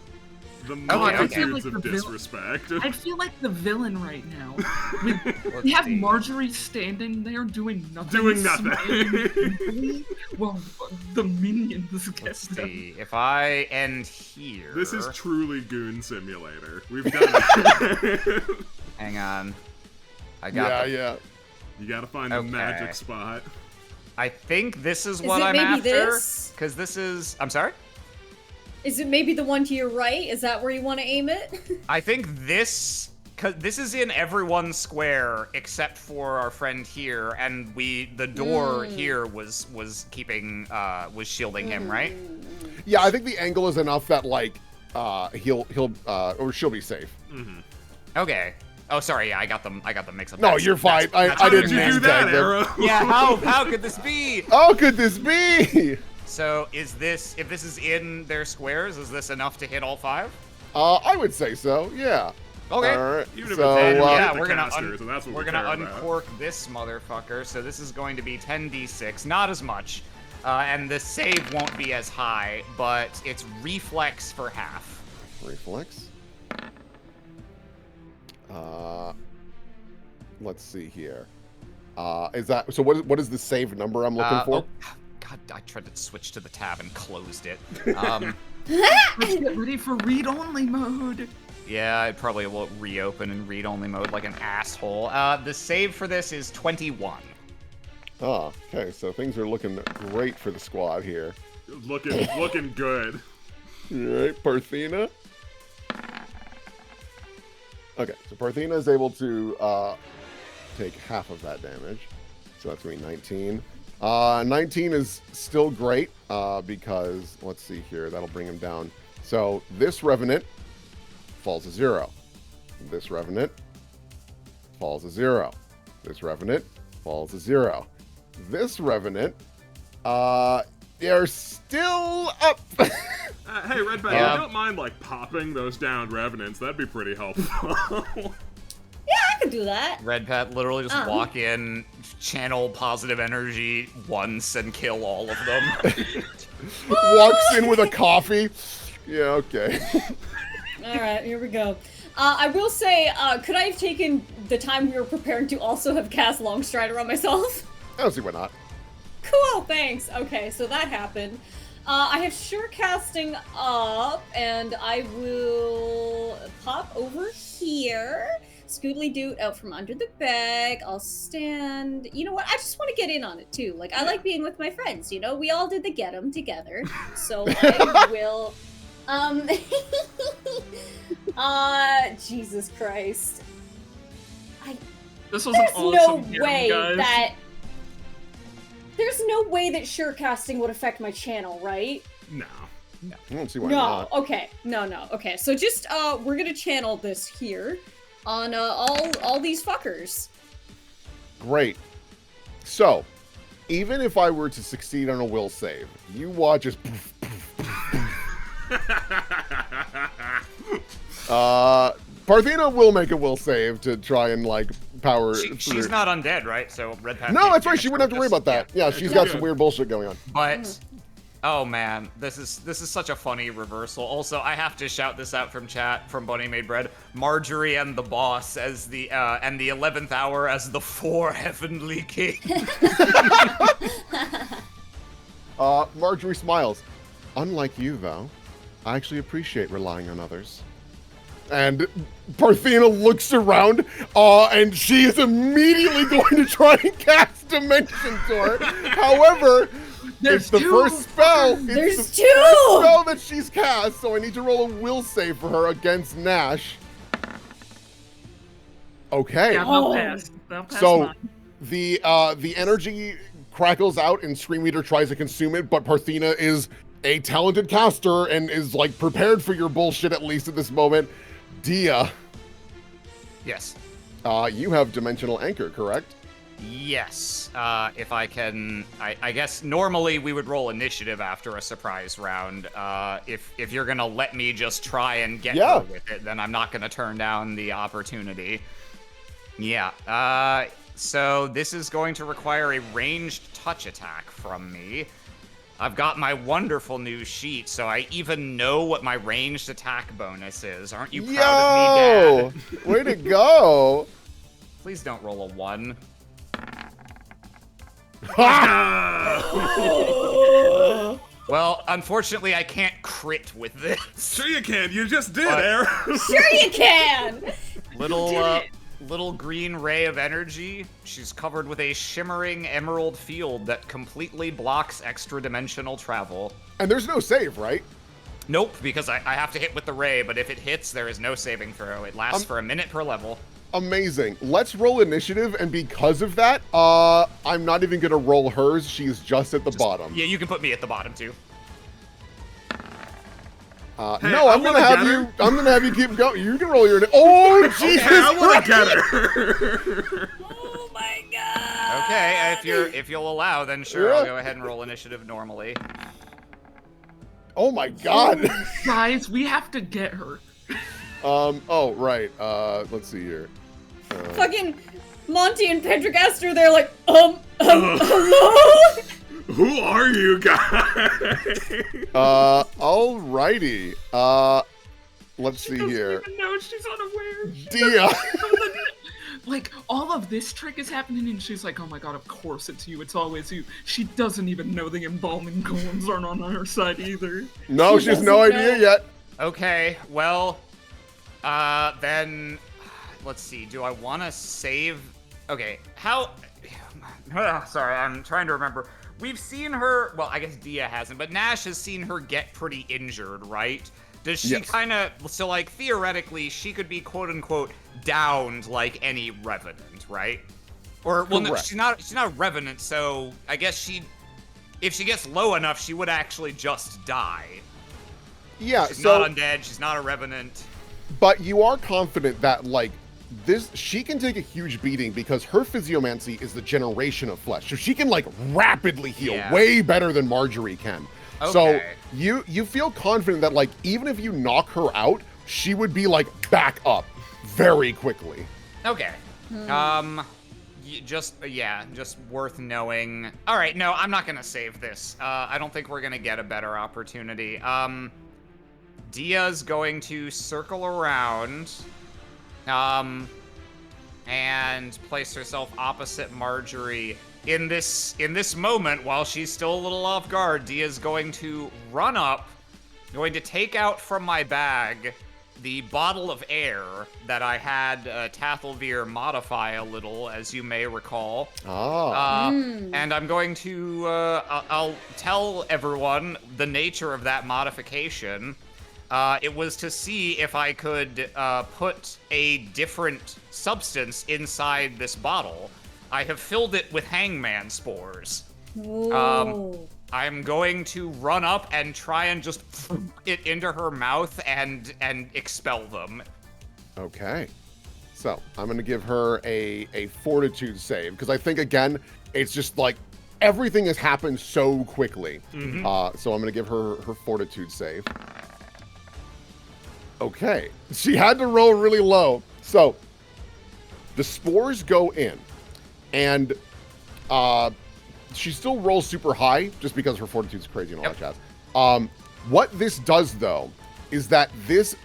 The Okay. multitudes Like of the disrespect. I feel like the villain right now. We Let's have see. Marjorie standing there doing nothing. Doing nothing. smiling deeply, Well, the minions get Let's them. see. If I end here... This is truly Goon Simulator. We've done it. Hang on. I got Yeah. You gotta find the Okay. magic spot. I think this is Is what it I'm maybe after. this? Because this is... I'm sorry? Is it maybe the one to your right? Is that where you want to aim it? I think this... Cause this is in everyone's square except for our friend here, and the door here was shielding him, right? Yeah, I think the angle is enough that like he'll or she'll be safe. Okay. Oh, sorry. Yeah, I got them mixed up. No, you're fine. I How didn't did you name do that, tag them. Arrow? Yeah. How could this be? How could this be? So is this, if this is in their squares, is this enough to hit all 5? I would say so. Yeah. Okay. All right. Even if So it's yeah, the we're gonna casters, and that's what we're we gonna care about. uncork this motherfucker. So this is going to be 10d6, not as much, and the save won't be as high, but it's reflex for half. reflex. Let's see here. Is that so? What is the save number I'm looking for? Oh, God, I tried to switch to the tab and closed it. Let's get ready for read-only mode. Yeah, it probably will reopen in read-only mode like an asshole. The save for this is 21. Ah, okay. So things are looking great for the squad here. Looking good. All right, Parthena. Okay, so Parthena is able to take half of that damage. So that's going to be 19. 19 is still great because, let's see here, that'll bring him down. So this Revenant falls to 0. This Revenant falls to 0. This Revenant falls to 0. This Revenant, they're still up. Hey, Redback, Yeah. I don't mind like popping those downed revenants. That'd be pretty helpful. I could do that. Red Pet literally just walk in, channel positive energy once, and kill all of them. Walks in with a coffee. Yeah, okay. All right, here we go. I will say, could I have taken the time we were preparing to also have cast Longstrider on myself? I don't see why not. Cool, thanks. Okay, so that happened. I have sure casting up, and I will pop over here. Scootly Doot out from under the bag. I'll stand. You know what? I just want to get in on it too. Like, I like being with my friends, you know? We all did the get 'em together. So I will. Jesus Christ. This was an There's awesome no game, way guys. that. There's no way that sure casting would affect my channel, right? No. I don't see why No. not. Okay. No. Okay. So just we're gonna channel this here on all these fuckers. Great. So, even if I were to succeed on a will save, you watch as Parthena will make a will save to try and like power. She's not undead, right? So Red Pet. No, that's right. She wouldn't have to worry about that. Yeah, she's got some weird bullshit going on. But oh man, this is such a funny reversal. Also, I have to shout this out from chat from Bunny Made Bread. Marjorie and the boss as the and the 11th hour as the 4 heavenly kings. Marjorie smiles. Unlike you, though, I actually appreciate relying on others. And Parthena looks around, and she is immediately going to try and cast Dimension Door. However, There's it's the two. first spell. There's It's the two! first spell that she's cast, so I need to roll a will save for her against Nash. Okay. Yeah, they'll pass. They'll pass So mine. the energy crackles out and Scream Eater tries to consume it, but Parthena is a talented caster and is like prepared for your bullshit, at least at this moment. Dia, Yes. you have Dimensional Anchor, correct? Yes. If I can, I guess normally we would roll initiative after a surprise round. If you're gonna let me just try and get her with it, then I'm not gonna turn down the opportunity. Yeah. So this is going to require a ranged touch attack from me. I've got my wonderful new sheet, so I even know what my ranged attack bonus is. Aren't you proud of me, Dad? Way to go! Please don't roll a 1. Well, unfortunately, I can't crit with this. Sure you can. You just did, Aaron. Sure you can! Little green ray of energy. She's covered with a shimmering emerald field that completely blocks extra-dimensional travel. And there's no save, right? Nope, because I have to hit with the ray, but if it hits, there is no saving throw. It lasts for a minute per level. Amazing. Let's roll initiative, and because of that, I'm not even gonna roll hers. She's just at the bottom. Yeah, you can put me at the bottom too. Hey, no, I'm gonna have you keep going. You can roll your. Oh Jesus! Hey, I want to get her. Oh my god! Okay, if you'll allow, then sure, I'll go ahead and roll initiative normally. Oh my god! Guys, we have to get her. Oh right. Let's see here. Fucking Monty and Pendragaster, they're like, hello? Who are you guys? Alrighty. Let's see here. Even know she's unaware. Dia. Like, all of this trick is happening, and she's like, oh my god, of course it's you. It's always you. She doesn't even know the embalming golems aren't on her side either. No, she has no idea yet. Okay, well, then, let's see. Do I want to save? Okay, how? Sorry, I'm trying to remember. We've seen her. Well, I guess Dia hasn't, but Nash has seen her get pretty injured, right? Does she kind of? So, like, theoretically, she could be quote unquote downed like any revenant, right? Or well, no, she's not a revenant. So I guess if she gets low enough, she would actually just die. Yeah, she's not undead. She's not a revenant. But you are confident that, like, she can take a huge beating because her physiomancy is the generation of flesh. So she can, like, rapidly heal way better than Marjorie can. Okay. So you feel confident that, like, even if you knock her out, she would be, like, back up very quickly. Okay. Just worth knowing. All right, no, I'm not gonna save this. I don't think we're gonna get a better opportunity. Dia's going to circle around, and place herself opposite Marjorie. In this moment, while she's still a little off guard, Dia's going to run up, going to take out from my bag the bottle of air that I had Tathelveer modify a little, as you may recall. And I'm going to, I'll tell everyone the nature of that modification. It was to see if I could put a different substance inside this bottle. I have filled it with hangman spores. I'm going to run up and try and just it into her mouth and expel them. Okay. So I'm going to give her a fortitude save because I think, again, it's just like everything has happened so quickly. So I'm going to give her fortitude save. Okay. She had to roll really low. So the spores go in, and she still rolls super high just because her fortitude's crazy and all that jazz. What this does, though, is that this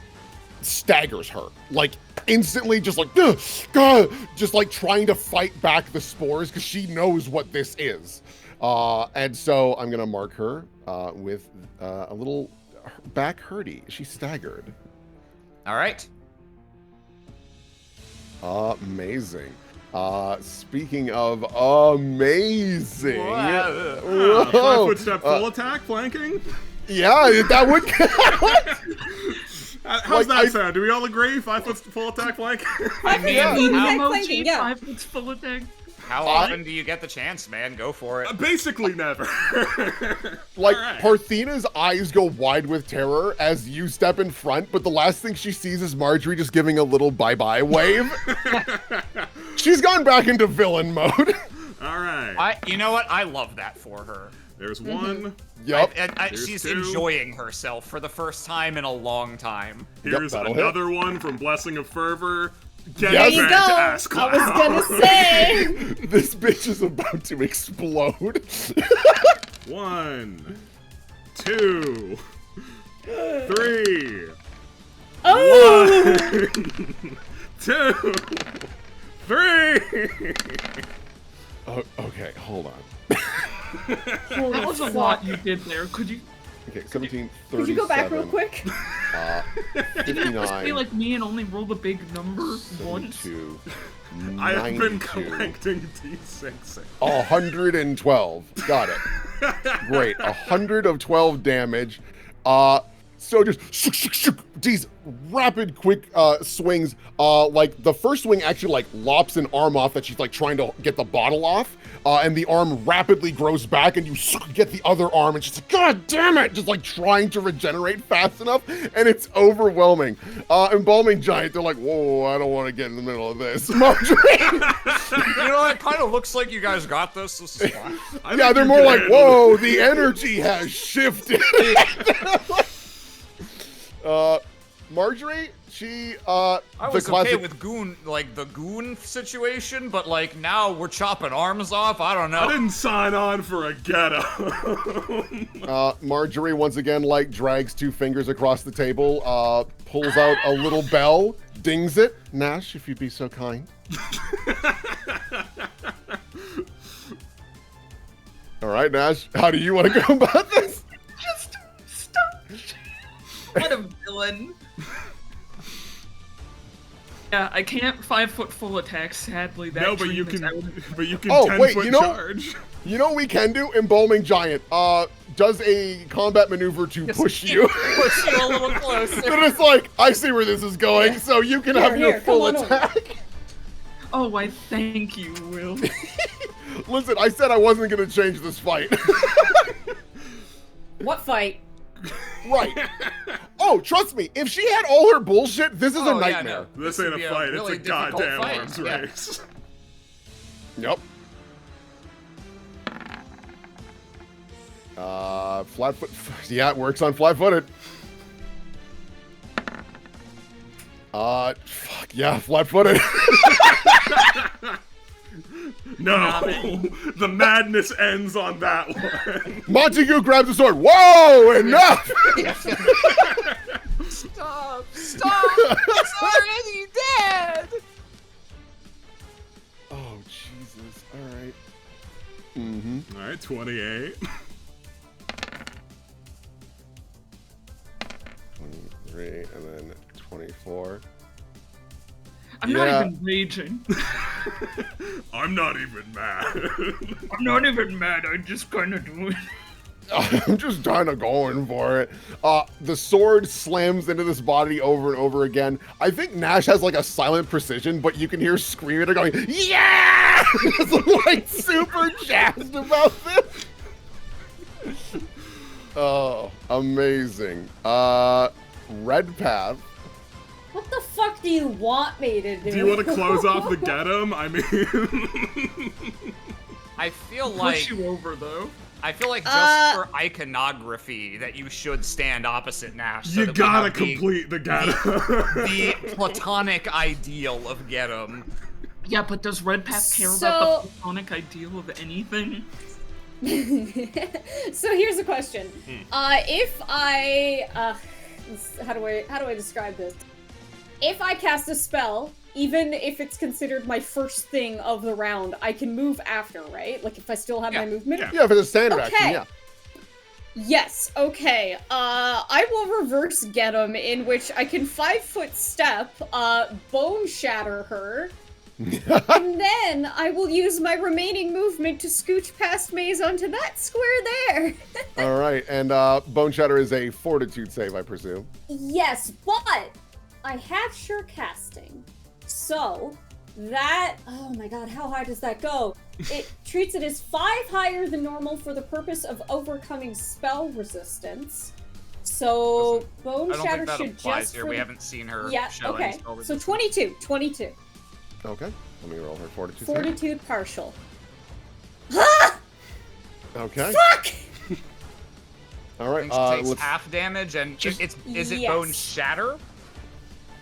staggers her. Like, instantly just like, just like trying to fight back the spores because she knows what this is. And so I'm going to mark her with a little back hurdy. She's staggered. All right. Amazing. Speaking of amazing. Whoa. 5-foot step full attack flanking? Yeah, that would How's that sound? Do we all agree? 5-foot full attack flanking? I mean, full attack emoji, flanking, yeah. 5 foot full attack. How often do you get the chance, man? Go for it. Basically never. Like, Alright. Parthena's eyes go wide with terror as you step in front, but the last thing she sees is Marjorie just giving a little bye-bye wave. She's gone back into villain mode. All right. You know what? I love that for her. There's one. Yup. There's She's two. enjoying herself for the first time in a long time. Here's that'll hit. another one from Blessing of Fervor. Get Yes. There you back to go. Ass I was Cloud. gonna say. This bitch is about to explode. 1, 2, 3. Oh! 2, 3. Oh, okay, hold on. That was a lot you did there. Could you Okay, 17, 37. Could you go back real quick? 59. just be like me and only roll the big number once? 72, I have been 92, collecting D6. 112. Got it. Great. 112 damage. So just these rapid, quick swings. Like the first swing actually like lops an arm off that she's like trying to get the bottle off, and the arm rapidly grows back, and you get the other arm, and she's like, God damn it! Just like trying to regenerate fast enough, and it's overwhelming. Embalming Giant, they're like, whoa, I don't want to get in the middle of this. Marjorie. You know, it kind of looks like you guys got this. This is fine. Yeah, they're more like, whoa, the energy has shifted. Marjorie, she, I the was classic, okay with the goon situation, but like now we're chopping arms off. I don't know. I didn't sign on for a ghetto. Marjorie once again, like, drags 2 fingers across the table, pulls out a little bell, dings it. Nash, if you'd be so kind. All right, Nash, how do you want to go about this? Just stop. What a villain. Yeah, I can't 5-foot full attack, sadly. That No, but you dream is can. out. But you can Oh, 10-foot wait, you know- charge. You know what we can do? Embalming Giant, does a combat maneuver to push you. Push you a little closer. But it's like, I see where this is going, so you can have your Here, full come on over. attack. Oh, I thank you, Will. Listen, I said I wasn't gonna change this fight. What fight? Right. Oh, trust me, if she had all her bullshit, this is Oh, a yeah, nightmare. no. This would ain't be a fight. really It's a difficult goddamn fight. arms Yeah. race. Yep. Flat foot. Yeah, it works on flat-footed. Fuck yeah, flat-footed. No, the madness ends on that one. Montague grabs the sword. Whoa, enough! Stop! It's already dead. Oh, Jesus. All right. Mm-hmm. All right, 28. 23, and then 24. I'm Yeah. not even raging. I'm not even mad. I'm not even mad. I just kind of do it. I'm just kind of going for it. The sword slams into this body over and over again. I think Nash has like a silent precision, but you can hear screaming at her going, yeah! It's like super jazzed about this. Oh, amazing. Red Path. What the fuck do you want me to do? Do you want to close off the get 'em? I mean, I feel Push like you over though. I feel like just for iconography that you should stand opposite Nash. So you that we gotta have complete the get 'em. the platonic ideal of get 'em. Yeah, but does Red Path care So- about the platonic ideal of anything? So here's a question. If I how do I describe this? If I cast a spell, even if it's considered my first thing of the round, I can move after, right? Like if I still have my movement? Yeah. Yeah, if it's a standard Okay. action, yeah. Yes, okay. I will reverse get 'em, in which I can 5-foot step, bone shatter her, and then I will use my remaining movement to scooch past Maze onto that square there. All right, and Bone Shatter is a fortitude save, I presume. Yes, but I have sure casting. So, That, oh my god, how high does that go? It treats it as 5 higher than normal for the purpose of overcoming spell resistance. So Bone I don't Shatter think that should applies just here. We haven't seen her yeah, show okay. any spell So resistance. 22. Okay. Let me roll her fortitude. save. Fortitude partial. Okay. Fuck! All I right. think she takes Let's. half damage, and is it Yes. Bone Shatter?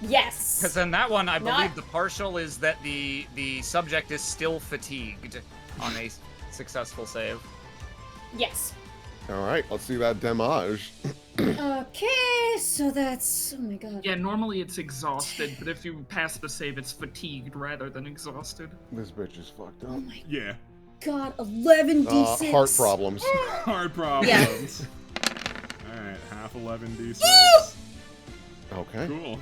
Yes. Because in that one, I Not- believe the partial is that the subject is still fatigued on a successful save. Yes. All right. Let's see that damage. Okay, so that's, oh my god. Yeah, normally it's exhausted, but if you pass the save, it's fatigued rather than exhausted. This bitch is fucked up. Oh my Yeah. god, 11d6. Heart problems. Hard problems. Yeah. Alright, half 11d6. Okay. Cool.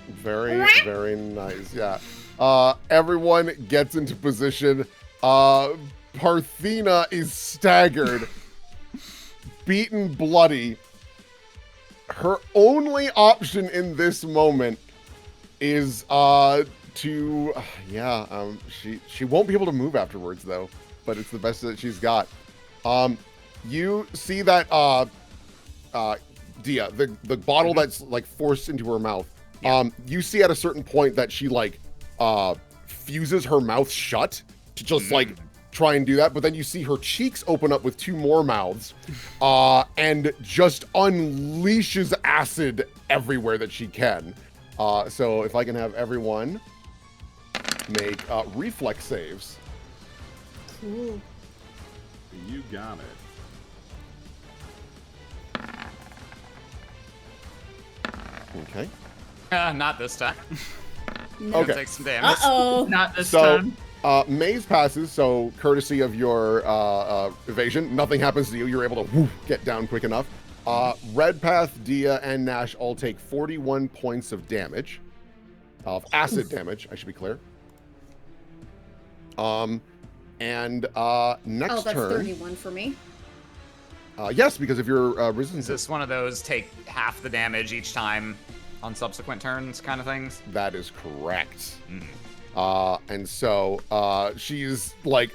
Very, very nice. Yeah. Everyone gets into position. Parthena is staggered, beaten bloody. Her only option in this moment is she won't be able to move afterwards though, but it's the best that she's got. You see that Dia, the bottle that's like forced into her mouth. You see at a certain point that she like fuses her mouth shut to just like try and do that, but then you see her cheeks open up with 2 more mouths and just unleashes acid everywhere that she can. So if I can have everyone make reflex saves. Cool. You got it. Okay. Not this time. No. Okay. Take some damage. Uh-oh. Not this So, time. Maze passes, so courtesy of your evasion, nothing happens to you. You're able to get down quick enough. Redpath, Dia, and Nash all take 41 points of damage. Of acid damage, I should be clear. And next Oh, that's turn... 31 for me. Yes, because if you're Is resistant, this one of those take half the damage each time on subsequent turns kind of things? that is correct. Mm. And so she's like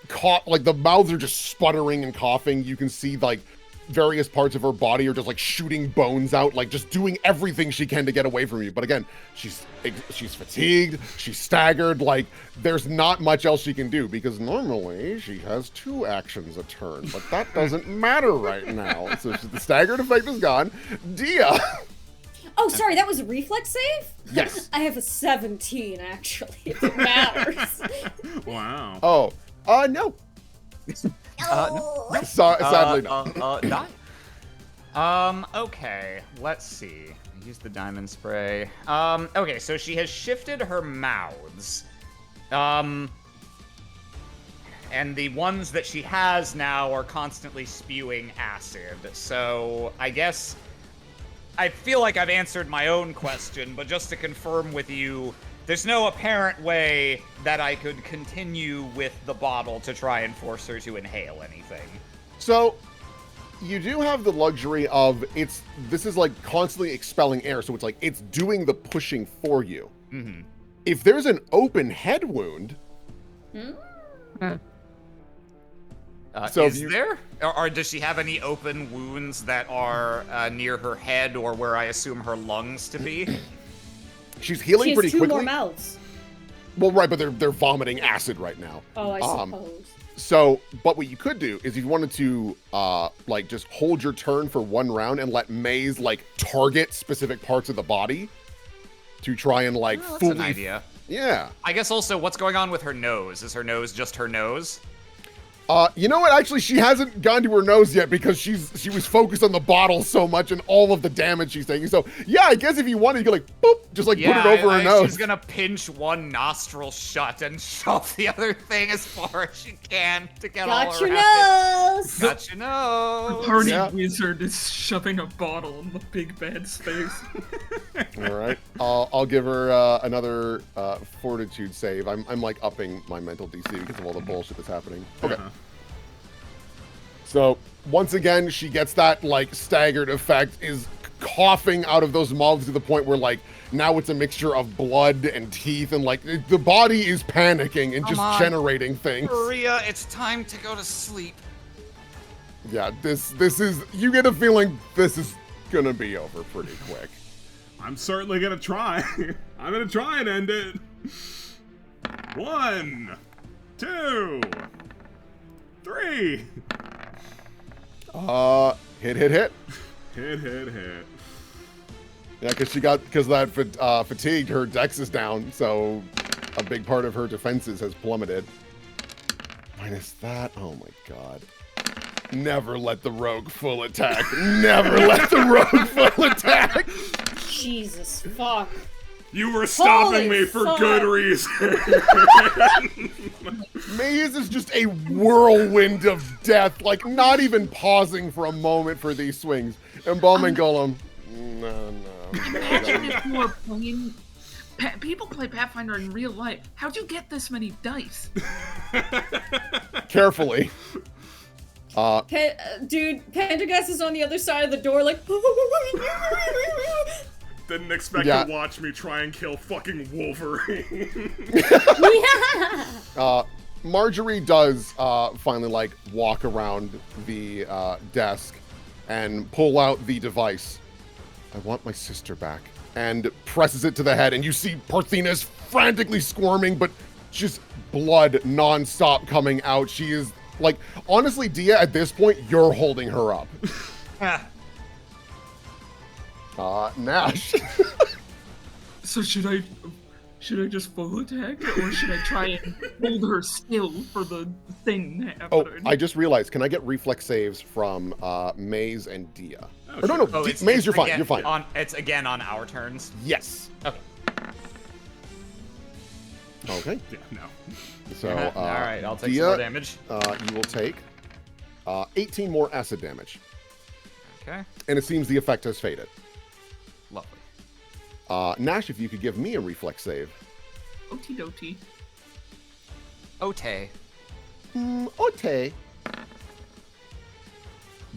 caught, like the mouths are just sputtering and coughing. You can see like various parts of her body are just like shooting bones out, like just doing everything she can to get away from you. But again, she's fatigued, she's staggered, like there's not much else she can do because normally she has 2 actions a turn, but that doesn't matter right now. So the staggered effect is gone. Dia. Oh, sorry, that was a reflex save? Yes. I have a 17, actually, if it matters. Wow. Oh, no. Sadly not. Not. Okay, let's see. Use the diamond spray. Okay, so she has shifted her mouths. And the ones that she has now are constantly spewing acid. So I guess I feel like I've answered my own question, but just to confirm with you, there's no apparent way that I could continue with the bottle to try and force her to inhale anything. So you do have the luxury of this is like constantly expelling air, so it's like it's doing the pushing for you. Mm-hmm. If there's an open head wound, so is there? Or does she have any open wounds that are near her head or where I assume her lungs to be? she's healing She has pretty 2 quickly. more mouths. Well, right, but they're vomiting acid right now. Oh, I suppose. So, but what you could do is if you wanted to, like, just hold your turn for 1 round and let Maze, like, target specific parts of the body to try and, like, That's fully... an idea. Yeah. I guess also, what's going on with her nose? Is her nose just her nose? You know what? Actually, she hasn't gone to her nose yet because she was focused on the bottle so much and all of the damage she's taking. So, yeah, I guess if you wanted, you could, like, boop, just, like, put it over her nose. She's gonna pinch one nostril shut and shove the other thing as far as she can to get all Got her your acid. nose! Got your nose! Party Yeah. wizard is shoving a bottle in the big bad's face. All right. I'll give her another fortitude save. I'm like upping my mental DC because of all the bullshit that's happening. Okay. Uh-huh. So once again, she gets that like staggered effect, is coughing out of those mouths to the point where, like, now it's a mixture of blood and teeth, and, like, the body is panicking and just generating things. Maria, it's time to go to sleep. Yeah, this is, you get a feeling this is gonna be over pretty quick. I'm certainly gonna try. I'm gonna try and end it. 1, 2, 3. Hit. Hit. Yeah, because that fatigued, her dex is down, so a big part of her defenses has plummeted. Minus that, oh my god. Never let the rogue full attack. Never let the rogue full attack. Jesus fuck. You were stopping Holy me for fuck. good reason. Maze is just a whirlwind of death, like not even pausing for a moment for these swings. And Balm and Golem, no. Imagine if you were playing. People play Pathfinder in real life. How'd you get this many dice? Carefully. Dude, Pendergast is on the other side of the door, like. Didn't expect Yeah. to watch me try and kill fucking Wolverine. Marjorie does finally like walk around the desk and pull out the device. I want my sister back. And presses it to the head, and you see Parthena's frantically squirming, but just blood non-stop coming out. She is like, honestly, Dia, at this point, you're holding her up. Nash. So should I just full attack, or should I try and hold her still for the thing to happen? Oh, I just realized, can I get reflex saves from Maze and Dia? Oh, Or no, sure. Maze, you're fine, again, you're fine. It's again on our turns. Yes. Okay. Okay. Yeah, no. So, All right, I'll take Dia, some more damage. You will take 18 more acid damage. Okay. And it seems the effect has faded. Lovely. Nash, if you could give me a reflex save. Okie dokie. Ote. Ote.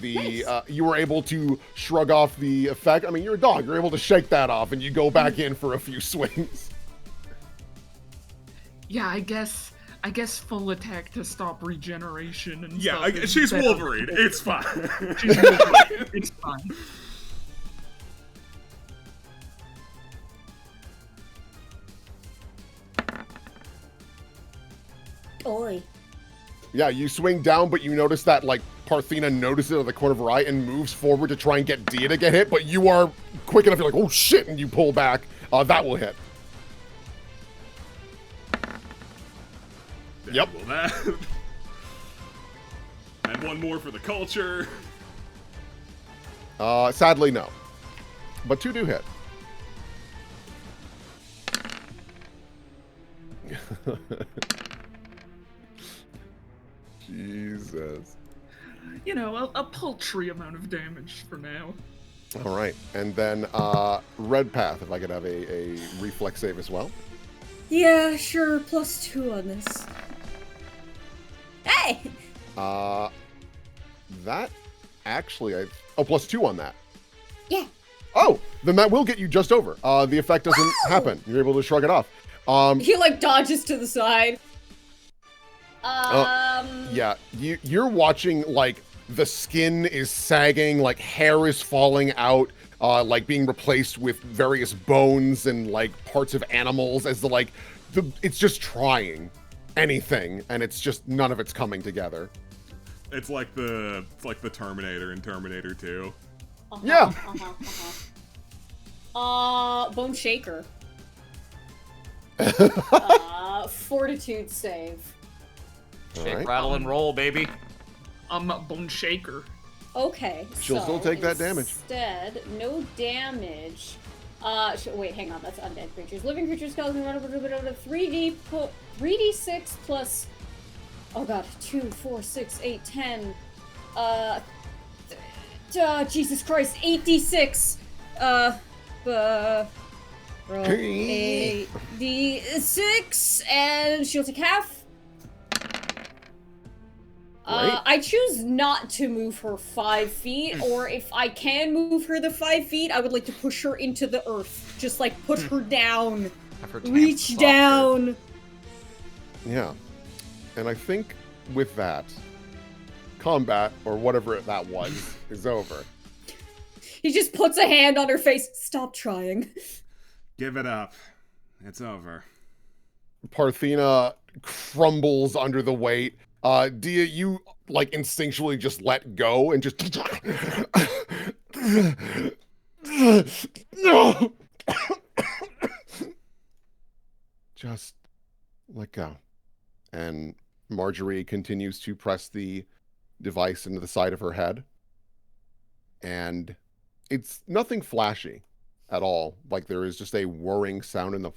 You were able to shrug off the effect. I mean, you're a dog. You're able to shake that off, and you go back in for a few swings. Yeah, I guess full attack to stop regeneration and Yeah, stuff. is she's better. Wolverine. It's fine. She's Wolverine. It's fine. Oi. Yeah, you swing down, but you notice that, like, Parthena notices it out of the corner of her eye and moves forward to try and get Dia to get hit, but you are quick enough, you're like, oh shit, and you pull back. That will hit. Yep. Well, that. And one more for the culture. Sadly, no. But 2 do hit. Jesus. You know, a paltry amount of damage for now. All right, and then Red Path, if I could have a reflex save as well. Yeah, sure. +2 on this. Hey! That actually, +2 on that. Yeah. Oh, then that will get you just over. The effect doesn't happen. You're able to shrug it off. He like dodges to the side. Yeah, you're watching, like, the skin is sagging, like, hair is falling out, like, being replaced with various bones and, like, parts of animals as it's just trying anything, and it's just none of it's coming together. It's like the Terminator in Terminator 2. Yeah. Bone shaker. Fortitude save. Shake, Alright. rattle, and roll, baby. I'm a bone shaker. Okay, She'll still take that damage. Instead, no damage. Wait, hang on, that's undead creatures. Living creatures, skeleton, run over 3d6 plus. Oh god, 2, 4, 6, 8, 10. Jesus Christ, 8d6. Roll 8d6, and she'll take half. Great. I choose not to move her 5 feet, or if I can move her the 5 feet, I would like to push her into the earth. Just like put her down. Have her tamped Reach softer. down. Yeah. And I think with that, combat, or whatever that was, is over. He just puts a hand on her face. Stop trying. Give it up. It's over. Parthena crumbles under the weight. Dia, you like instinctually just let go and just no. Just let go. And Marjorie continues to press the device into the side of her head. And it's nothing flashy at all. Like there is just a whirring sound in the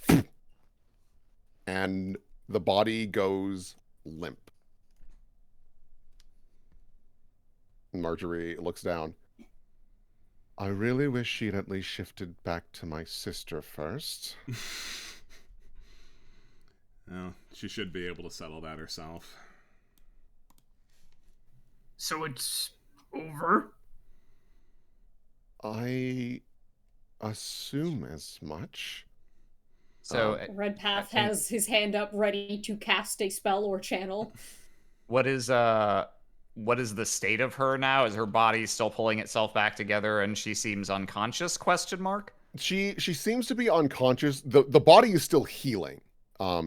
and the body goes limp. Marjorie looks down. I really wish she'd at least shifted back to my sister first. Well, she should be able to settle that herself. So it's over? I assume as much. So, Redpath has his hand up ready to cast a spell or channel. what is the state of her now? Is her body still pulling itself back together and she seems unconscious? Question mark. She seems to be unconscious. The body is still healing.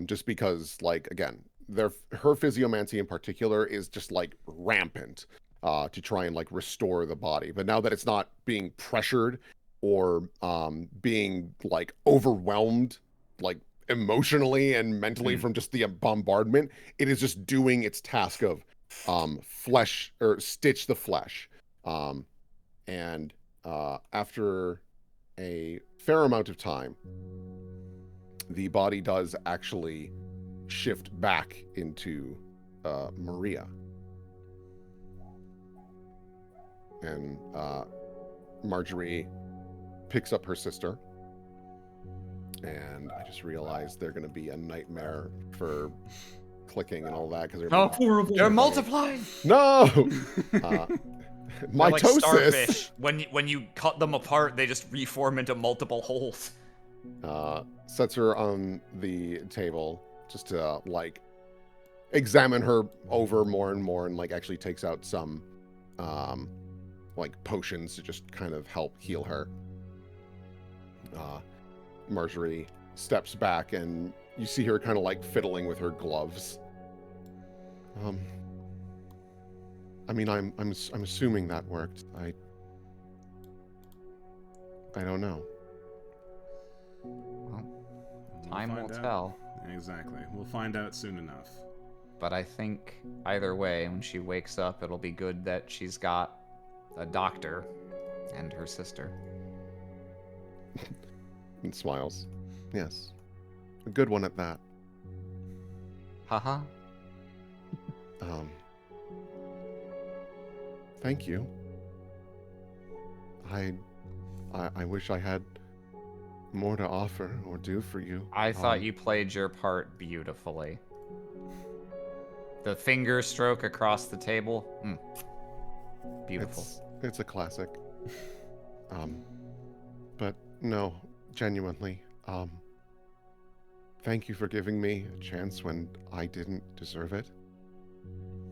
Just because, like, again, her physiomancy in particular is just like rampant to try and like restore the body. But now that it's not being pressured or being like overwhelmed, like emotionally and mentally from just the bombardment, it is just doing its task of flesh or stitch the flesh. And after a fair amount of time, the body does actually shift back into Maria. And Marjorie picks up her sister. And I just realized they're going to be a nightmare for clicking and all that because they're Horrible. They're multiplying. no. They're like Mitosis. starfish. When you cut them apart, they just reform into multiple holes. Sets her on the table just to like examine her over more and more, and like actually takes out some like potions to just kind of help heal her. Marjorie steps back and you see her kind of like fiddling with her gloves. I mean, I'm assuming that worked. I don't know. Well, We'll time will find out. tell. Exactly. We'll find out soon enough. But I think either way, when she wakes up, it'll be good that she's got a doctor and her sister. And smiles. Yes. A good one at that. Haha. Thank you. I wish I had more to offer or do for you. I thought you played your part beautifully. The finger stroke across the table. Beautiful. It's a classic. But no, genuinely. Thank you for giving me a chance when I didn't deserve it.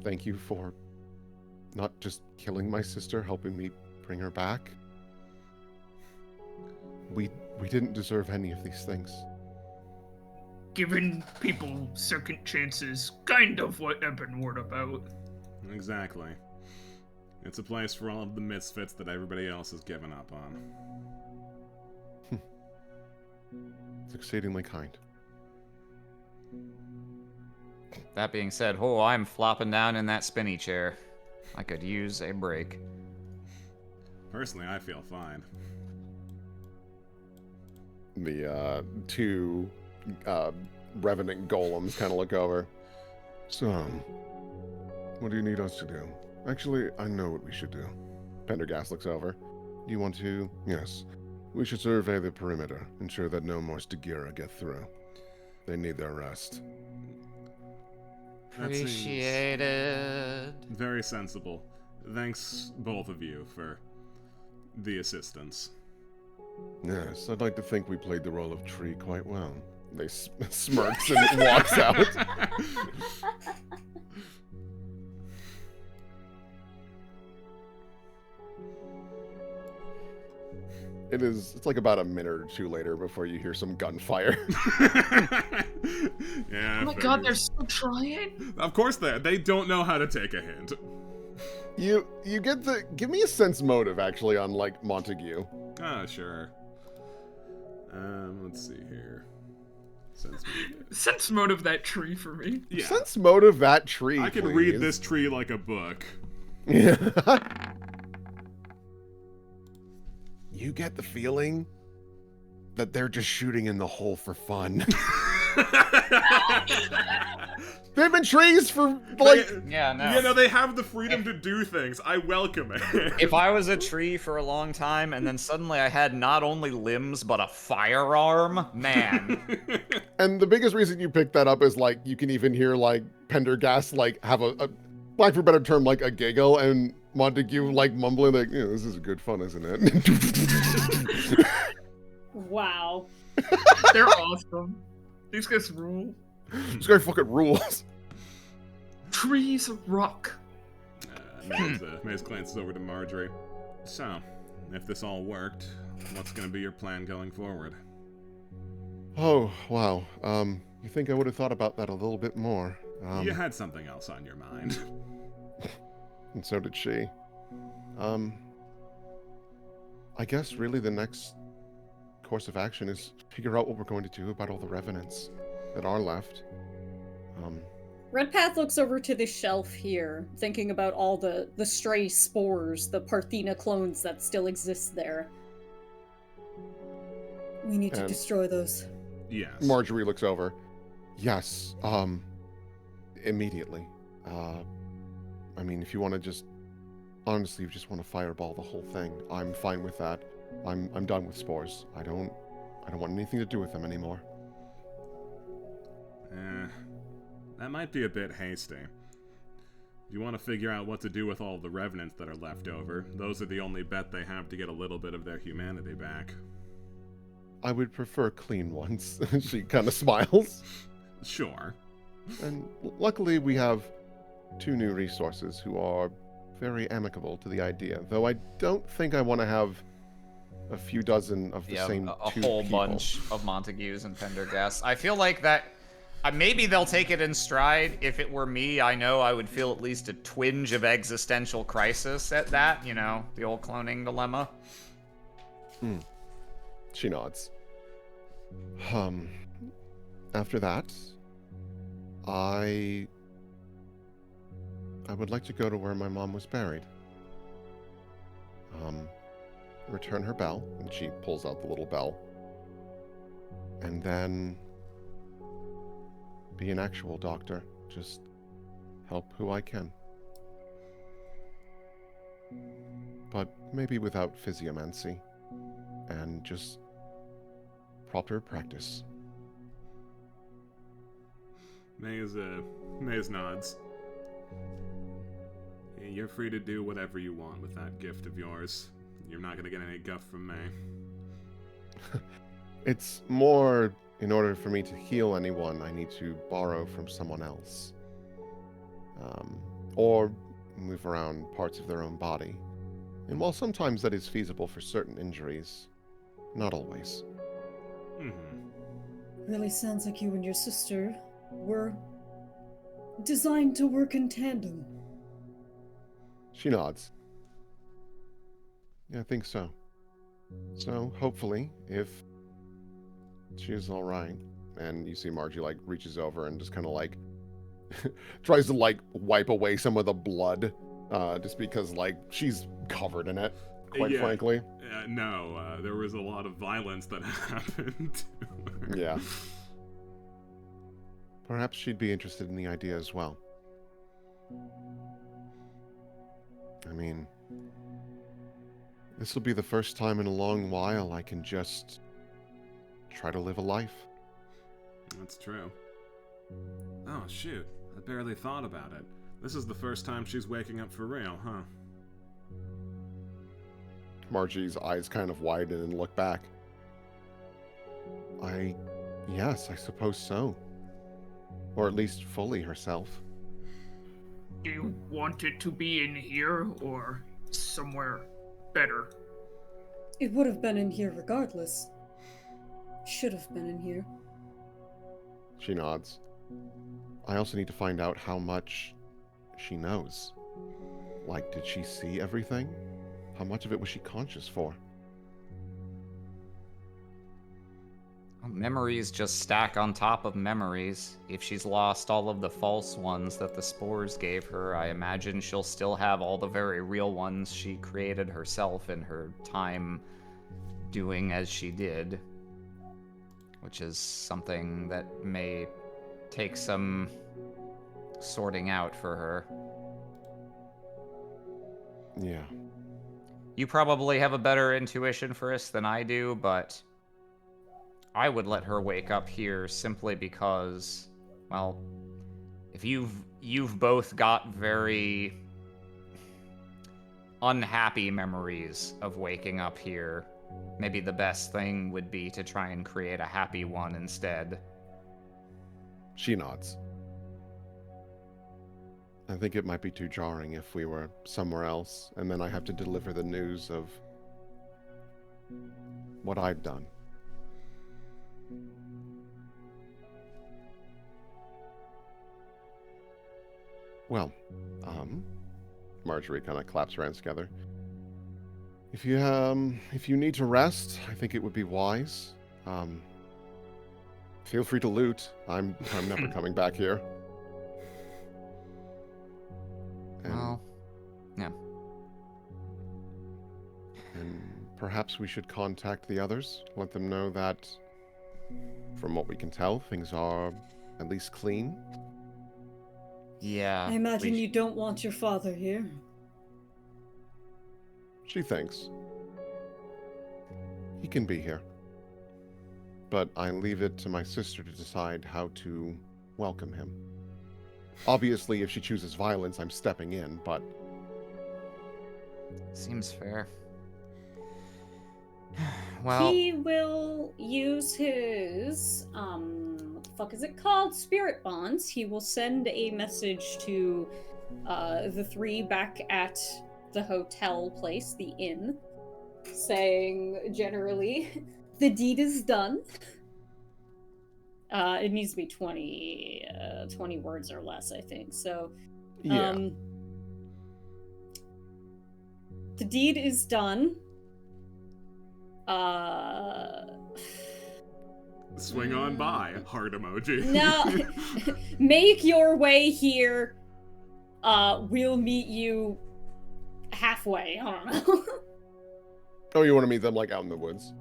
Thank you for not just killing my sister, helping me bring her back. We didn't deserve any of these things. Giving people second chances, kind of what Ebon warned about. Exactly. It's a place for all of the misfits that everybody else has given up on. It's exceedingly kind. That being said, I'm flopping down in that spinny chair. I could use a break. Personally, I feel fine. The two revenant golems kind of look over. So, what do you need us to do? Actually, I know what we should do. Pendergast looks over. Do you want to? Yes. We should survey the perimeter, ensure that no more Stagira get through. They need their rest. That seems Appreciated. very sensible. Thanks, both of you, for the assistance. Yes, I'd like to think we played the role of Tree quite well. They smirks and walks out. It's like about a minute or two later before you hear some gunfire. Yeah. Oh my god, they're still trying? Of course they don't know how to take a hint. You get the give me a sense motive actually on like Montague. Ah, sure. Let's see here. Sense motive that tree for me. Yeah. Sense motive that tree. I can please. read this tree like a book. Yeah. You get the feeling that they're just shooting in the hole for fun. They've been trees for like. Yeah, no. You know, they have the freedom to do things. I welcome it. If I was a tree for a long time and then suddenly I had not only limbs but a firearm, man. And the biggest reason you pick that up is like you can even hear like Pendergast like have a lack for a better term like a giggle, and Montague like mumbling like, yeah, this is good fun, isn't it? Wow. They're awesome. These guys rule. This guy fucking rules. Trees rock. Maze glances over to Marjorie. So, if this all worked, what's going to be your plan going forward? Oh wow. You think I would have thought about that a little bit more? You had something else on your mind. And so did she. I guess really the next course of action is figure out what we're going to do about all the revenants that are left. Redpath looks over to the shelf here, thinking about all the stray spores, the Parthena clones that still exist there. We need to And- destroy those. Yes. Marjorie looks over. Yes, immediately. I mean, if you want to just, honestly, if you just want to fireball the whole thing, I'm fine with that. I'm done with spores. I don't want anything to do with them anymore. That might be a bit hasty. You want to figure out what to do with all the revenants that are left over. Those are the only bet they have to get a little bit of their humanity back. I would prefer clean ones. She kind of smiles. Sure. And luckily we have 2 new resources who are very amicable to the idea. Though I don't think I want to have a few dozen of the same a 2 whole people. bunch of Montagues and Pendergasts. I feel like that. Maybe they'll take it in stride. If it were me, I know I would feel at least a twinge of existential crisis at that. You know, the old cloning dilemma. She nods. After that, I would like to go to where my mom was buried. Return her bell, and she pulls out the little bell. And then be an actual doctor. Just help who I can. But maybe without physiomancy. And just proper practice. Maze nods. Yeah, you're free to do whatever you want with that gift of yours. You're not gonna get any guff from me. It's more, in order for me to heal anyone, I need to borrow from someone else. Or move around parts of their own body. And while sometimes that is feasible for certain injuries, not always. Really sounds like you and your sister were designed to work in tandem. She nods. Yeah, I think so. So, hopefully, if she's alright, and you see Margie, like, reaches over and just kind of, like, tries to, like, wipe away some of the blood, just because, like, she's covered in it, quite frankly. No, there was a lot of violence that happened to her. Yeah. Perhaps she'd be interested in the idea as well. I mean, this will be the first time in a long while I can just try to live a life. That's true. Oh, shoot. I barely thought about it. This is the first time she's waking up for real, huh? Margie's eyes kind of widen and look back. Yes, I suppose so. Or at least fully herself. Do you want it to be in here or somewhere better? It would have been in here regardless. Should have been in here. She nods. I also need to find out how much she knows. Like, did she see everything? How much of it was she conscious for? Memories just stack on top of memories. If she's lost all of the false ones that the spores gave her, I imagine she'll still have all the very real ones she created herself in her time doing as she did. Which is something that may take some sorting out for her. Yeah. You probably have a better intuition for us than I do, but I would let her wake up here simply because, well, if you've both got very unhappy memories of waking up here, maybe the best thing would be to try and create a happy one instead. She nods. I think it might be too jarring if we were somewhere else, and then I have to deliver the news of what I've done. Well, Marjorie kind of claps her hands together. If you need to rest, I think it would be wise. Feel free to loot. I'm never coming back here. And, Well, yeah. and perhaps we should contact the others, let them know that, from what we can tell, things are at least clean. Yeah. I imagine you don't want your father here. She thinks. He can be here. But I leave it to my sister to decide how to welcome him. Obviously, if she chooses violence, I'm stepping in, but... Seems fair. Well, He will use his, what the fuck is it called? Spirit bonds. He will send a message to the three back at the hotel place, the inn, saying generally, the deed is done. It needs to be 20 words or less, I think. So, Yeah. The deed is done. Swing on by, heart emoji. Now, make your way here. We'll meet you halfway. I don't know. Oh, you want to meet them, like, out in the woods?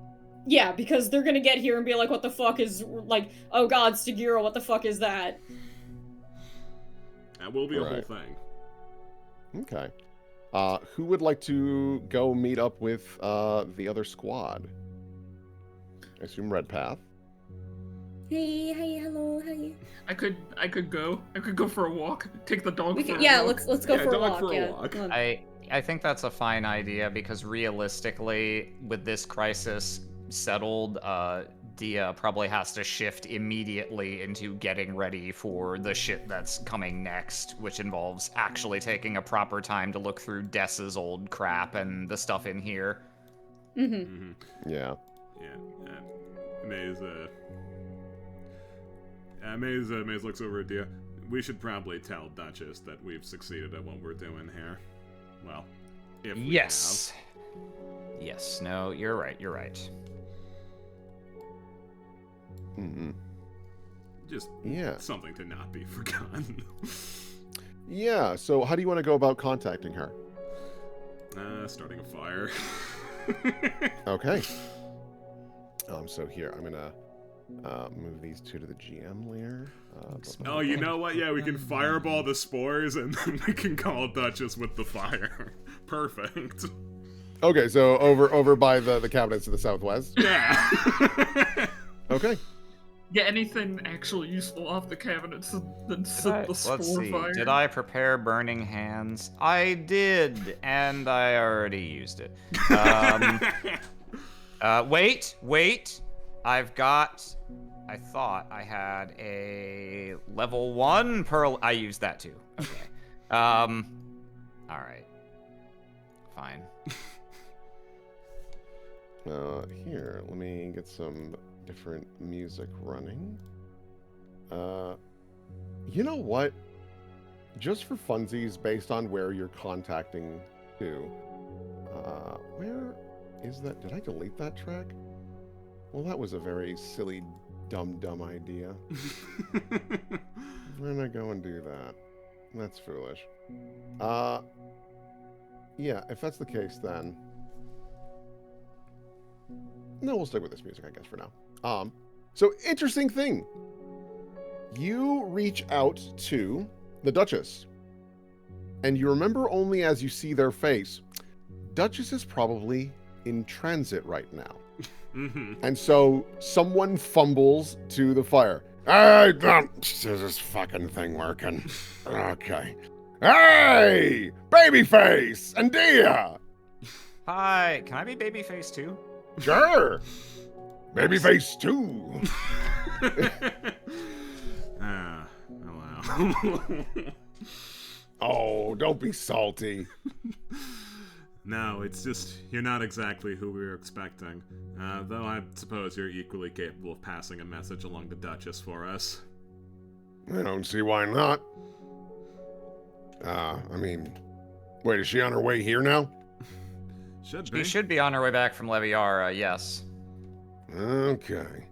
Yeah, because they're gonna get here and be like, what the fuck is, like, oh god, Stigiro, what the fuck is that? That will be a whole Right. thing. Okay. Who would like to go meet up with the other squad? I assume Red Path. Hey, hello, hey. I could go. I could go for a walk. Take the dog for a Yeah, walk. let's go Yeah, for a dog walk. for a Yeah. walk. Come on. I think that's a fine idea because realistically, with this crisis settled, Dia probably has to shift immediately into getting ready for the shit that's coming next, which involves actually taking a proper time to look through Dessa's old crap and the stuff in here. Mm-hmm. Yeah. Yeah. Maze looks over at Dia. We should probably tell Duchess that we've succeeded at what we're doing here. Well, if we Yes. Yes, no, you're right, you're right. Mm-hmm. Just Yeah. something to not be forgotten. Yeah, so how do you want to go about contacting her? Starting a fire. Okay. So here, I'm gonna move these two to the GM layer. Oh, you know what? Yeah, we can fireball the spores and then we can call Duchess with the fire. Perfect. Okay, so over by the cabinets to the southwest. Yeah. Okay. get anything actually useful off the cabinets than set the Let's spore see. fire. Did I prepare burning hands? I did, and I already used it. Wait. I've got. I thought I had a level 1 pearl. I used that too. Okay. All right. Fine. Here, let me get some different music running. You know what? Just for funsies, based on where you're contacting to, where is that? Did I delete that track? Well, that was a very silly, dumb idea. Why did I go and do that? That's foolish. Yeah, if that's the case, then no, we'll stick with this music, I guess, for now. So interesting thing. You reach out to the Duchess, and you remember only as you see their face, Duchess is probably in transit right now. Mm-hmm. And so someone fumbles to the fire. Hey, is this fucking thing working? Okay. Hey, Babyface and Dia. Hi. Can I be babyface too? Sure. Babyface too. Hello. Oh, don't be salty. No, it's just, you're not exactly who we were expecting. Though I suppose you're equally capable of passing a message along to Duchess for us. I don't see why not. I mean, wait, is she on her way here now? Should be. She should be on her way back from Leviara, yes. Okay.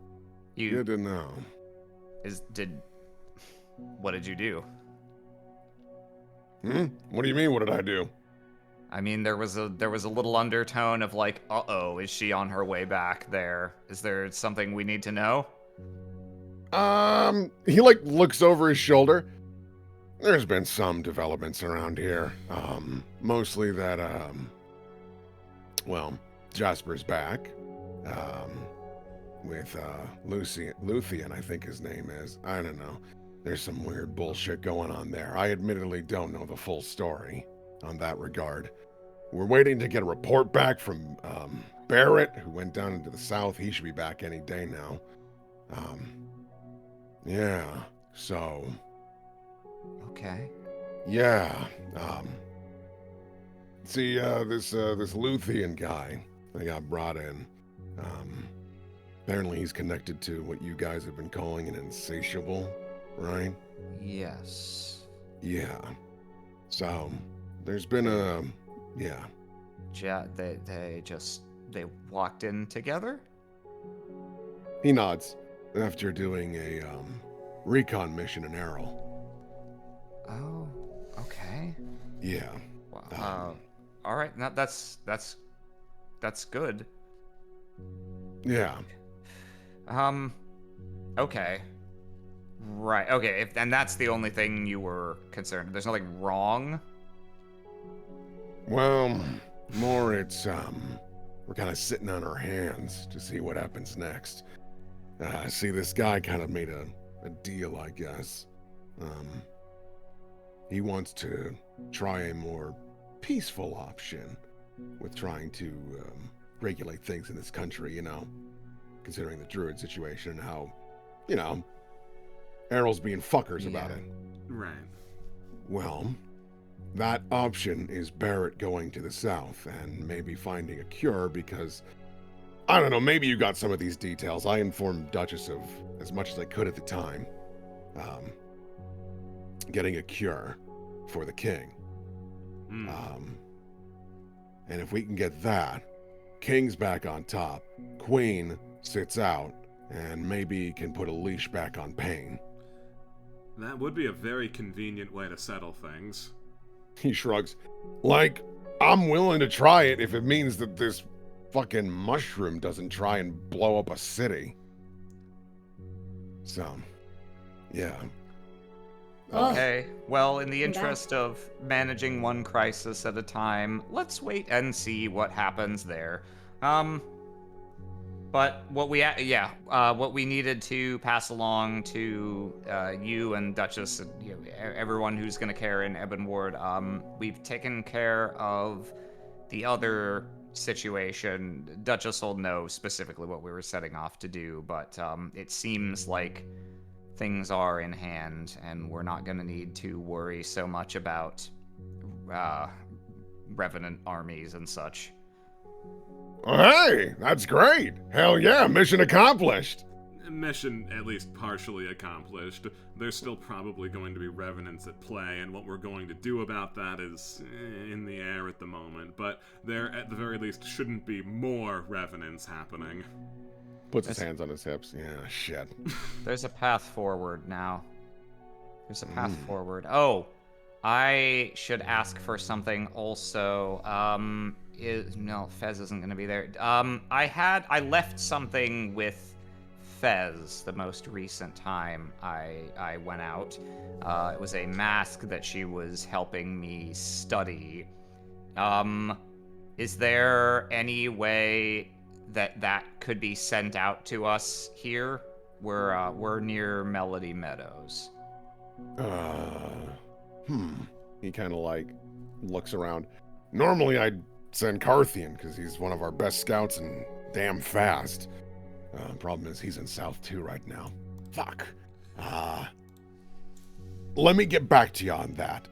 You Good to know. What did you do? What do you mean, what did I do? I mean, there was a little undertone of like, uh-oh, is she on her way back there? Is there something we need to know? He like looks over his shoulder. There's been some developments around here. Mostly that, well, Jasper's back. With, Luthien, I think his name is. I don't know. There's some weird bullshit going on there. I admittedly don't know the full story on that regard. We're waiting to get a report back from, Barrett, who went down into the south. He should be back any day now. Yeah, so... Okay. Yeah, see, this Luthien guy that got brought in, apparently he's connected to what you guys have been calling an insatiable, right? Yes. Yeah. So, there's been a... Yeah. They walked in together? He nods after doing a, recon mission in Errol. Oh, okay. Yeah. All right. Now that's good. Yeah. Okay. Right. Okay. And that's the only thing you were concerned. There's nothing wrong. Well, more it's, we're kind of sitting on our hands to see what happens next. See, this guy kind of made a deal, I guess. He wants to try a more peaceful option with trying to regulate things in this country, you know, considering the druid situation and how, you know, Errol's being fuckers about it. Right. Well, that option is Barrett going to the south and maybe finding a cure because, I don't know, maybe you got some of these details. I informed Duchess of as much as I could at the time. Getting a cure for the king. And if we can get that, King's back on top, Queen sits out, and maybe can put a leash back on Pain. That would be a very convenient way to settle things. He shrugs. Like, I'm willing to try it if it means that this fucking mushroom doesn't try and blow up a city. So, yeah. Okay. Well, in the interest of managing one crisis at a time, let's wait and see what happens there. But what we needed to pass along to you and Duchess and everyone who's gonna care in Ebon Ward, we've taken care of the other situation. Duchess will know specifically what we were setting off to do, but it seems like things are in hand, and we're not gonna need to worry so much about revenant armies and such. Hey, that's great. Hell yeah, mission accomplished. Mission at least partially accomplished. There's still probably going to be revenants at play, and what we're going to do about that is in the air at the moment, but there at the very least shouldn't be more revenants happening. Puts his hands on his hips. Yeah, shit. There's a path forward now. There's a path forward. Oh, I should ask for something also. No, Fez isn't going to be there. I left something with Fez the most recent time I went out. It was a mask that she was helping me study. Is there any way that could be sent out to us here? We're near Melody Meadows. He kind of like looks around. Normally I'd send Carthian because he's one of our best scouts and damn fast. Problem is he's in South 2 right now. Fuck. Let me get back to you on that.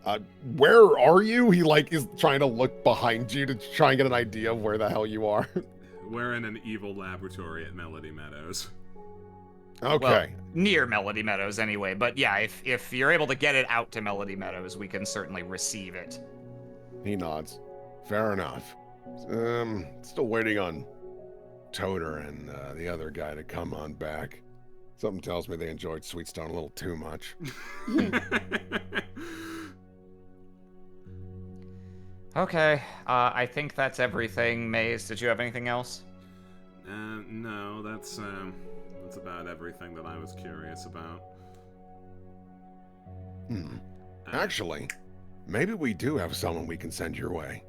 Where are you? He like is trying to look behind you to try and get an idea of where the hell you are. We're in an evil laboratory at Melody Meadows. Okay. Well, near Melody Meadows anyway, but yeah, if you're able to get it out to Melody Meadows, we can certainly receive it. He nods. Fair enough. Still waiting on Toter and the other guy to come on back. Something tells me they enjoyed Sweetstone a little too much. Okay, I think that's everything. Maze, did you have anything else? No, that's about everything that I was curious about. Actually, maybe we do have someone we can send your way.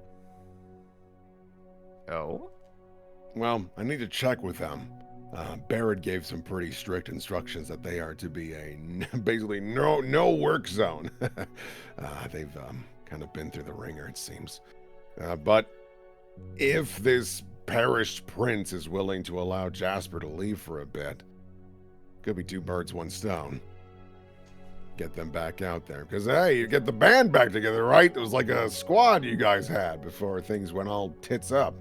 Oh? Well, I need to check with them. Barrett gave some pretty strict instructions that they are to be basically no work zone. They've kind of been through the ringer, it seems. But if this perished prince is willing to allow Jasper to leave for a bit, could be 2 birds, 1 stone. Get them back out there. Because, hey, you get the band back together, right? It was like a squad you guys had before things went all tits up.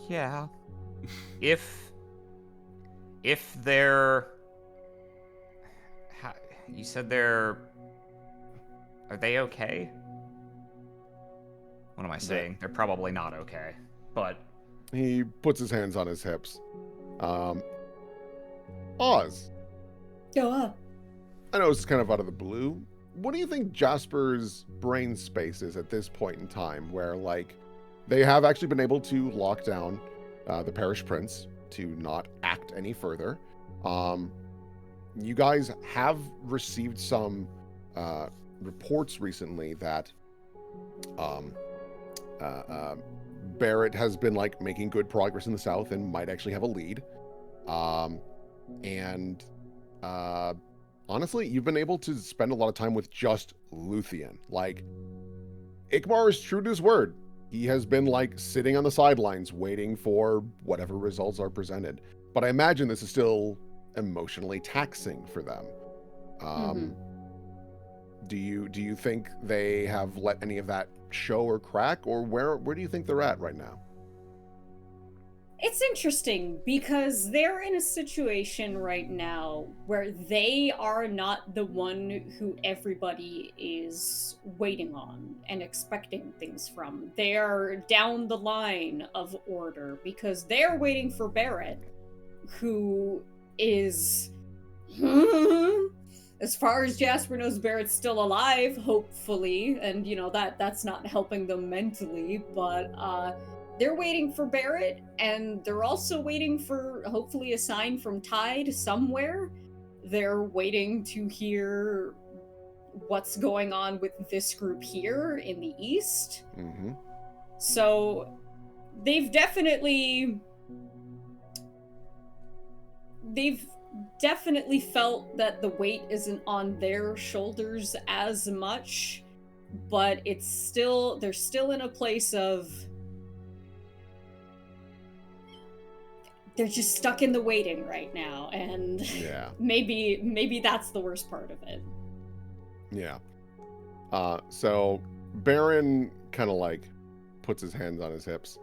Yeah. If they're... You said they're... Are they okay? What am I saying? They're probably not okay, but... He puts his hands on his hips. Oz. Yeah. I know it's kind of out of the blue. What do you think Jasper's brain space is at this point in time where, like, they have actually been able to lock down the Parish Prince to not act any further. You guys have received some reports recently that Barrett has been, like, making good progress in the south and might actually have a lead. Honestly, you've been able to spend a lot of time with just Luthien. Like, Ikmar is true to his word. He has been, like, sitting on the sidelines waiting for whatever results are presented. But I imagine this is still emotionally taxing for them. Do you think they have let any of that show or crack, or where do you think they're at right now? It's interesting because they're in a situation right now where they are not the one who everybody is waiting on and expecting things from. They are down the line of order because they're waiting for Barrett, who is... As far as Jasper knows, Barrett's still alive, hopefully, and, you know, that's not helping them mentally, but, they're waiting for Barrett, and they're also waiting for, hopefully, a sign from Tide somewhere. They're waiting to hear what's going on with this group here in the east. So, they've definitely they've definitely felt that the weight isn't on their shoulders as much, but they're still in a place of they're just stuck in the waiting right now, and Yeah. maybe that's the worst part of it. Yeah. So Baron kind of like puts his hands on his hips.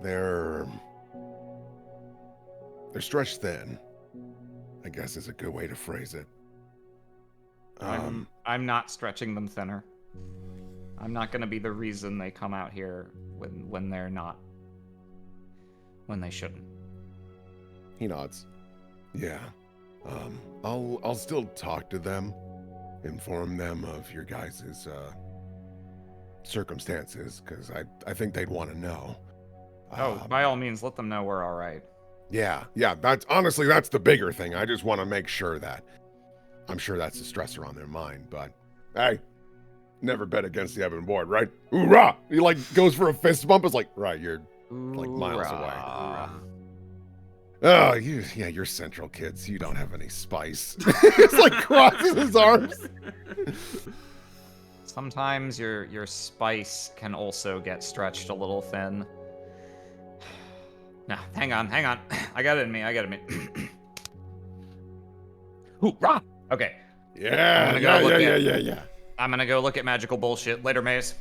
They're stretched thin, I guess is a good way to phrase it. I'm not stretching them thinner. I'm not going to be the reason they come out here when they're not, when they shouldn't. He nods. Yeah. I'll still talk to them, inform them of your guys' circumstances, because I think they'd want to know. By all means, let them know we're all right. Yeah, that's the bigger thing. I just want to make sure that I'm sure that's the stressor on their mind, but hey, never bet against the Ebon board, right? Hoorah! He like goes for a fist bump. It's like, right, you're like miles away. Oh, you're central kids. You don't have any spice. It's like crosses his arms. Sometimes your spice can also get stretched a little thin. No, hang on. I got it in me. Hoorah! Okay. Yeah. I'm gonna go look at magical bullshit. Later, Maze.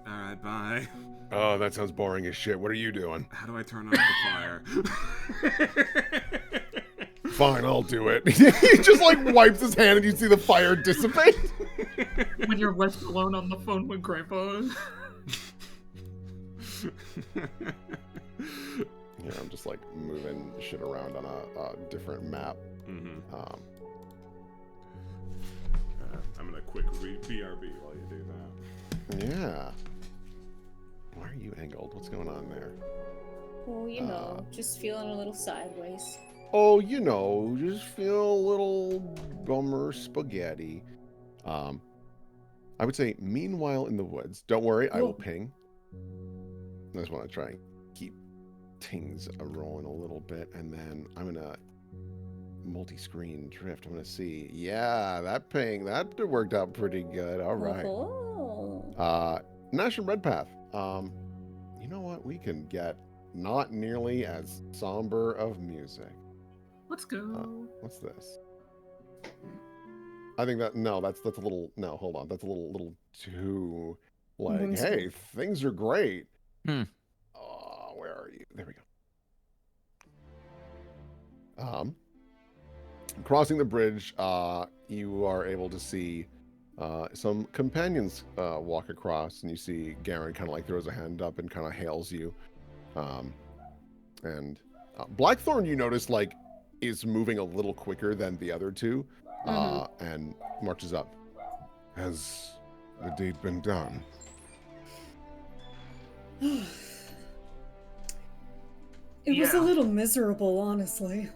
Alright, bye. Oh, that sounds boring as shit. What are you doing? How do I turn off the fire? Fine, I'll do it. He just like wipes his hand and you see the fire dissipate. When you're left alone on the phone with Grandpa. Yeah, I'm just like moving shit around on a different map. Mm-hmm. I'm gonna quick BRB while you do that. Yeah. Why are you angled? What's going on there? Oh, just feeling a little sideways. Oh, just feel a little bummer spaghetti. I would say, meanwhile in the woods, don't worry, I will ping. I just want to try and keep things rolling a little bit, and then I'm going to multi-screen drift. I'm going to see. Yeah, that ping, that worked out pretty good. All right. Oh. National Red Path. You know what? We can get not nearly as somber of music. Let's go. What's this? I think that's a little, no, hold on. That's a little too, like, hey, things are great. Where are you? There we go. Crossing the bridge, you are able to see some companions walk across, and you see Garen kind of like throws a hand up and kind of hails you. And Blackthorn, you notice, like, is moving a little quicker than the other two, and marches up. Has the deed been done? It was a little miserable, honestly.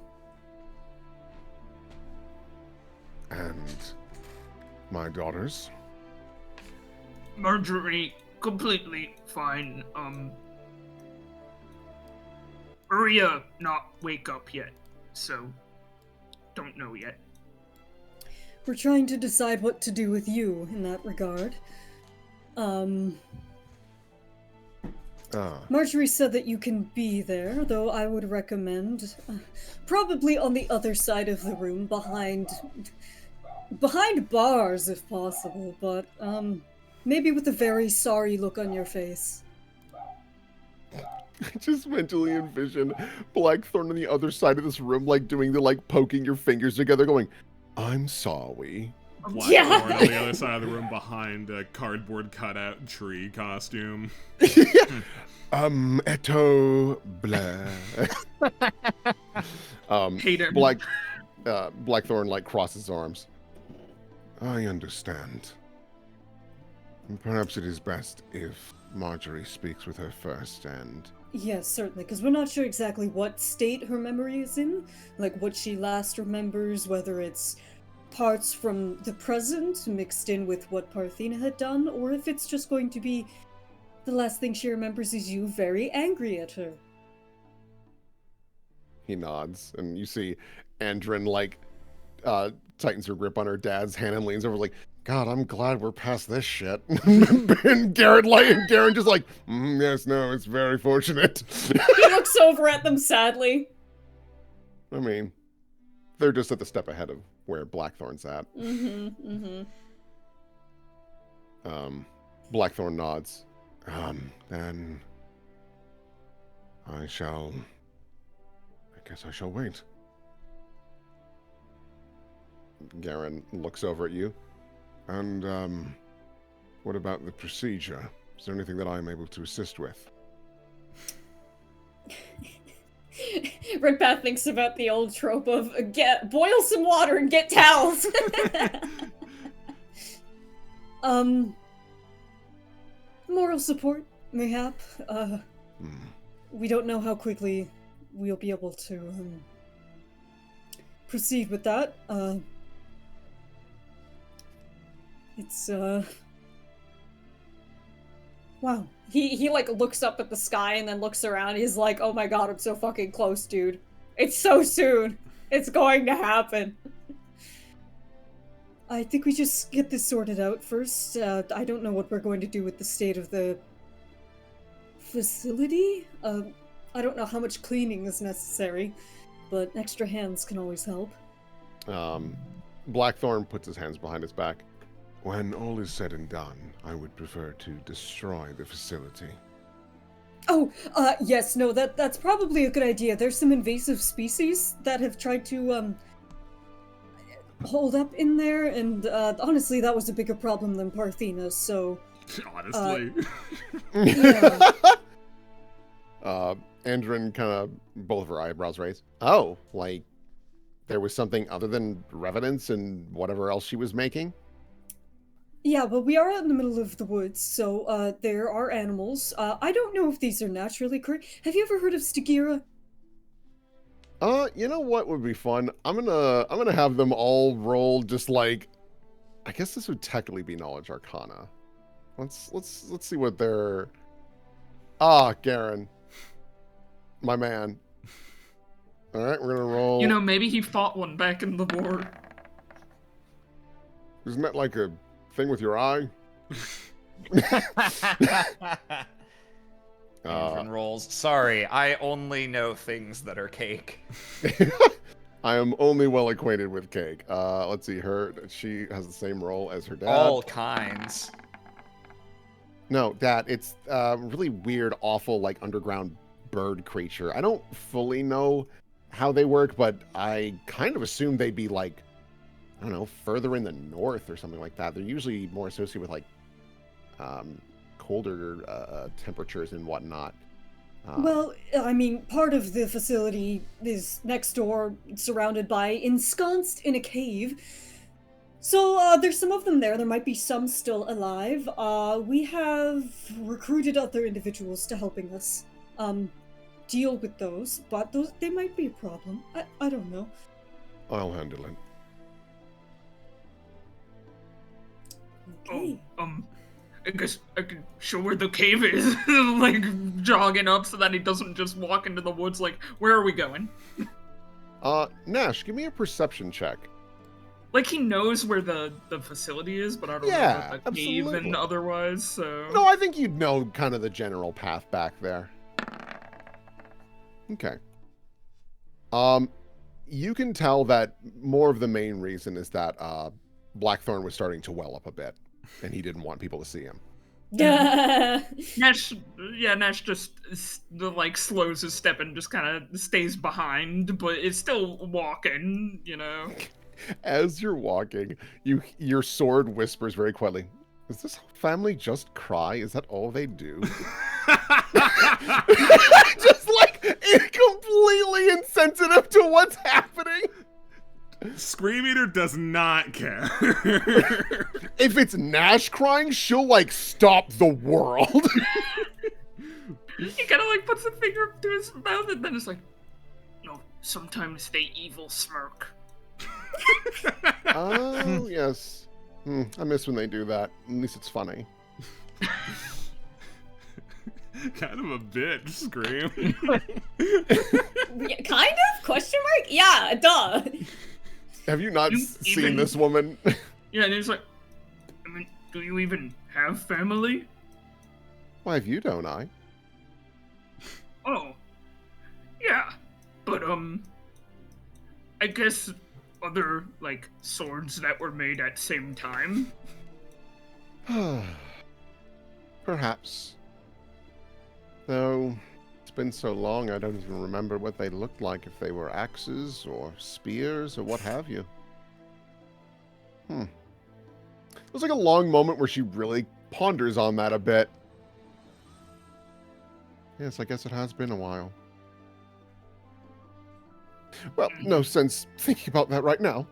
And my daughters? Marjorie, completely fine. Maria not wake up yet, so don't know yet. We're trying to decide what to do with you in that regard. Marjorie said that you can be there, though I would recommend probably on the other side of the room, behind bars if possible, but maybe with a very sorry look on your face. I just mentally envision Blackthorn on the other side of this room, like doing the like poking your fingers together, going, "I'm sorry." Blackthorn on the other side of the room behind a cardboard cutout tree costume. Eto blah. Hater. Blackthorn like crosses arms. I understand. Perhaps it is best if Marjorie speaks with her first and... Yes, certainly, because we're not sure exactly what state her memory is in, like what she last remembers, whether it's parts from the present mixed in with what Parthena had done, or if it's just going to be the last thing she remembers is you very angry at her. He nods, and you see Andrin, like, tightens her grip on her dad's hand and leans over like, God, I'm glad we're past this shit. And Garen just like, yes, no, it's very fortunate. He looks over at them sadly. I mean, they're just at the step ahead of where Blackthorn's at. Blackthorn nods. Then I guess I shall wait. Garen looks over at you. And, what about the procedure? Is there anything that I'm able to assist with? Redpath thinks about the old trope of boil some water and get towels. Moral support, mayhap. We don't know how quickly we'll be able to proceed with that. It's wow. He like looks up at the sky and then looks around. He's like, oh my god, I'm so fucking close, dude. It's so soon. It's going to happen. I think we just get this sorted out first. I don't know what we're going to do with the state of the facility. I don't know how much cleaning is necessary, but extra hands can always help. Blackthorn puts his hands behind his back. When all is said and done, I would prefer to destroy the facility. Oh, yes, no, that's probably a good idea. There's some invasive species that have tried to, hold up in there, and, honestly, that was a bigger problem than Parthena, so... Honestly. Yeah. Andrin kind of, both of her eyebrows raised. Oh, like, there was something other than revenants and whatever else she was making? Yeah, but we are out in the middle of the woods, so there are animals. I don't know if these are naturally occurring. Have you ever heard of Stygira? You know what would be fun? I'm gonna have them all roll just like, I guess this would technically be Knowledge Arcana. Let's see what they're. Garen, my man. All right, we're gonna roll. You know, maybe he fought one back in the war. Isn't that like a thing with your eye? Andrin rolls. Sorry, I only know things that are cake. I am only well acquainted with cake. Let's see, she has the same role as her dad. All kinds. No, Dad, it's really weird, awful, like underground bird creature. I don't fully know how they work, but I kind of assume they'd be like, I don't know, further in the north or something like that. They're usually more associated with like colder temperatures and whatnot. Well, I mean, part of the facility is next door, surrounded by, ensconced in a cave. So, there's some of them there. There might be some still alive. We have recruited other individuals to helping us, deal with those, but they might be a problem. I don't know. I'll handle it. Okay. I guess I can show where the cave is, like jogging up so that he doesn't just walk into the woods like, where are we going? Nash, give me a perception check. Like he knows where the facility is, but I don't know about the cave and otherwise, so... No, I think you'd know kind of the general path back there. Okay. You can tell that more of the main reason is that Blackthorn was starting to well up a bit, and he didn't want people to see him. Nash just like slows his step and just kind of stays behind, but is still walking, you know. As you're walking, your sword whispers very quietly, "Does this family just cry? Is that all they do?" Just like completely insensitive to what's happening. Scream Eater does not care. If it's Nash crying, she'll like stop the world. He kind of like puts a finger up to his mouth and then it's like, no, sometimes they evil smirk. Oh, yes. I miss when they do that. At least it's funny. Kind of a bitch, Scream. Yeah, kind of? Question mark? Yeah, duh. Have you not You seen even- this woman? Yeah, and it's like, I mean, do you even have family? Why have you, don't I? Oh, yeah, but I guess other like swords that were made at same time. Perhaps. Though, it's been so long I don't even remember what they looked like, if they were axes or spears or what have you. It was like a long moment where she really ponders on that a bit. Yes, I guess it has been a while. Well, no sense thinking about that right now.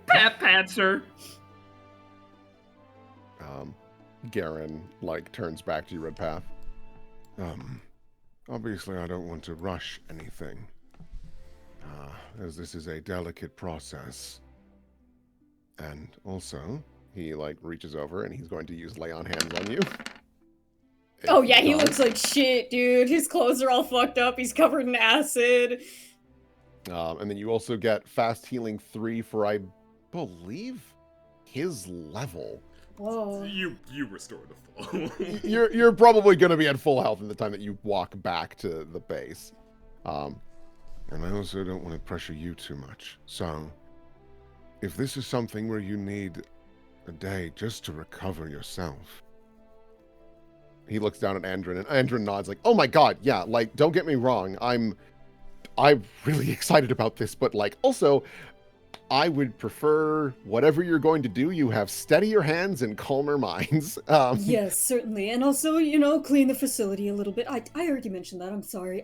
Pats her. Garen, like, turns back to you, Redpath. Obviously I don't want to rush anything. As this is a delicate process. And also, he, like, reaches over and he's going to use lay on hands on you. Oh yeah, he Done. looks like shit, dude. His clothes are all fucked up. He's covered in acid. And then you also get fast healing 3 for, I believe, his level. Whoa. You restore the full. You're probably going to be at full health at the time that you walk back to the base. And I also don't want to pressure you too much. So, if this is something where you need a day just to recover yourself. He looks down at Andrin, and Andrin nods like, oh my god, yeah, like, don't get me wrong, I'm really excited about this, but, like, also, I would prefer whatever you're going to do, you have steadier hands and calmer minds. Yes, certainly. And also, clean the facility a little bit. I already mentioned that. I'm sorry.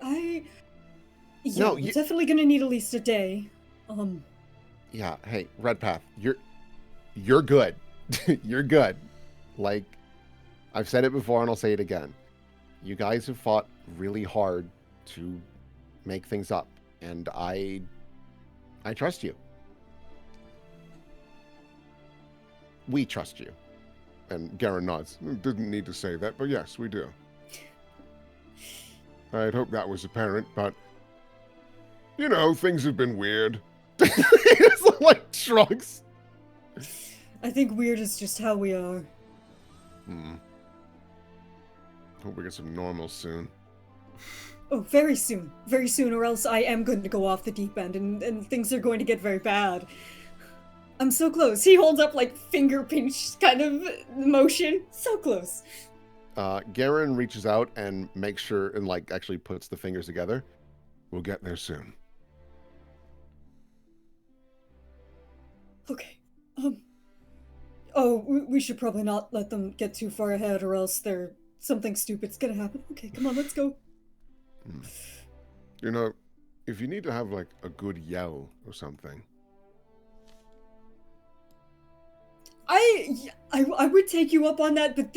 No, we're definitely gonna need at least a day. Yeah, hey, Redpath, you're good. You're good. Like, I've said it before and I'll say it again. You guys have fought really hard to make things up, and I trust you. We trust you. And Garen nods. Didn't need to say that, but yes, we do. I'd hope that was apparent, but things have been weird. He just, like, shrugs. I think weird is just how we are. Hope we get some normal soon. Oh, very soon, or else I am going to go off the deep end, and things are going to get very bad. I'm so close. He holds up, like, finger pinch kind of motion. So close. Garen reaches out and makes sure and, like, actually puts the fingers together. We'll get there soon. Okay. Oh, we should probably not let them get too far ahead, or else something stupid's gonna happen. Okay, come on, let's go. If you need to have, like, a good yell or something. I would take you up on that, but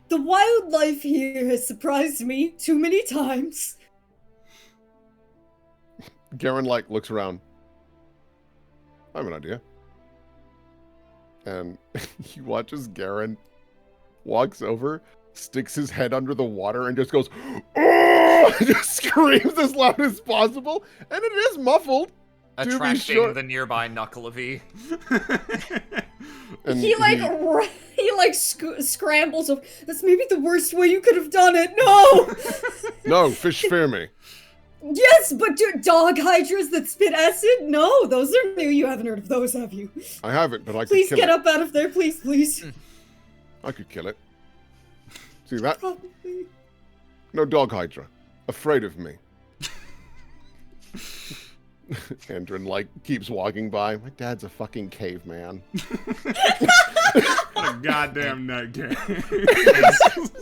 the wildlife here has surprised me too many times. Garen, like, looks around. I have an idea. And he watches Garen walks over, sticks his head under the water, and just goes, oh! Just screams as loud as possible. And it is muffled. Attracting the nearby Knuckleavy. And he scrambles over. That's maybe the worst way you could have done it. No! No, fish fear me. Yes, but dog hydras that spit acid? No, those are new. You haven't heard of those, have you? I haven't, but I could Please kill get it. up out of there, please. I could kill it. See that? Probably. No dog hydra. Afraid of me. Andrin, like, keeps walking by. My dad's a fucking caveman. What a goddamn nutcase.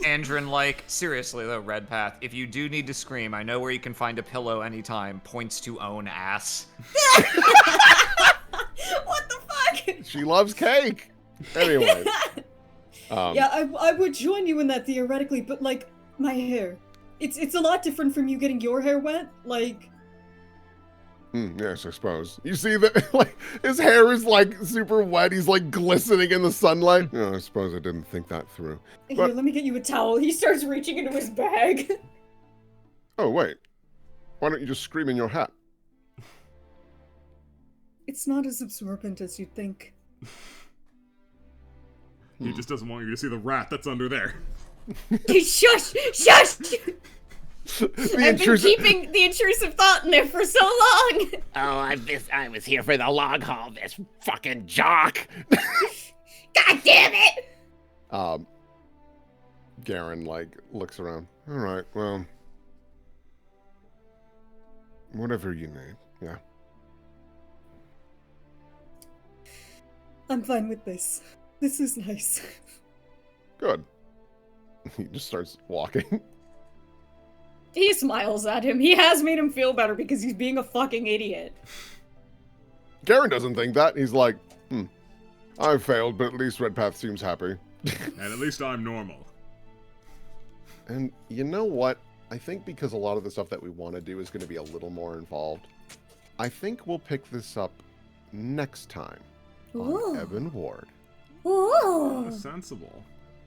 Andrin, like, seriously though, Redpath, if you do need to scream, I know where you can find a pillow anytime. Points to own ass. What the fuck? She loves cake. Anyway. Yeah, I would join you in that theoretically, but, like, my hair. It's a lot different from you getting your hair wet. Like, Yes, I suppose. You see that, like, his hair is, like, super wet. He's, like, glistening in the sunlight. I suppose I didn't think that through. Here, But, let me get you a towel. He starts reaching into his bag. oh, wait. Why don't you just scream in your hat? It's not as absorbent as you'd think. He just doesn't want you to see the rat that's under there. Shush! Shush! The I've been keeping the intrusive thought in there for so long. Oh, I was here for the long haul, this fucking jock. God damn it! Garen, like, looks around. All right, well, whatever you need, yeah. I'm fine with this. This is nice. Good. He just starts walking. He smiles at him. He has made him feel better because he's being a fucking idiot. Garen doesn't think that. He's like, I failed, but at least Redpath seems happy. And at least I'm normal. And you know what? I think because a lot of the stuff that we want to do is going to be a little more involved, I think we'll pick this up next time on Ebon Ward. Oh, sensible.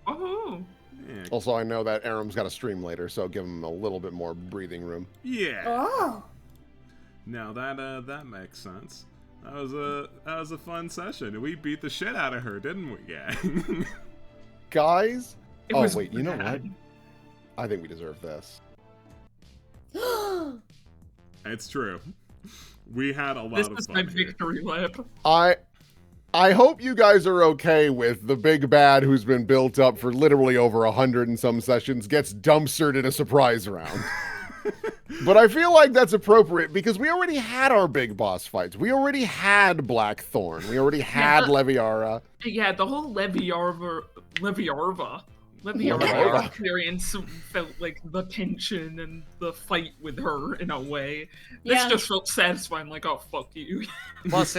Oh. Yeah. Also, I know that Aram's got a stream later, so give him a little bit more breathing room. Yeah. Oh. Now that makes sense. That was a fun session. We beat the shit out of her, didn't we, gang? Guys? It Oh, was wait, you know what? bad. I think we deserve this. It's true. We had a lot This of is fun my here. victory lap. I hope you guys are okay with the big bad who's been built up for literally over 100 and some sessions gets dumpstered in a surprise round. But I feel like that's appropriate because we already had our big boss fights. We already had Blackthorn. We already had Leviara. Yeah, the whole Leviarva Leviarva. experience felt like the tension and the fight with her in a way. Yeah. This just felt satisfying, like, oh, fuck you. Plus,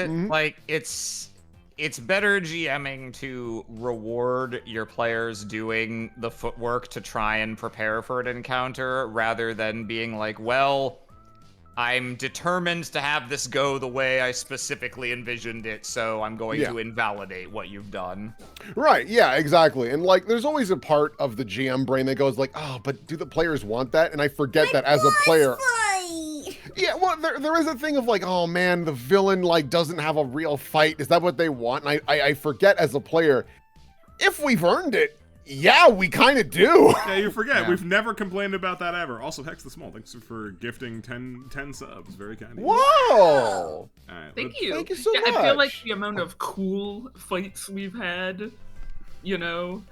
it's better GMing to reward your players doing the footwork to try and prepare for an encounter rather than being like, well, I'm determined to have this go the way I specifically envisioned it, so I'm going to invalidate what you've done. Right, yeah, exactly. And like, there's always a part of the GM brain that goes like, oh, but do the players want that? And I forget that as a player. Yeah, well, there is a thing of like, oh man, the villain like doesn't have a real fight. Is that what they want? And I forget as a player, if we've earned it, yeah, we kind of do. Yeah, you forget. Yeah. We've never complained about that ever. Also, Hex the Small, thanks for gifting 10 subs. Very kind of you. Whoa! All right, Thank you. Thank you so I feel like much. the amount of cool fights we've had, you know,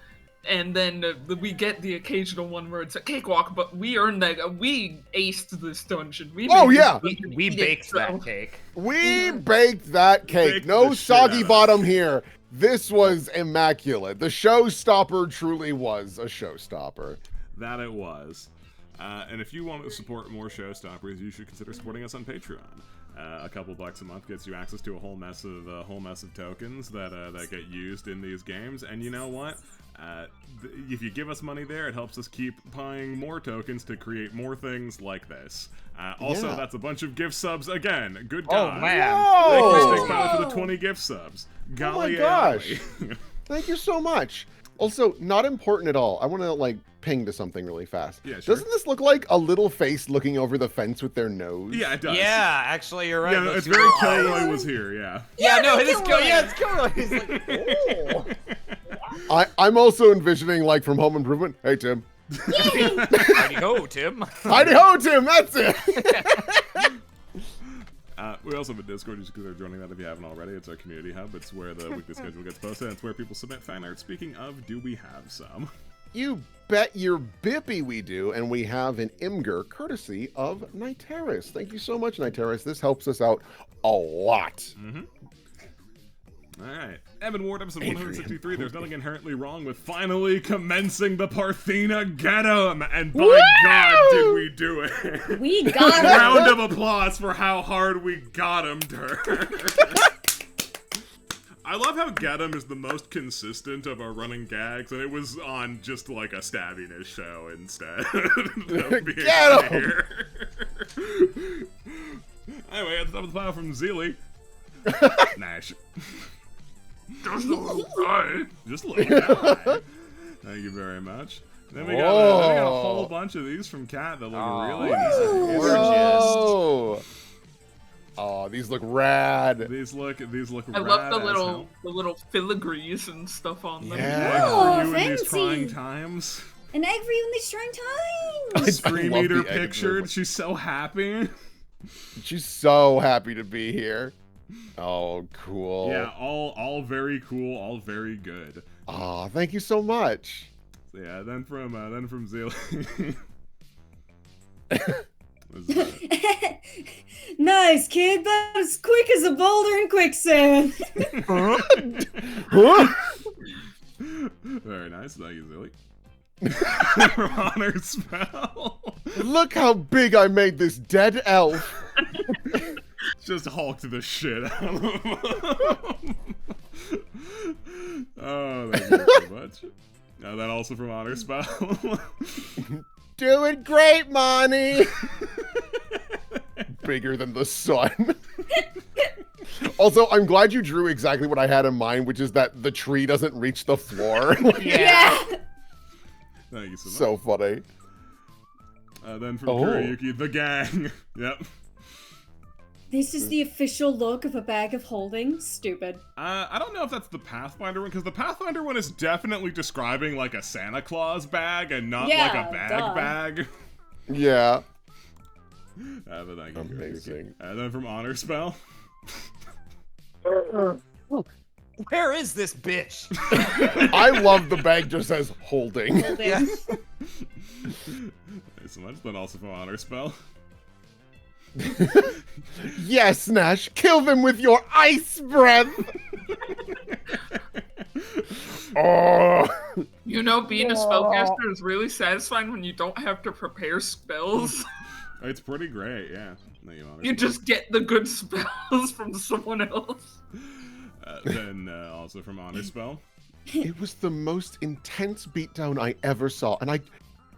and then we get the occasional one where it's a cakewalk, but we earned that. We aced this dungeon. We Oh, made yeah. this- We did baked so. that cake. We baked that cake. Baked No the shit out soggy of bottom here. This was immaculate. The showstopper truly was a showstopper. That it was. And if you want to support more showstoppers, you should consider supporting us on Patreon. A couple bucks a month gets you access to a whole mess of tokens that get used in these games. And you know what? If you give us money there, it helps us keep buying more tokens to create more things like this. Also, Yeah. that's a bunch of gift subs again. Good Oh, God. man. Thank you, Whoa! Stick Pilot, for the 20 gift subs. Golly gosh. golly. Thank you so much. Also, not important at all. I want to like ping to something really fast. Yeah, sure. Doesn't this look like a little face looking over the fence with their nose? Yeah, it does. Yeah, actually, you're right. Yeah, Looks it's very cool. Kilroy was here, yeah. Yeah, no, it is Kilroy. cool. Yeah, it's cool. He's like, oh. I'm also envisioning like from Home Improvement. Hey, Tim. Howdy ho, Tim. Heidi ho, Tim. That's it. We also have a Discord. You should consider joining that if you haven't already. It's our community hub. It's where the weekly schedule gets posted. It's where people submit fan art. Speaking of, do we have some? You bet your bippy we do, and we have an Imgur courtesy of Niteris. Thank you so much, Niteris. This helps us out a lot. All right. Ebon Ward, episode 163. There's nothing inherently wrong with finally commencing the Parthena Getum. And by God, did we do it. We got her. Round of applause for how hard we got her. I love how Getum is the most consistent of our running gags, and it was on just like a stabbiness show instead of being Get 'em! here. Anyway, at the top of the pile from Zeely. Nash. Just a little guy. Just a little guy. Thank you very much. Then we got a whole bunch of these from Kat that look really nice. Gorgeous. Oh, these look rad. These look I rad love the as little hell. filigrees and stuff on them. Yeah. Oh, For you in these fancy. trying times. An egg for you in these trying times. Scream love Eater the egg pictured. movement. She's so happy. She's so happy to be here. Oh, cool. Yeah, all very cool, all very good. Oh, thank you so much. So yeah, then from Zeal. Nice, kid. But as quick as a boulder in quicksand. Huh? Very nice, thank you, Zilly. Honor spell. Look how big I made this dead elf. Just hulked the shit out of him. Oh, thank you so much. That also from Honor spell. Doing great, Monty. Bigger than the sun. Also, I'm glad you drew exactly what I had in mind, which is that the tree doesn't reach the floor. Yeah. Thank you so much. So funny. Then from Oh. Kuriyuki, the gang. Yep. This is the official look of a bag of holding. Stupid. I don't know if that's the Pathfinder one, because the Pathfinder one is definitely describing like a Santa Claus bag and not like Yeah, a duh. bag. Yeah. But thank you, Amazing. Kuriyuki. Then from Honor spell. Where is this bitch? I love the bag just says holding. Yeah. Thanks so much. Then also from Honor spell. Yes, Nash, kill them with your ice breath. Oh. You know, being a spellcaster is really satisfying when you don't have to prepare spells. It's pretty great, yeah. Thank you, Honor You spell. just get the good spells from someone else. Then also from Honor spell. It was the most intense beatdown I ever saw, and I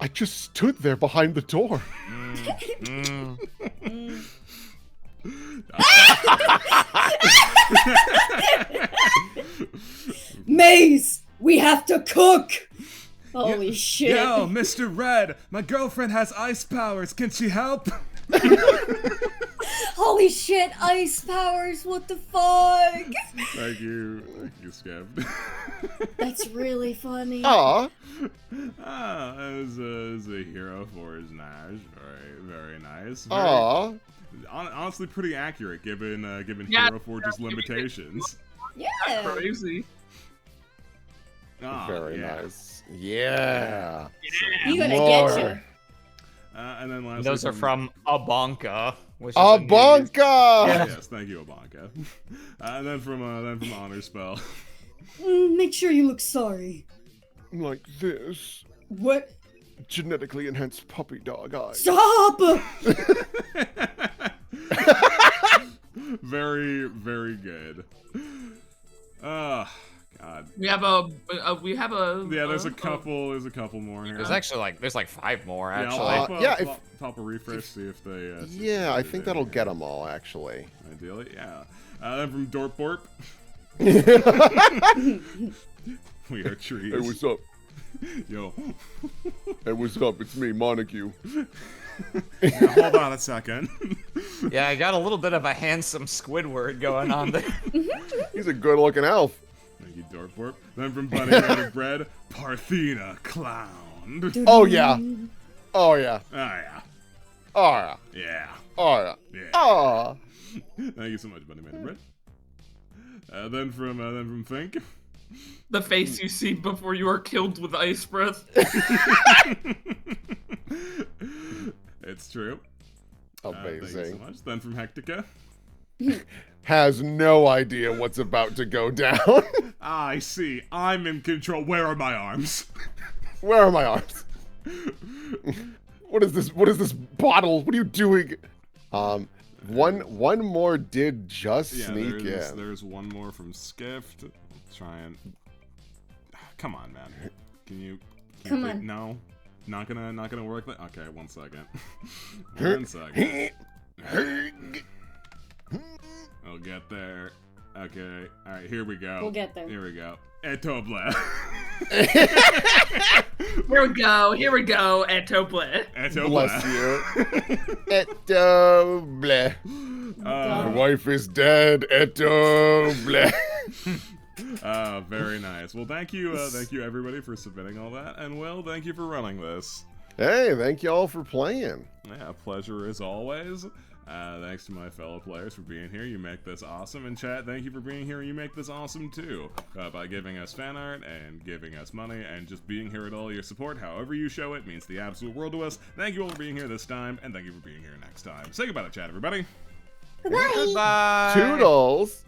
just stood there behind the door. Maze, we have to cook. Holy shit. Yo, Mr. Red, my girlfriend has ice powers. Can she help? Holy shit, ice powers. What the fuck? Thank you, Skev. That's really funny. Aw. As a hero for his Nash. Very nice. Aw. Honestly, pretty accurate given Yeah, Hero Forge's limitations. Yeah. Crazy. Very yeah. nice. Yeah. You gonna More. get you. And then lastly, Those are from Abonka. Which is A a new- bonka! Yes, thank you, Abanka. And then from Honor spell. Make sure you look sorry. Like this. What? Genetically enhanced puppy dog eyes. Stop! Very, very good. God. We have a. Yeah, there's a couple more here. There's actually there's like 5 more Yeah, actually. I'll pop, yeah, pop a refresh, see if they. Yeah, I think that'll get get them all, actually. Ideally, yeah. Then from Dorpborp, we are trees. Hey, what's up? Yo, Hey, what's up? It's me, Montague. now, hold on a second. Yeah, I got a little bit of a handsome Squidward going on there. He's a good-looking elf. Thank you, Dorpborp. Then from Bunny Out of Bread, Parthena Clown. Oh, yeah. Oh, yeah. Oh yeah, Oh, yeah. yeah, Oh, yeah. yeah. Oh. Thank you so much, Bunny Man of Bread. Then from Fink. The face you see before you are killed with ice breath. It's true. Thank you so Amazing. much. Then from Hectica. Has no idea what's about to go down. I see. I'm in control. Where are my arms? Where are my arms? What is this? What is this bottle? What are you doing? One more did just Yeah, sneak in. there's one more from Skift. Let's try and. Come on, man. Can you Come please- on. No, not gonna work. Okay, 1 second. 1 second. We'll get there. Okay. All right, here we go. We'll get there. Here we go. Etoble. Here we go, Etoble. Bless you. Etoble. My wife is dead. Etoble. Very nice. Well, thank you everybody for submitting all that, and Will, thank you for running this. Hey, thank you all for playing. Yeah, pleasure as always. Thanks to my fellow players for being here. You make this awesome. And chat, thank you for being here. You make this awesome too. By giving us fan art and giving us money and just being here at all. Your support, however you show it, means the absolute world to us. Thank you all for being here this time, and thank you for being here next time. Say goodbye to chat, everybody. Goodbye. Goodbye. Toodles.